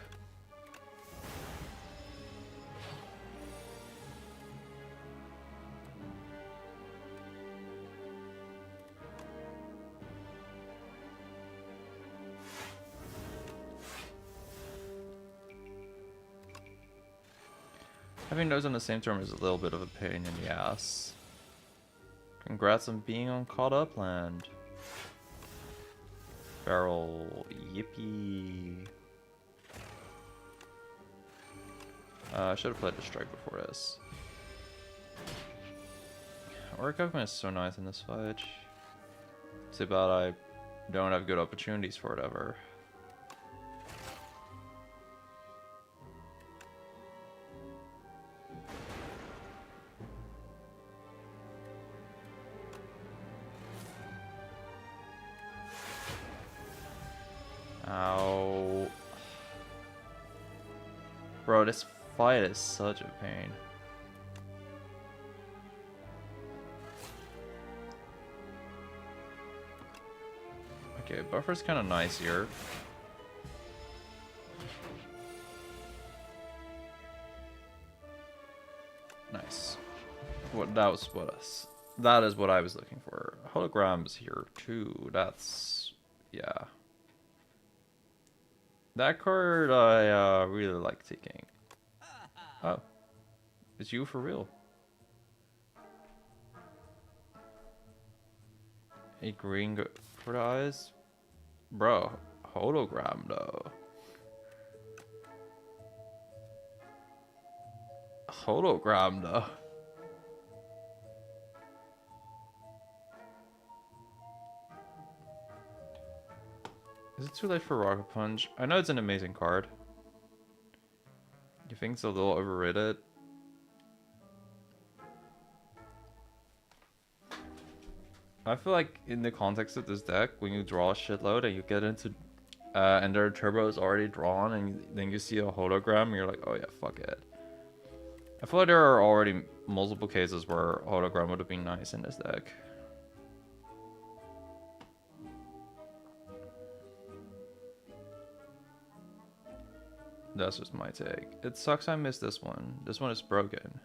Having those on the same turn is a little bit of a pain in the ass. Congrats on being on Caught Up Land. Barrel, yippee. I should have played the strike before this. Orc Government is so nice in this fight. Too bad I don't have good opportunities for it ever. Ow. Bro, this fight is such a pain. Okay, buffer's kind of nice here. Nice. That is what I was looking for. Holograms here too. That's, yeah. That card I really like taking. Oh, it's you for real. A green for the eyes, bro. Hologram though. Hologram though. Is it too late for Rocket Punch? I know it's an amazing card. You think it's a little overrated? I feel like in the context of this deck, when you draw a shitload and you get into and their turbo is already drawn and then you see a hologram, you're like, oh yeah, fuck it. I feel like there are already multiple cases where hologram would have been nice in this deck. That's just my take. It sucks I missed this one. This one is broken.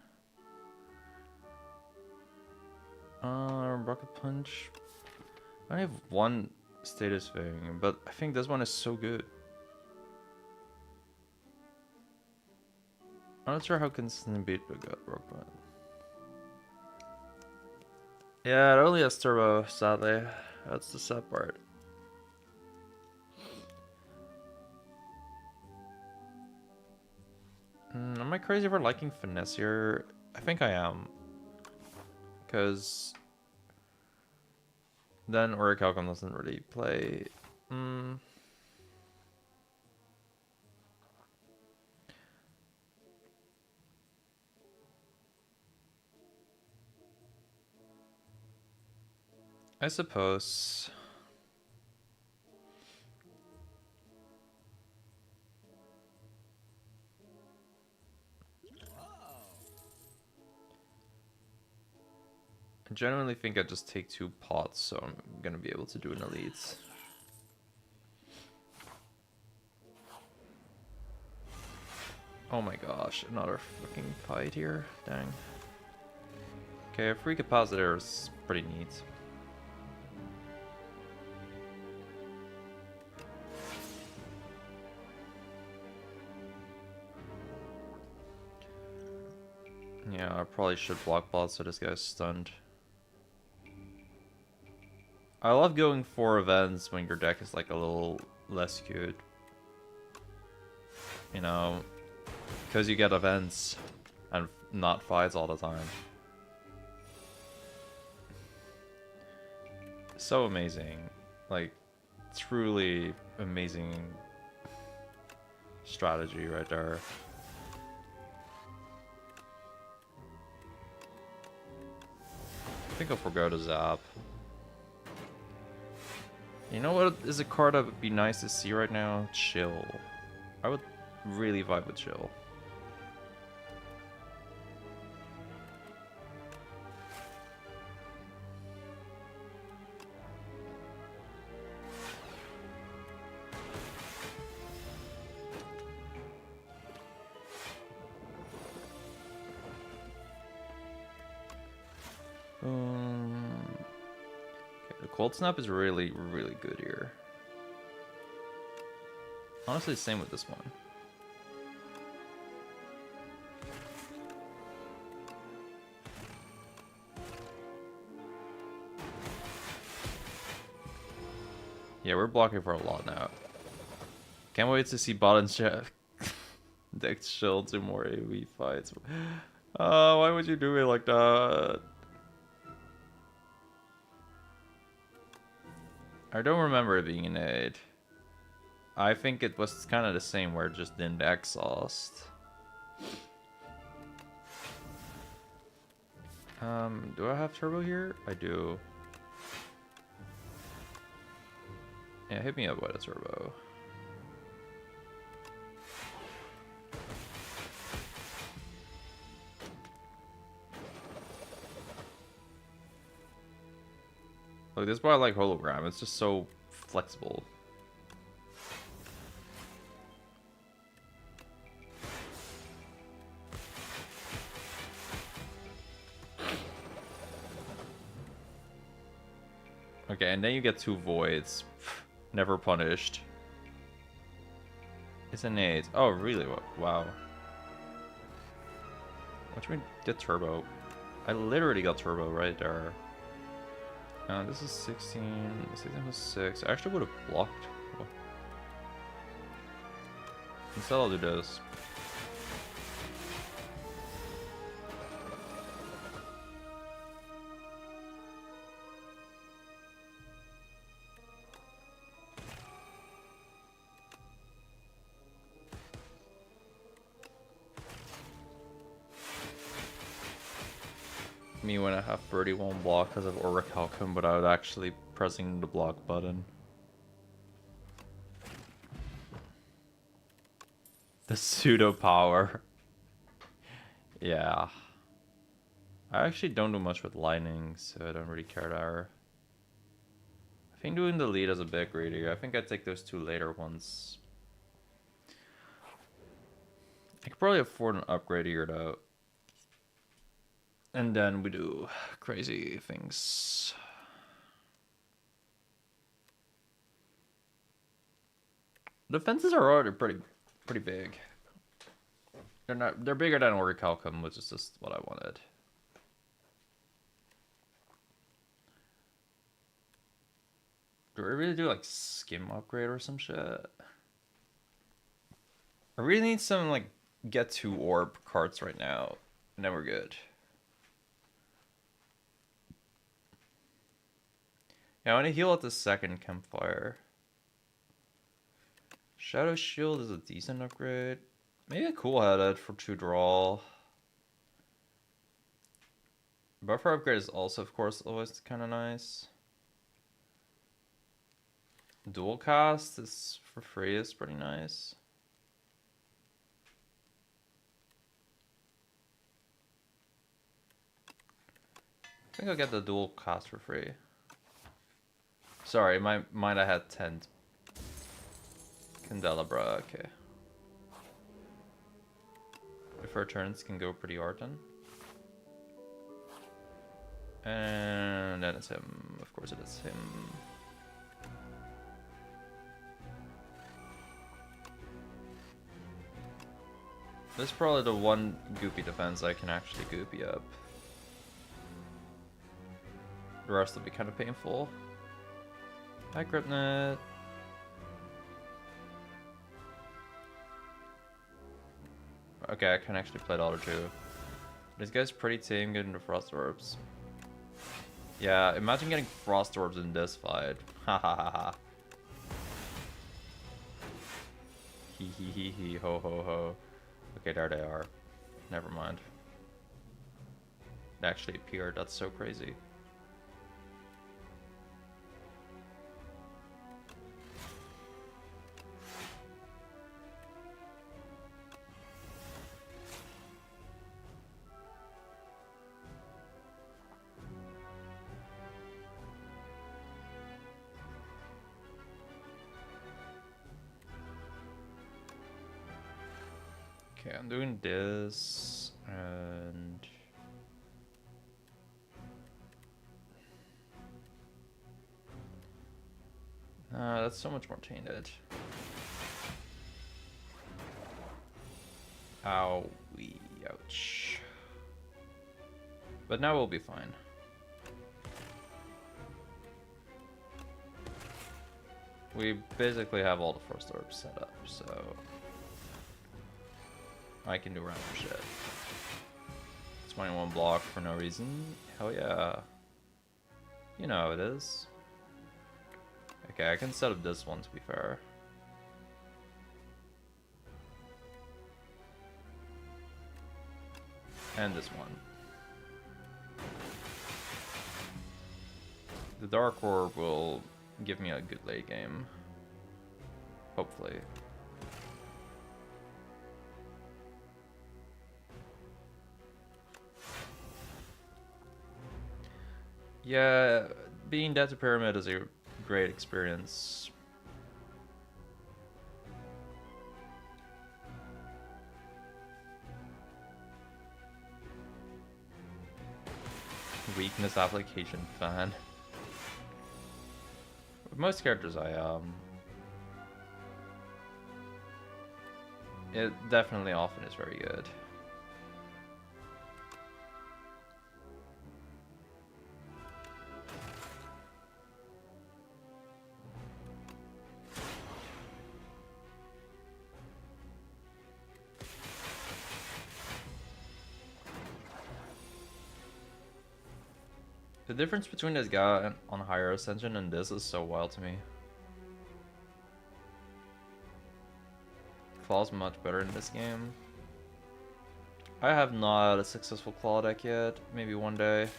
Rocket Punch. I only have one status thing, but I think this one is so good. I'm not sure how consistent beat we got Rocket Punch. Yeah, it only has turbo, sadly. That's the sad part. Am I crazy for liking Finesse here? I think I am. Because then Orichalcum doesn't really play. I suppose. I genuinely think I just take 2 pots, so I'm gonna be able to do an elite. Oh my gosh, another fucking fight here. Dang. Okay, a free capacitor is pretty neat. Yeah, I probably should block bot so this guy's stunned. I love going for events when your deck is like a little less skewed. You know, because you get events and not fights all the time. So amazing. Like, truly amazing strategy right there. I think I'll forgo the zap. You know what is a card that would be nice to see right now? Chill. I would really vibe with Chill. Okay, the Cold Snap is really, really good here. Honestly, same with this one. Yeah, we're blocking for a lot now. Can't wait to see bot and chef deck Chill to more AoE fights. Why would you do it like that? I don't remember it being an 8. I think it was kind of the same where it just didn't exhaust. Do I have turbo here? I do. Yeah, hit me up with a turbo. Look, this is why I like hologram. It's just so flexible. Okay, and then you get 2 voids. Never punished. It's an 8. Oh, really? Wow. What do you mean get turbo? I literally got turbo right there. This is 16. 16 was 6. I actually would have blocked. Oh. Instead, I'll do this. me when I have 31 block because of Orichalcum without actually pressing the block button. The pseudo power. Yeah. I actually don't do much with lightning, so I don't really care there. I think doing the lead is a bit greedy. I think I'd take those two later ones. I could probably afford an upgrade here though. And then we do crazy things. The fences are already pretty big. They're bigger than Orichalcum, which is just what I wanted. Do I really do like skim upgrade or some shit? I really need some like get to orb cards right now, and then we're good. Yeah, I want to heal at the second campfire. Shadow Shield is a decent upgrade. Maybe a cool headed for 2 draw. Buffer upgrade is also, of course, always kind of nice. Dual cast is for free is pretty nice. I think I'll get the dual cast for free. Sorry, my mind I had 10. Candelabra, okay. If our turns can go pretty Arton. And then it's him. Of course it is him. This is probably the one goopy defense I can actually goopy up. The rest will be kind of painful. Hi, Cryptnet. Okay, I can actually play the other two. This guy's pretty tame getting the Frost Orbs. Yeah, imagine getting Frost Orbs in this fight. Ha ha ha ha. Hee hee hee hee ho ho ho. Okay, there they are. Never mind. They actually appeared, that's so crazy. Okay, I'm doing this, and that's so much more tainted. Owie, ouch. But now we'll be fine. We basically have all the Frost Orbs set up, so I can do random shit. 21 block for no reason. Hell yeah. You know how it is. Okay, I can set up this one to be fair. And this one. The Dark Orb will give me a good late game. Hopefully. Yeah, being dead to Pyramid is a great experience. Weakness application fan. With most characters I am. It definitely often is very good. The difference between this guy on Higher Ascension and this is so wild to me. Claw's much better in this game. I have not a successful claw deck yet. Maybe one day.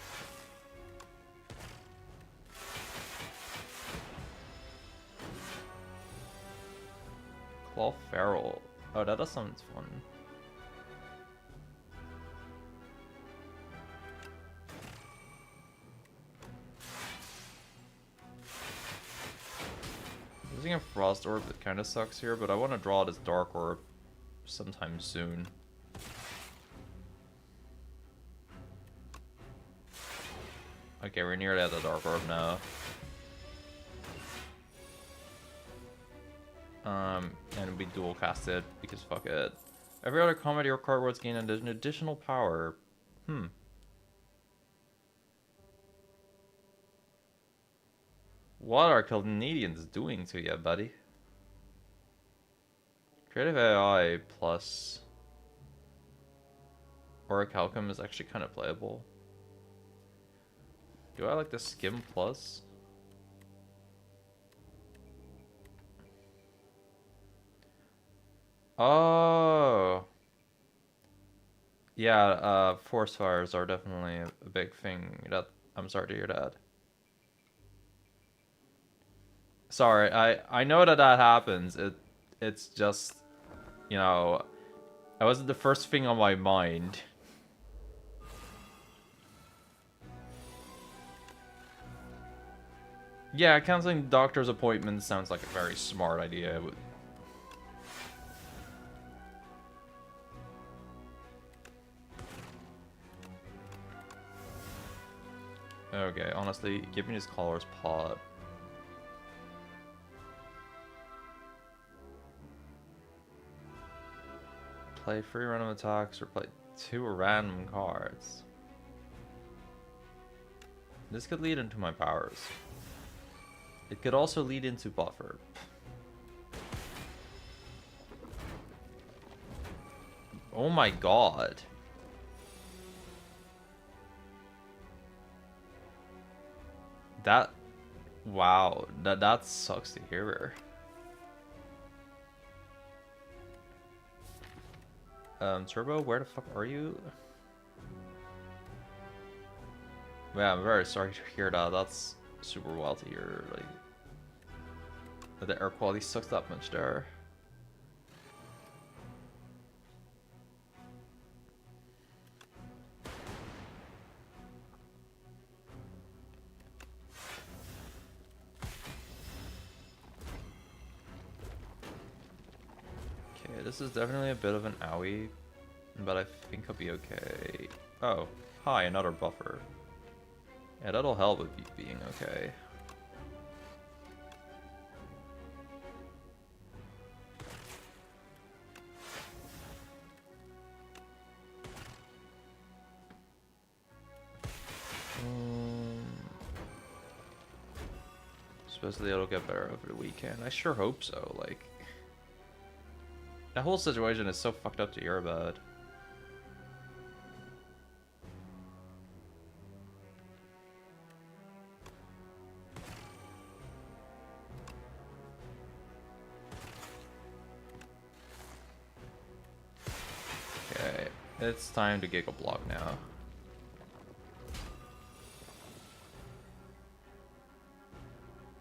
Claw Feral. Oh, that does sound fun. Using a Frost Orb, it kind of sucks here, but I want to draw this Dark Orb sometime soon. Okay, we're nearly at the Dark Orb now. And we dual cast it because fuck it. Every other comedy or card words gain an additional power. What are Canadians doing to you, buddy? Creative AI plus Auric Halcom is actually kind of playable. Do I like the Skim plus? Oh. Yeah, force fires are definitely a big thing. That I'm sorry to hear that. Sorry, I know that happens. It's just, you know, that wasn't the first thing on my mind. Yeah, canceling doctor's appointments sounds like a very smart idea. Okay, honestly, give me this color's pot. Play 3 random attacks or play 2 random cards. This could lead into my powers. It could also lead into buffer. Oh my god. That... Wow. That sucks to hear. Turbo, where the fuck are you? Yeah, I'm very sorry to hear that. That's super wild to hear. Like, that the air quality sucks that much there. Okay, this is definitely a bit of an owie, but I think I'll be okay. Oh, hi, another buffer. Yeah, that'll help with being okay. Supposedly it'll get better over the weekend. I sure hope so. Like, that whole situation is so fucked up to hear about. Okay, it's time to Giga Block now.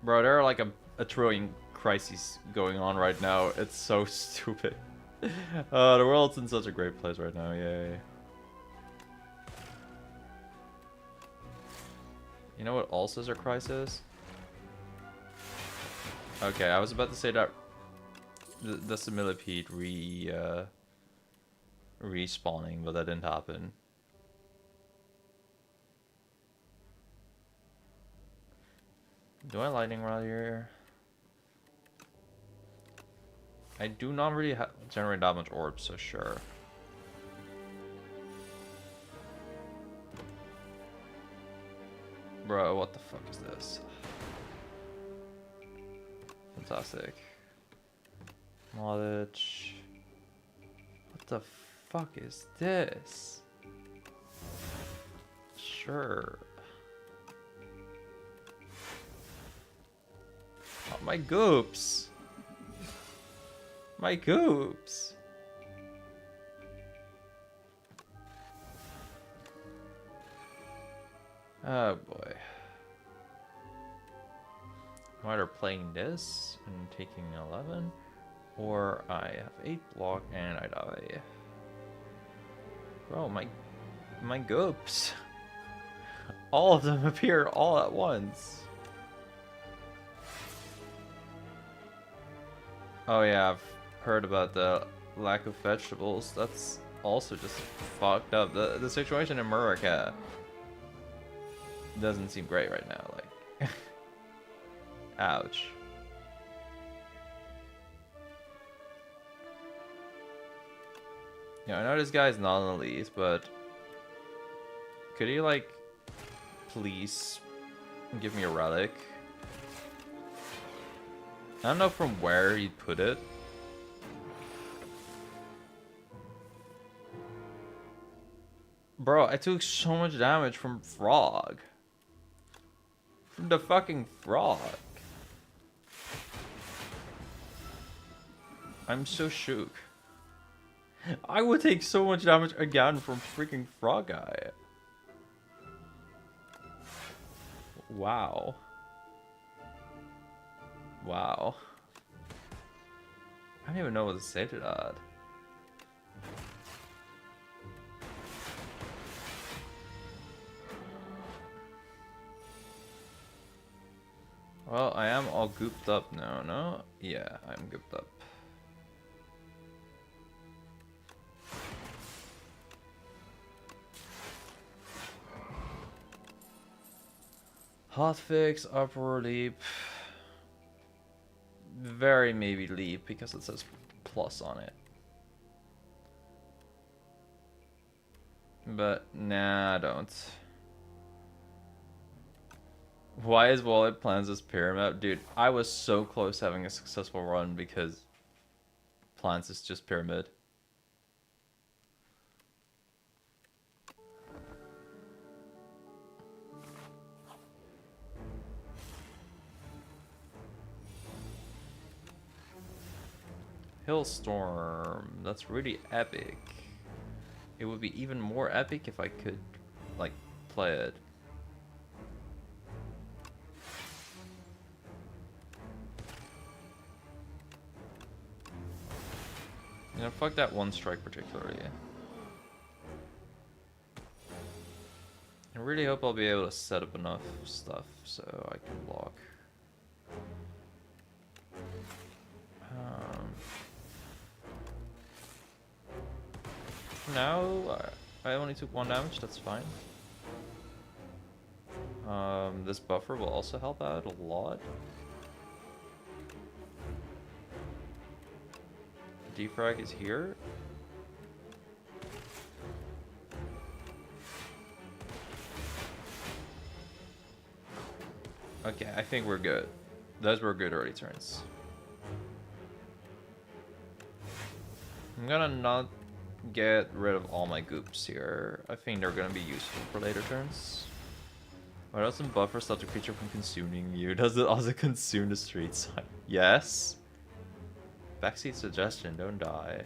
Bro, there are like a trillion crises going on right now. It's so stupid. The world's in such a great place right now, yay. You know what also is a crisis? Okay, I was about to say that the millipede respawning, but that didn't happen. Do I lightning rod here? I do not really generate that much orbs, so sure. Bro, what the fuck is this? Fantastic. Knowledge. What the fuck is this? Sure. Oh, my goops. My goops. Oh boy. I'm either playing this and taking 11, or I have 8 block and I die. Bro, my goops. All of them appear all at once. Oh yeah, I've heard about the lack of vegetables. That's also just fucked up. The situation in America doesn't seem great right now. Like, ouch. Yeah, I know this guy's not an elite, but could he like please give me a relic? I don't know from where he'd put it. Bro, I took so much damage from Frog. From the fucking Frog. I'm so shook. I would take so much damage again from freaking Frog Guy. Wow. Wow. I don't even know what to say to that. Well, I am all gooped up now, no? Yeah, I'm gooped up. Hotfix, upward leap. Very maybe leap because it says plus on it. But nah, I don't. Why is Wallet plans this pyramid? Dude, I was so close to having a successful run because plans is just pyramid. Hillstorm, that's really epic. It would be even more epic if I could, like, play it. You know, fuck that one strike particularly. I really hope I'll be able to set up enough stuff so I can block. Now, I only took 1 damage, that's fine. This buffer will also help out a lot. Defrag is here. Okay, I think we're good. Those were good early turns. I'm gonna not get rid of all my goops here. I think they're gonna be useful for later turns. Why doesn't buffer stop the creature from consuming you? Does it also consume the street side? Yes. Backseat suggestion, don't die.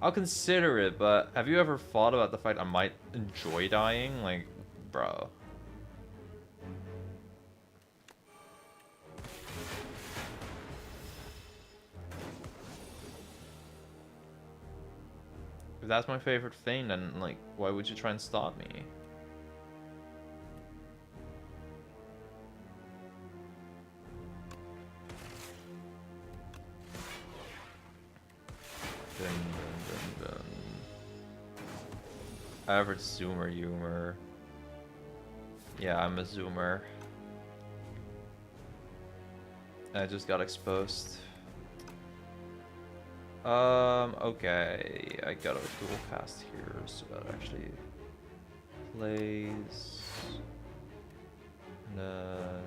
I'll consider it, but have you ever thought about the fact I might enjoy dying? Like, bro. If that's my favorite thing, then, like, why would you try and stop me? Dun, dun, dun, dun. Average zoomer humor. Yeah, I'm a zoomer. I just got exposed. Okay, I got a dual cast here, so that actually plays. And then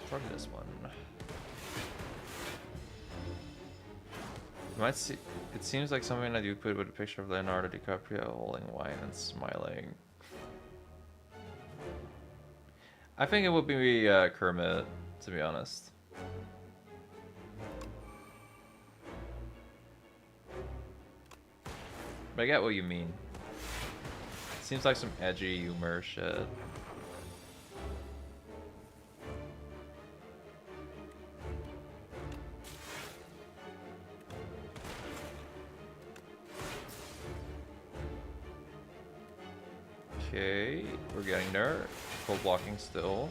try this one. You might see. It seems like something that you put with a picture of Leonardo DiCaprio holding wine and smiling. I think it would be Kermit, to be honest. But I get what you mean. Seems like some edgy humor shit. Okay, we're getting there. Full blocking still.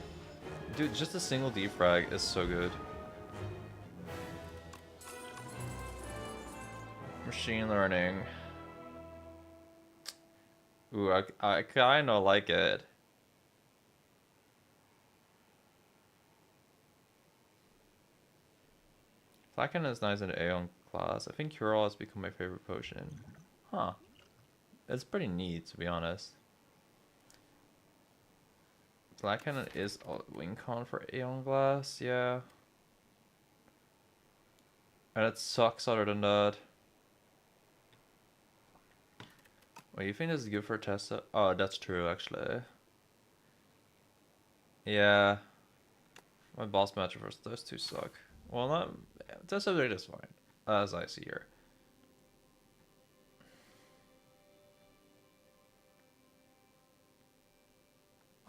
Dude, just a single defrag is so good. Machine learning. Ooh, I kinda like it. Flacken is nice in Aeon class. I think Cure All has become my favorite potion. Huh. It's pretty neat, to be honest. Black Cannon is a win con for Aeon Glass, yeah. And it sucks other than that. Wait, you think this is good for Tessa? Oh, that's true, actually. Yeah. My boss match versus those two suck. Well, not... Tessa rate is fine, as I see here.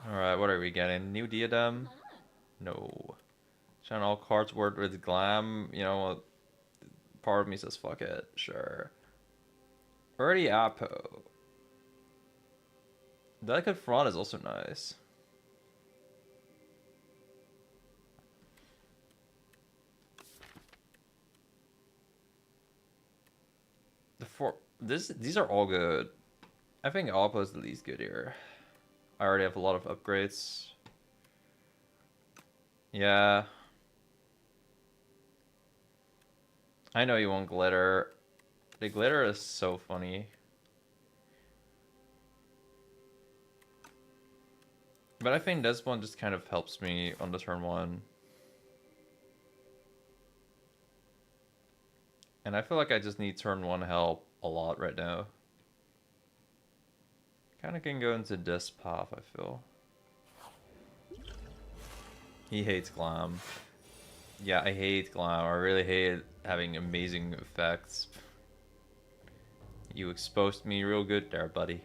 Alright, what are we getting? New Diadem? No. Channel all cards word with glam. You know what? Part of me says fuck it. Sure. Early Apo. Delicate Fraud is also nice. These are all good. I think Alpo is the least good here. I already have a lot of upgrades. Yeah. I know you want glitter. The glitter is so funny. But I think this one just kind of helps me on the turn one. And I feel like I just need turn one help a lot right now. Kind of can go into this path, I feel. He hates glam. Yeah, I hate glam. I really hate having amazing effects. You exposed me real good there, buddy.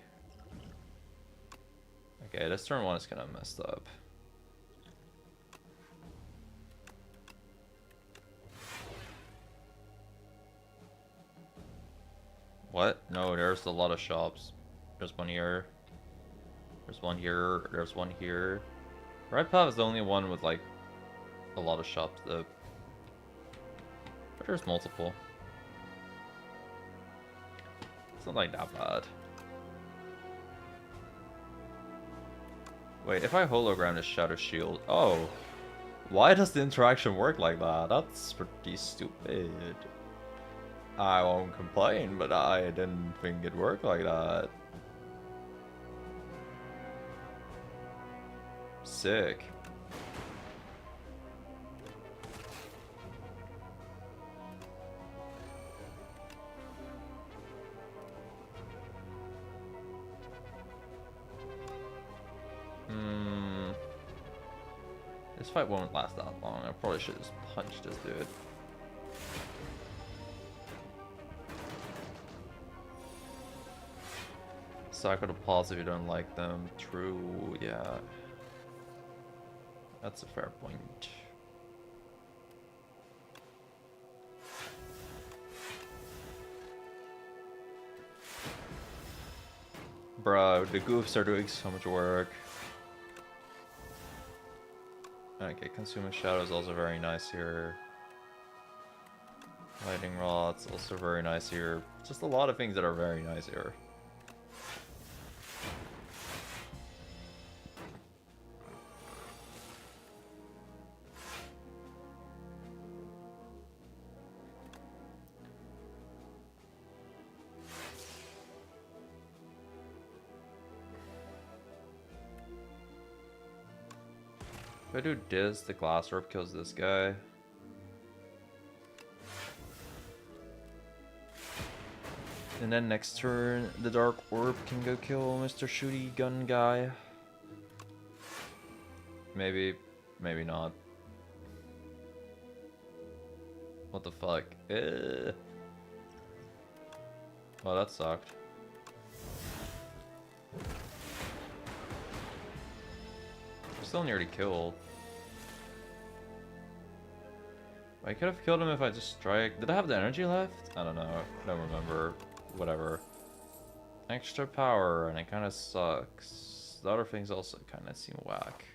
Okay, this turn one is kind of messed up. What? No, there's a lot of shops. There's one here. There's one here. There's one here. Red Path is the only one with like a lot of shops though. But there's multiple. It's not like that bad. Wait, if I hologram this Shadow Shield... Oh! Why does the interaction work like that? That's pretty stupid. I won't complain, but I didn't think it worked like that. Sick. This fight won't last that long. I probably should just punch this dude. Cycle to pause if you don't like them. True, yeah. That's a fair point. Bro, the goofs are doing so much work. Okay, Consuming Shadow is also very nice here. Lightning Rod's also very nice here. Just a lot of things that are very nice here. If I do this, the Glass Orb kills this guy. And then next turn, the Dark Orb can go kill Mr. Shooty Gun guy. Maybe, maybe not. What the fuck? Well, that sucked. Still nearly killed. I could have killed him if I just strike. Did I have the energy left? I don't know. Don't remember. Whatever. Extra power, and it kind of sucks. The other things also kind of seem whack.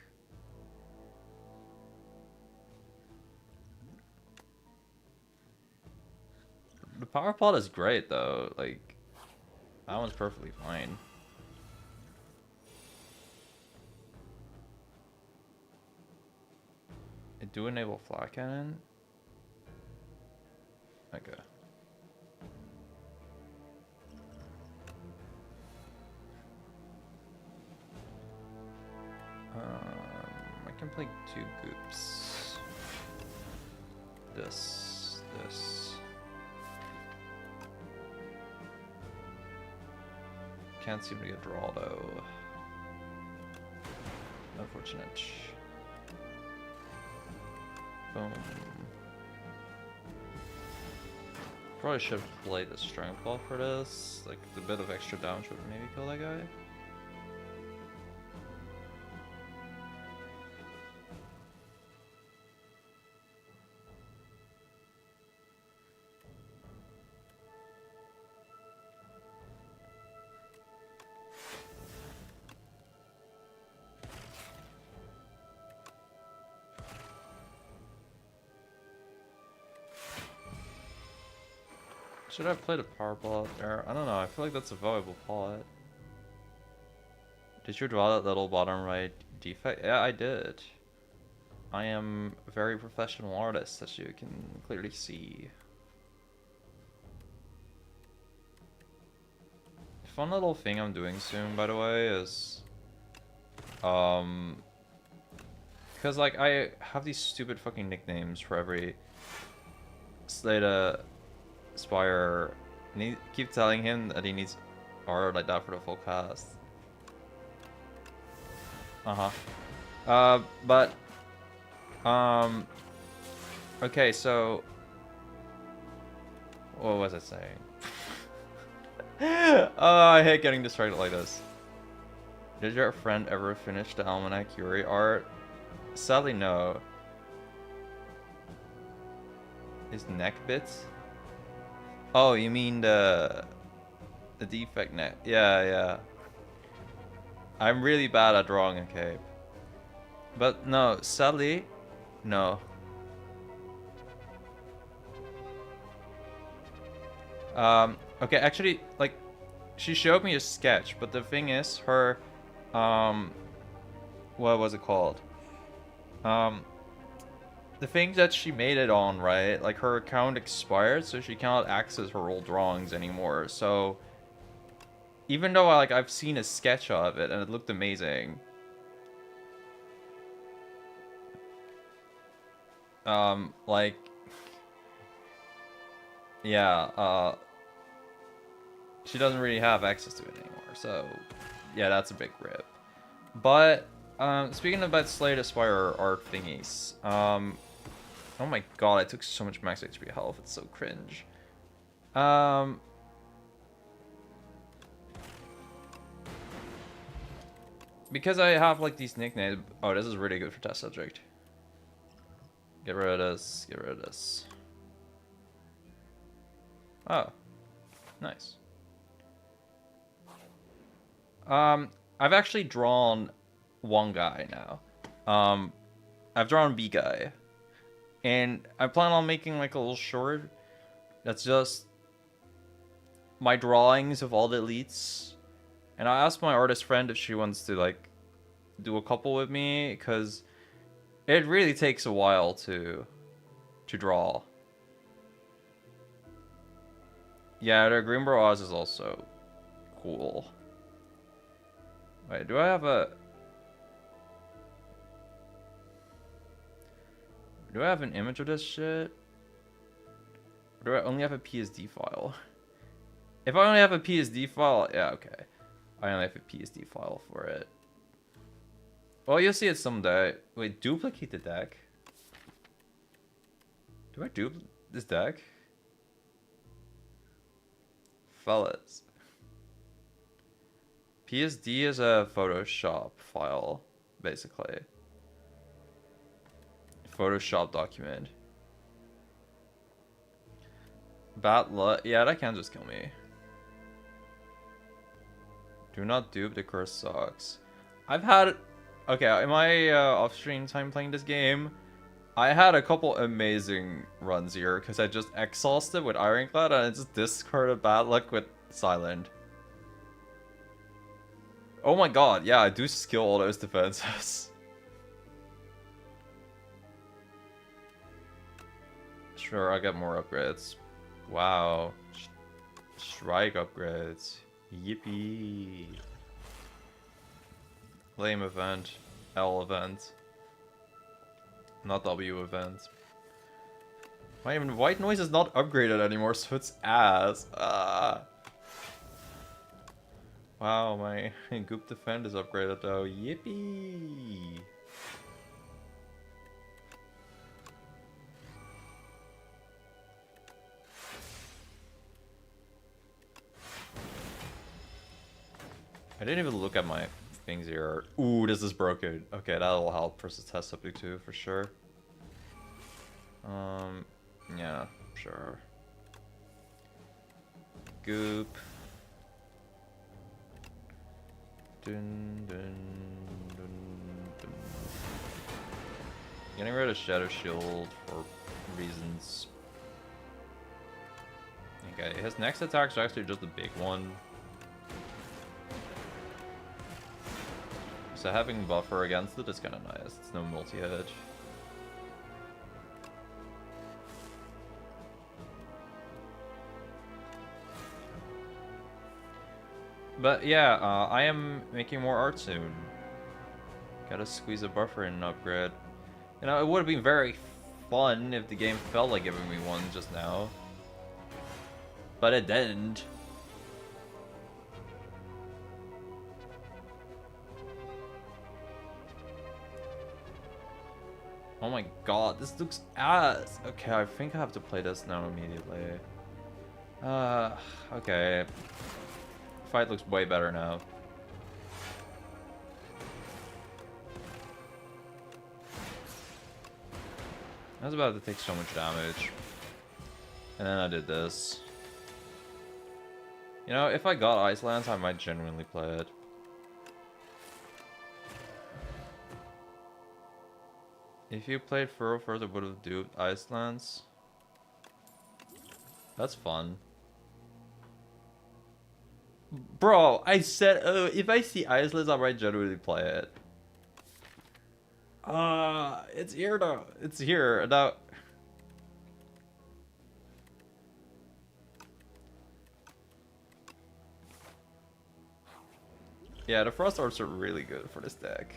The power pod is great though. Like, that one's perfectly fine. I do enable flat cannon. Okay. I can play 2 goops. This. Can't seem to get draw though. Unfortunate. Boom. Probably should play the strength ball for this. Like, the bit of extra damage would maybe kill that guy. Should I have played a power plot there? I don't know, I feel like that's a valuable plot. Did you draw that little bottom right defect? Yeah, I did. I am a very professional artist, as you can clearly see. Fun little thing I'm doing soon, by the way, is... because, like, I have these stupid fucking nicknames for every... Spire, and keep telling him that he needs art like that for the full cast. Okay, so what was I saying? I hate getting distracted like this. Did your friend ever finish the Almanac Yuri art? Sadly, no. His neck bits? Oh, you mean the defect neck? Yeah. I'm really bad at drawing a cape. But no, sadly, no. Okay, actually, like, she showed me a sketch, but the thing is, her, what was it called? The thing that she made it on, right? Like, her account expired, so she cannot access her old drawings anymore. So, even though I've seen a sketch of it and it looked amazing, like, yeah, she doesn't really have access to it anymore. So, yeah, that's a big rip. But, speaking about Slay the Spire art thingies, oh my god, I took so much max HP health, it's so cringe. Because I have, like, these nicknames... Oh, this is really good for test subject. Get rid of this, get rid of this. Oh. Nice. I've actually drawn one guy now. I've drawn B guy. And I plan on making, like, a little short that's just my drawings of all the elites. And I asked my artist friend if she wants to, like, do a couple with me, because it really takes a while to draw. Yeah, the Greenboro Oz is also cool. Wait, do I have an image of this shit? Or do I only have a PSD file? If I only have a PSD file, yeah, okay. I only have a PSD file for it. Well, you'll see it someday. Wait, duplicate the deck? Do I duplicate this deck? Fellas. PSD is a Photoshop file, basically. Photoshop document. Bad luck. Yeah, that can just kill me. Do not dupe, the curse sucks. I've had... Okay, in my off-stream time playing this game, I had a couple amazing runs here, because I just exhausted with Ironclad, and I just discarded bad luck with Silent. Oh my god, yeah, I do skill all those defenses. Sure, I get more upgrades. Wow. Strike upgrades. Yippee. Lame event. L event. Not W event. My white noise is not upgraded anymore, so it's ass. Wow, my goop defend is upgraded though. Yippee. I didn't even look at my things here. Ooh, this is broken. Okay, that'll help versus test subject 2 for sure. Yeah, sure. Goop. Dun, dun, dun, dun. Getting rid of Shadow Shield for reasons. Okay, his next attack's actually just a big one. So having buffer against it is kind of nice. It's no multi-hit. But yeah, I am making more art soon. Gotta squeeze a buffer in and upgrade. You know, it would have been very fun if the game felt like giving me one just now. But it didn't. Oh my god, this looks ass. Okay, I think I have to play this now immediately. Okay. Fight looks way better now. I was about to take so much damage. And then I did this. You know, if I got Icelands, I might genuinely play it. If you played Furrow first, it would have duped Icelands. That's fun. Bro, I said, if I see Icelands, I might genuinely play it. It's here though. It's here. Now... Yeah, the Frost Orbs are really good for this deck.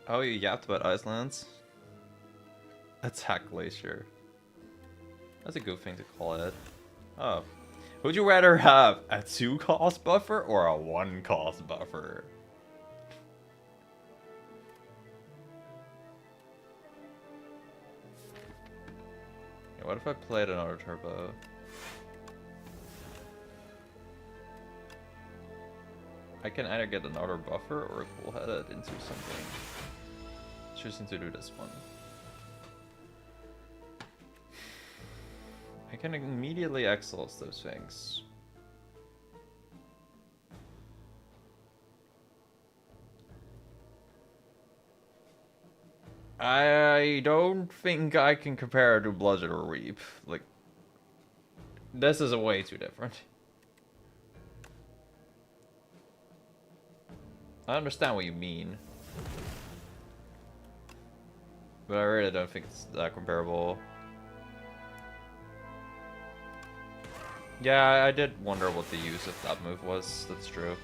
Oh, you yapped about Icelands? Attack Glacier. That's a good thing to call it. Oh. Would you rather have a 2-cost buffer or a 1-cost buffer? Yeah, what if I played another turbo? I can either get another buffer or we'll head it into something. Choosing to do this one. I can immediately exhaust those things. I don't think I can compare it to Bludgeon or Reap. Like, this is a way too different. I understand what you mean. But I really don't think it's that comparable. Yeah, I did wonder what the use of that move was. That's true.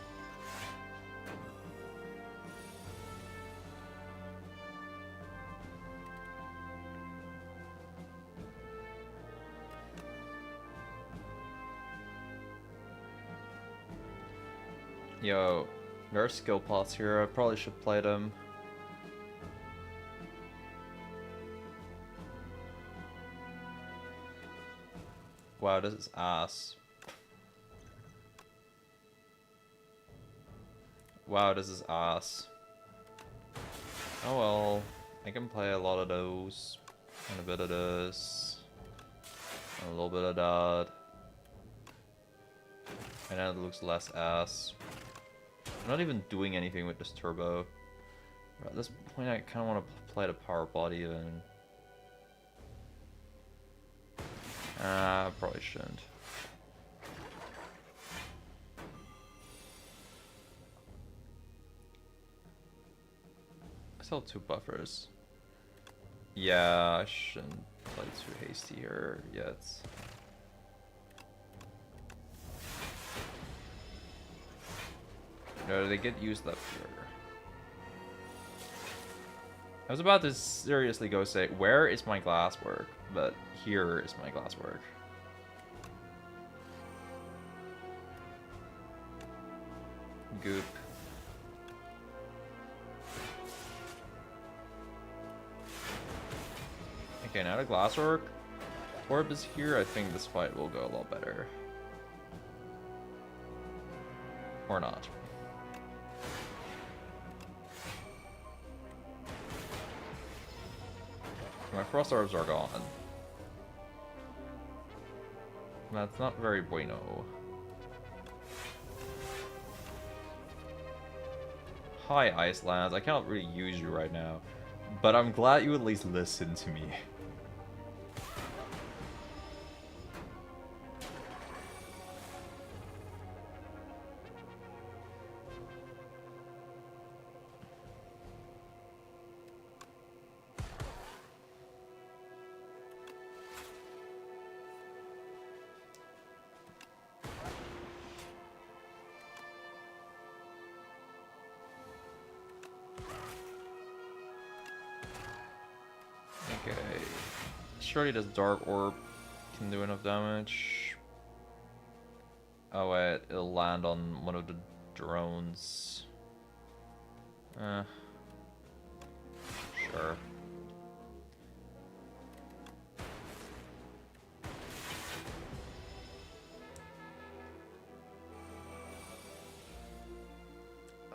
Yo, there are skill pots here. I probably should play them. Wow, this is ass. Wow, this is ass. Oh well, I can play a lot of those, and a bit of this, and a little bit of that, and then it looks less ass. I'm not even doing anything with this turbo. At this point, I kind of want to play the power body even. Probably shouldn't. I still have 2 buffers. Yeah, I shouldn't play too hasty here yet. No, they get used up here. I was about to seriously go say, where is my glasswork? But here is my glasswork. Goop. Okay, now the glasswork orb is here. I think this fight will go a lot better. Or not. My frost orbs are gone. That's not very bueno. Hi, Iceland. I cannot really use you right now, but I'm glad you at least listen to me. Okay, surely this dark orb can do enough damage. Oh wait, it'll land on one of the drones. Sure.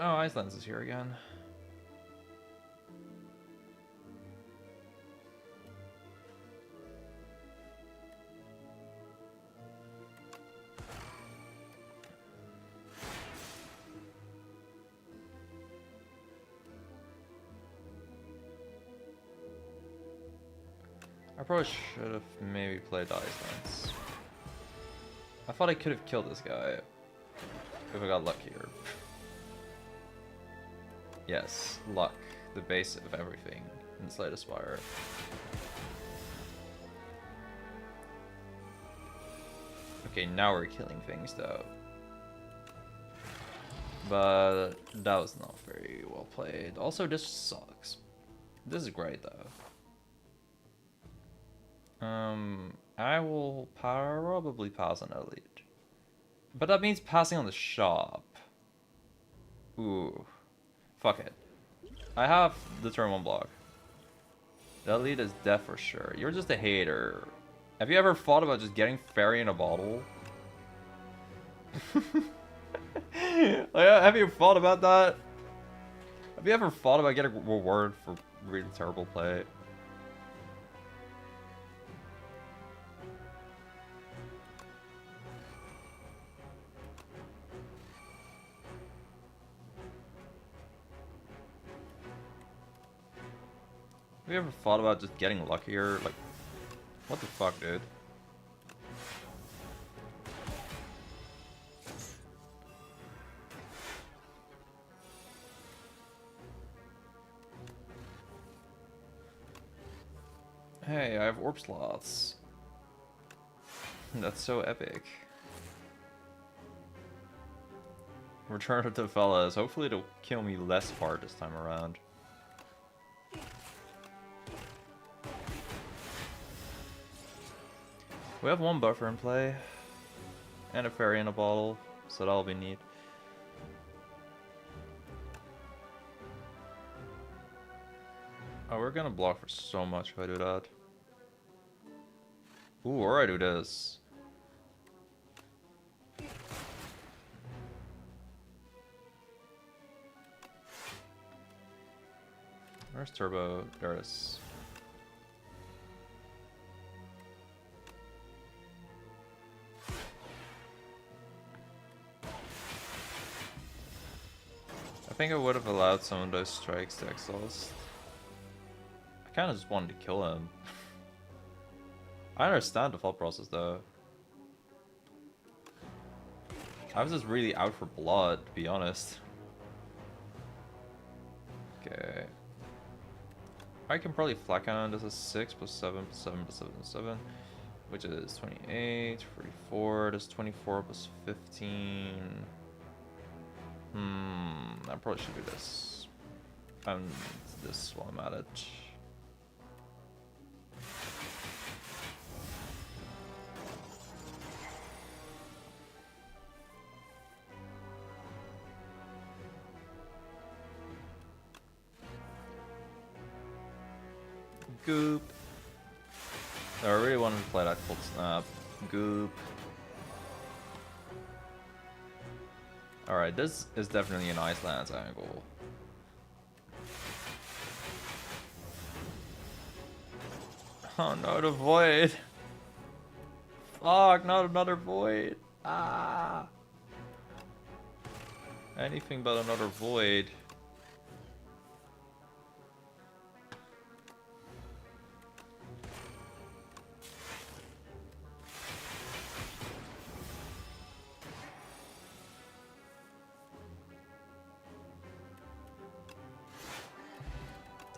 Oh, Iceland's is here again. I probably should have maybe played Icelands. I thought I could have killed this guy if I got luckier. Yes, luck, the base of everything in Spire. Okay, now we're killing things though. But that was not very well played. Also, this sucks. This is great though. I will probably pass on elite. But that means passing on the shop. Ooh. Fuck it. I have the turn 1 block. The elite is death for sure. You're just a hater. Have you ever thought about just getting fairy in a bottle? Have you thought about that? Have you ever thought about getting a reward for really terrible play? Have you ever thought about just getting luckier? Like, what the fuck, dude? Hey, I have orb slots. That's so epic. Return of the fellas. Hopefully it'll kill me less hard this time around. We have 1 buffer in play. And a fairy in a bottle. So that'll be neat. Oh, we're gonna block for so much if I do that. Ooh, or I do this. Where's Turbo? There it is. I think I would have allowed some of those strikes to exhaust. I kind of just wanted to kill him. I understand the thought process though. I was just really out for blood, to be honest. Okay. I can probably flat on. This is 6 plus 7 plus 7 plus 7 plus 7. Which is 28, 44. This is 24 plus 15. I probably should do this. And this while I'm at it. Goop. I really wanted to play that cold snap. Goop. Alright, this is definitely an Ice Lance angle. Oh no, the void. Fuck, not another void. Ah. Anything but another void.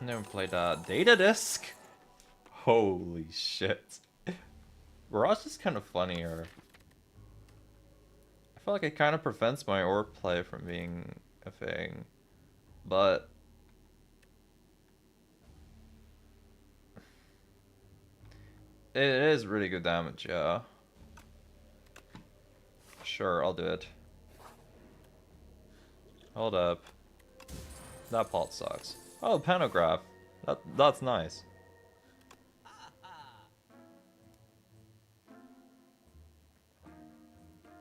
Never played data disc. Holy shit. Barrage is kind of funnier. I feel like it kind of prevents my orb play from being a thing. But it is really good damage, yeah. Sure, I'll do it. Hold up. That pot sucks. Oh, pantograph. That's nice.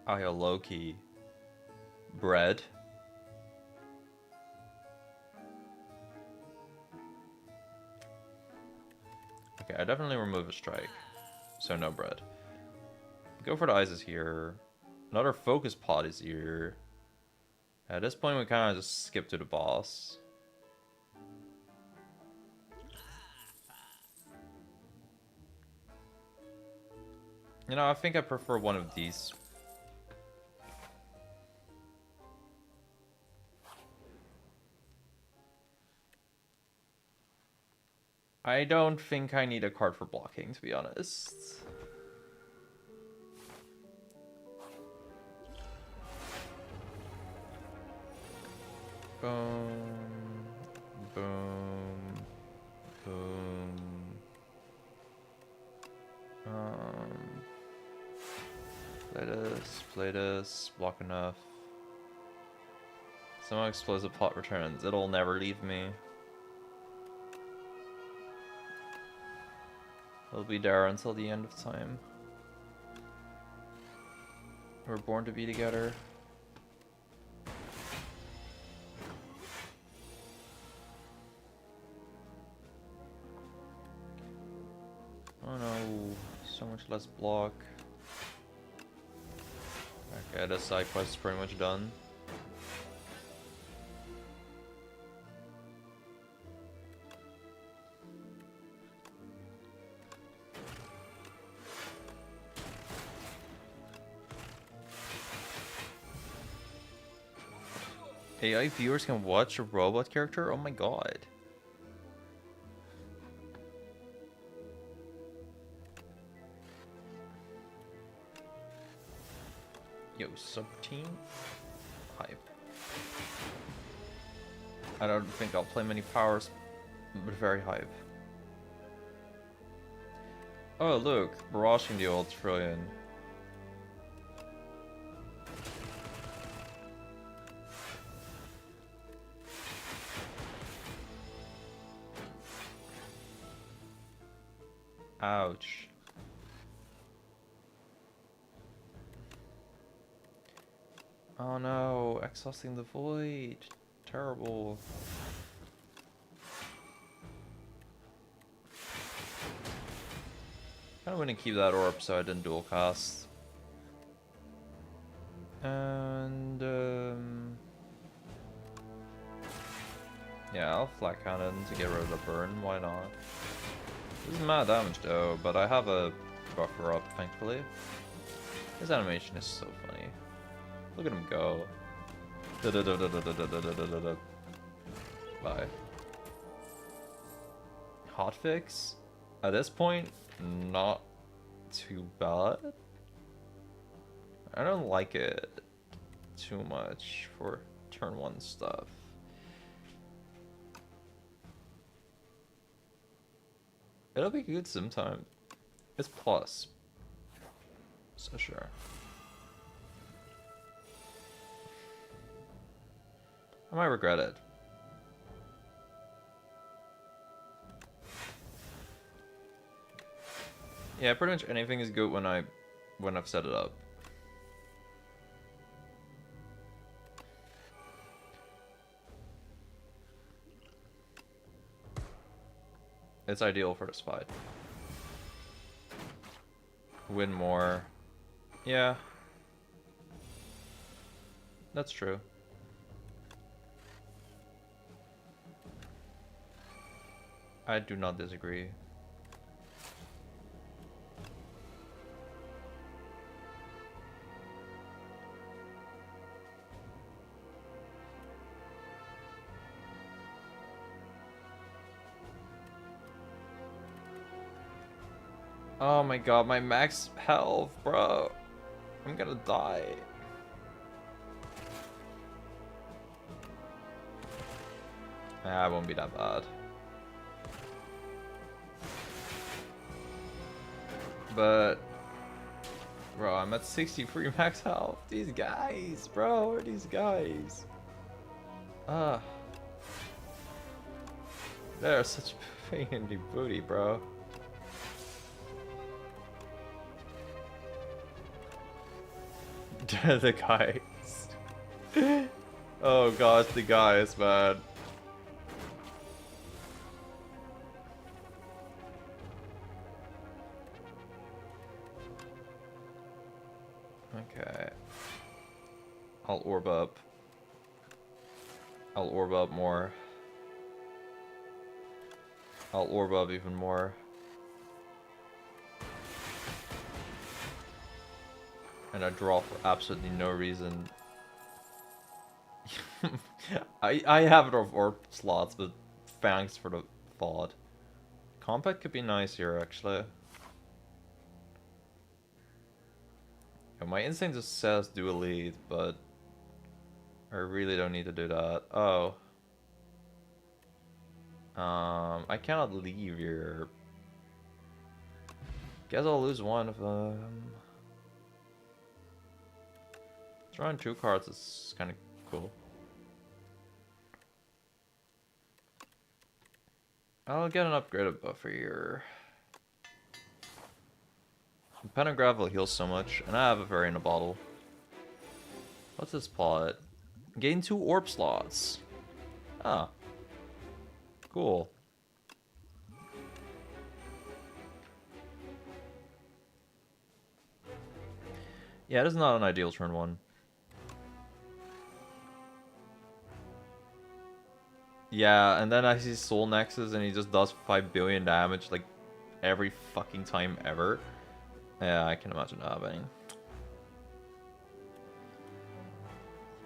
Oh, yeah, low-key. Bread. Okay, I definitely remove a strike. So no bread. Go for the ices here. Another focus pot is here. At this point, we kind of just skip to the boss. You know, I think I prefer one of these. I don't think I need a card for blocking, to be honest. Boom. Boom. Boom. Play this, block enough. Some explosive pot returns. It'll never leave me. It'll be there until the end of time. We're born to be together. Oh no, so much less block. Okay, this side quest is pretty much done. AI viewers can watch a robot character? Oh my god. Yo, sub-team? Hype. I don't think I'll play many powers, but very hype. Oh look, barraging the old trillion. Ouch. Oh no, exhausting the void. Terrible. Kinda want to keep that orb so I didn't dual cast. And yeah, I'll flat cannon to get rid of the burn, why not? This is mad damage though, but I have a buffer up thankfully. His animation is so funny. Look at him go. Bye. Hotfix? At this point, not too bad. I don't like it too much for turn 1 stuff. It'll be good sometime. It's plus. So sure. I might regret it. Yeah, pretty much anything is good when I've set it up. It's ideal for this fight. Win more. Yeah. That's true. I do not disagree. Oh my god, my max health, bro. I'm gonna die. Nah, it won't be that bad. But, bro, I'm at 63 max health. These guys, bro, where are these guys? They're such a pain in the booty, bro. The guys. Oh gosh, the guys, man. Okay. I'll orb up. I'll orb up more. I'll orb up even more. And I draw for absolutely no reason. I have enough orb slots, but thanks for the thought. Compact could be nice here, actually. Yeah, my instinct just says do a lead, but I really don't need to do that. Oh. I cannot leave here. Guess I'll lose one of them. Drawing 2 cards is kind of cool. I'll get an upgraded buffer here. Pen and Gravel heals so much, and I have a fairy in a bottle. What's this plot? Gain 2 orb slots. Ah. Cool. Yeah, it is not an ideal turn 1. Yeah, and then I see Soul Nexus and he just does 5 billion damage like every fucking time ever. Yeah, I can imagine that happening.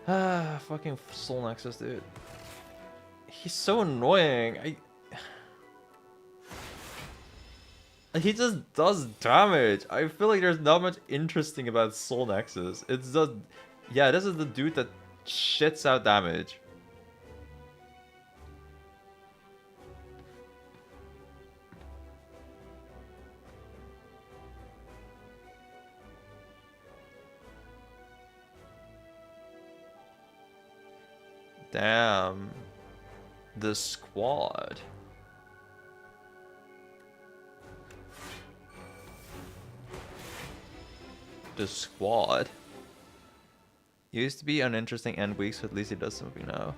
Ah, fucking Soul Nexus, dude. He's so annoying. He just does damage. I feel like there's not much interesting about Soul Nexus. It's just... Yeah, this is the dude that shits out damage. Damn. The squad. the squad. Used to be uninteresting end week, so at least he does something now.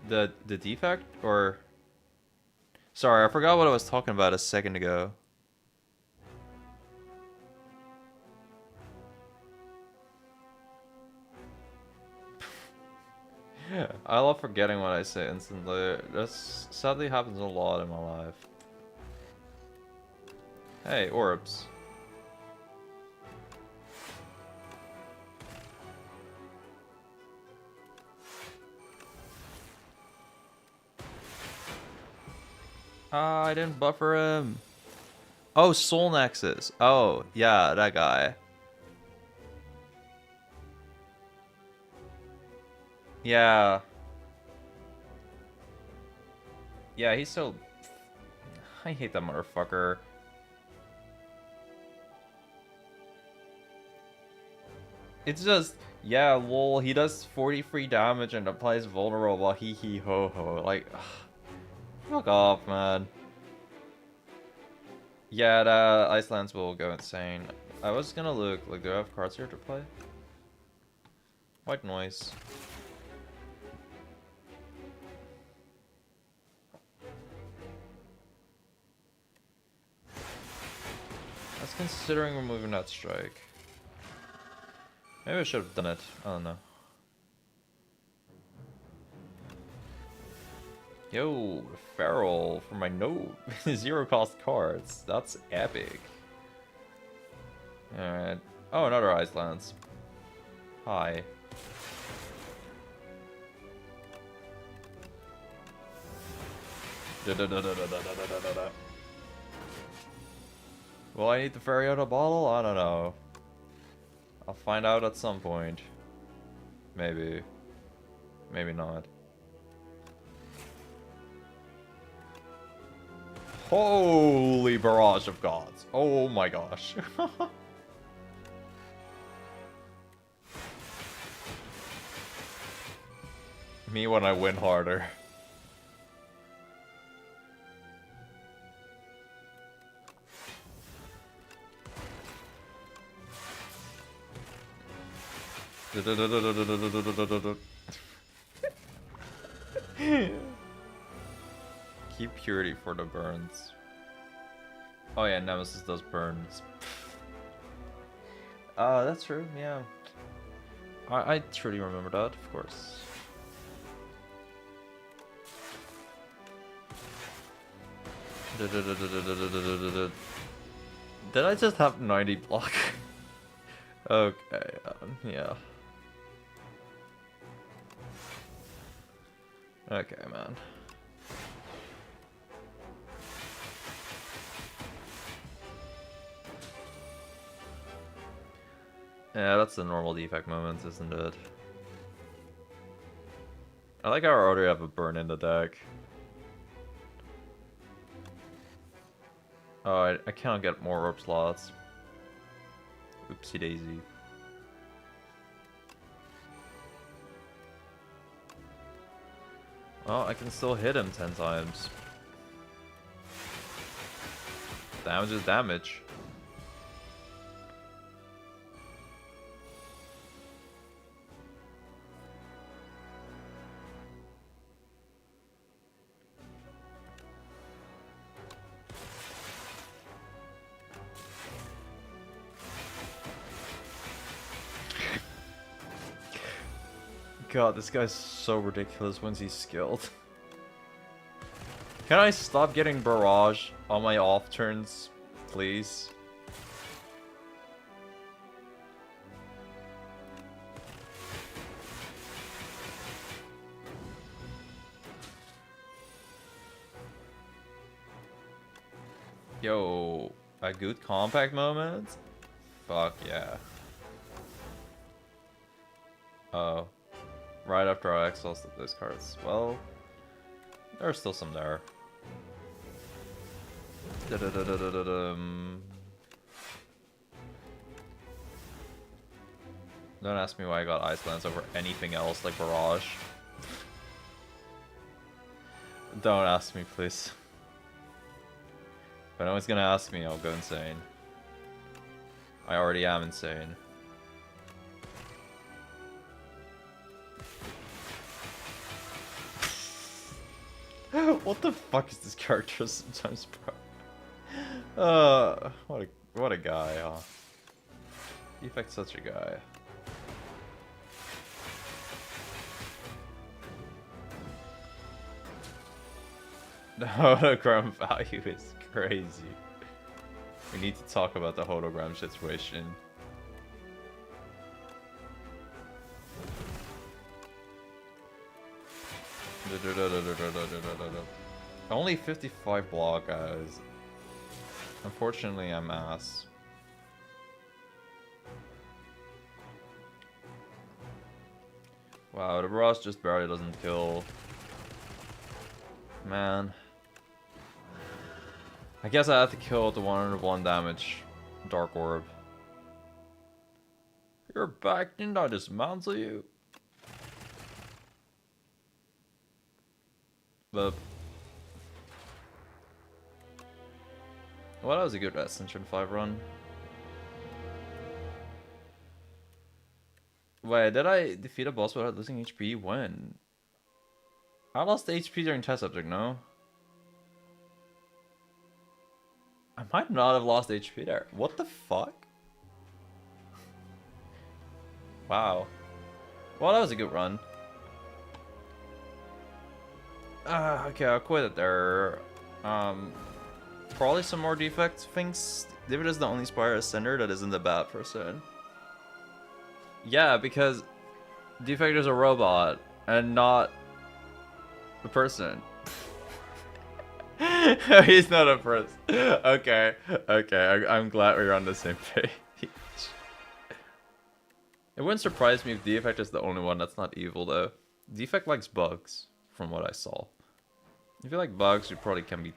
The defect, or sorry, I forgot what I was talking about a second ago. I love forgetting what I say instantly. This sadly happens a lot in my life. Hey, orbs. Ah, I didn't buffer him. Oh, Soul Nexus. Oh, yeah, that guy. Yeah. Yeah, he's so... I hate that motherfucker. It's just... Yeah, lol, he does 43 damage and applies vulnerable, hee hee ho ho. Like, ugh. Fuck off, man. Yeah, the Icelands will go insane. I was gonna look, like, do I have cards here to play? White noise. I was considering removing that strike. Maybe I should have done it. I don't know. Yo, Feral for my note. 0 cost cards. That's epic. Alright. Oh, another Icelands. Hi. Will I need to ferry out a bottle? I don't know. I'll find out at some point. Maybe. Maybe not. Holy barrage of gods. Oh my gosh. Me when I win harder. Keep purity for the burns. Oh yeah, Nemesis does burns. That's true, yeah. I truly remember that, of course. Did I just have 90 block? Okay, yeah. Okay, man. Yeah, that's the normal defect moments, isn't it? I like how I already have a burn in the deck. Oh, I can't get more orb slots. Oopsie daisy. Well, I can still hit him 10 times. Damage is damage. God, this guy's so ridiculous once he's skilled. Can I stop getting barrage on my off turns, please? Yo, a good compact moment? Fuck yeah. Oh. Right after I exhausted those cards. Well, there's still some there. Don't ask me why I got Icelands over anything else like Barrage. Don't ask me, please. But no one's gonna ask me, I'll go insane. I already am insane. What the fuck is this character sometimes, bro? What a guy, huh? Defect's such a guy. The hologram value is crazy. We need to talk about the hologram situation. Only 55 block, guys. Unfortunately, I'm ass. Wow, the Ross just barely doesn't kill. Man. I guess I have to kill the 101 damage Dark Orb. You're back, didn't I dismantle you? But well, that was a good Ascension 5 run. Wait, did I defeat a boss without losing HP? When? I lost HP during test subject, no? I might not have lost HP there. What the fuck? Wow. Well, that was a good run. Okay, I'll quit it there. Probably some more defect things. David is the only Spire Ascender that isn't a bad person. Yeah, because Defect is a robot and not a person. He's not a person. Okay, okay, I'm glad we're on the same page. It wouldn't surprise me if Defect is the only one that's not evil, though. Defect likes bugs, from what I saw. If you like bugs, you probably can't be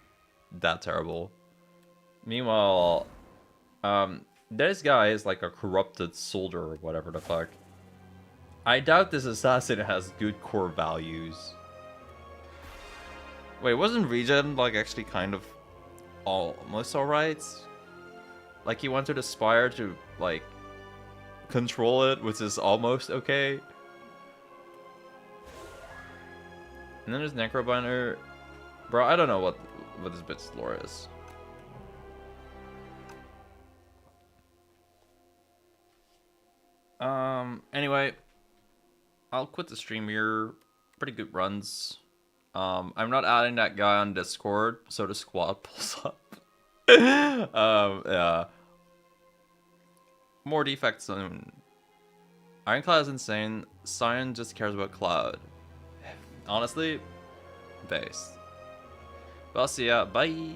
that terrible. Meanwhile, this guy is like a corrupted soldier or whatever the fuck. I doubt this assassin has good core values. Wait, wasn't Regen like actually kind of almost alright? Like he went to the Spire to like control it, which is almost okay. And then there's Necrobinder. Bro, I don't know what this bit's lore is. Anyway, I'll quit the stream here. Pretty good runs. I'm not adding that guy on Discord, so the squad pulls up. Yeah. More defects soon. Ironclad is insane. Cyan just cares about Cloud. Honestly, based. But I'll see ya. Bye.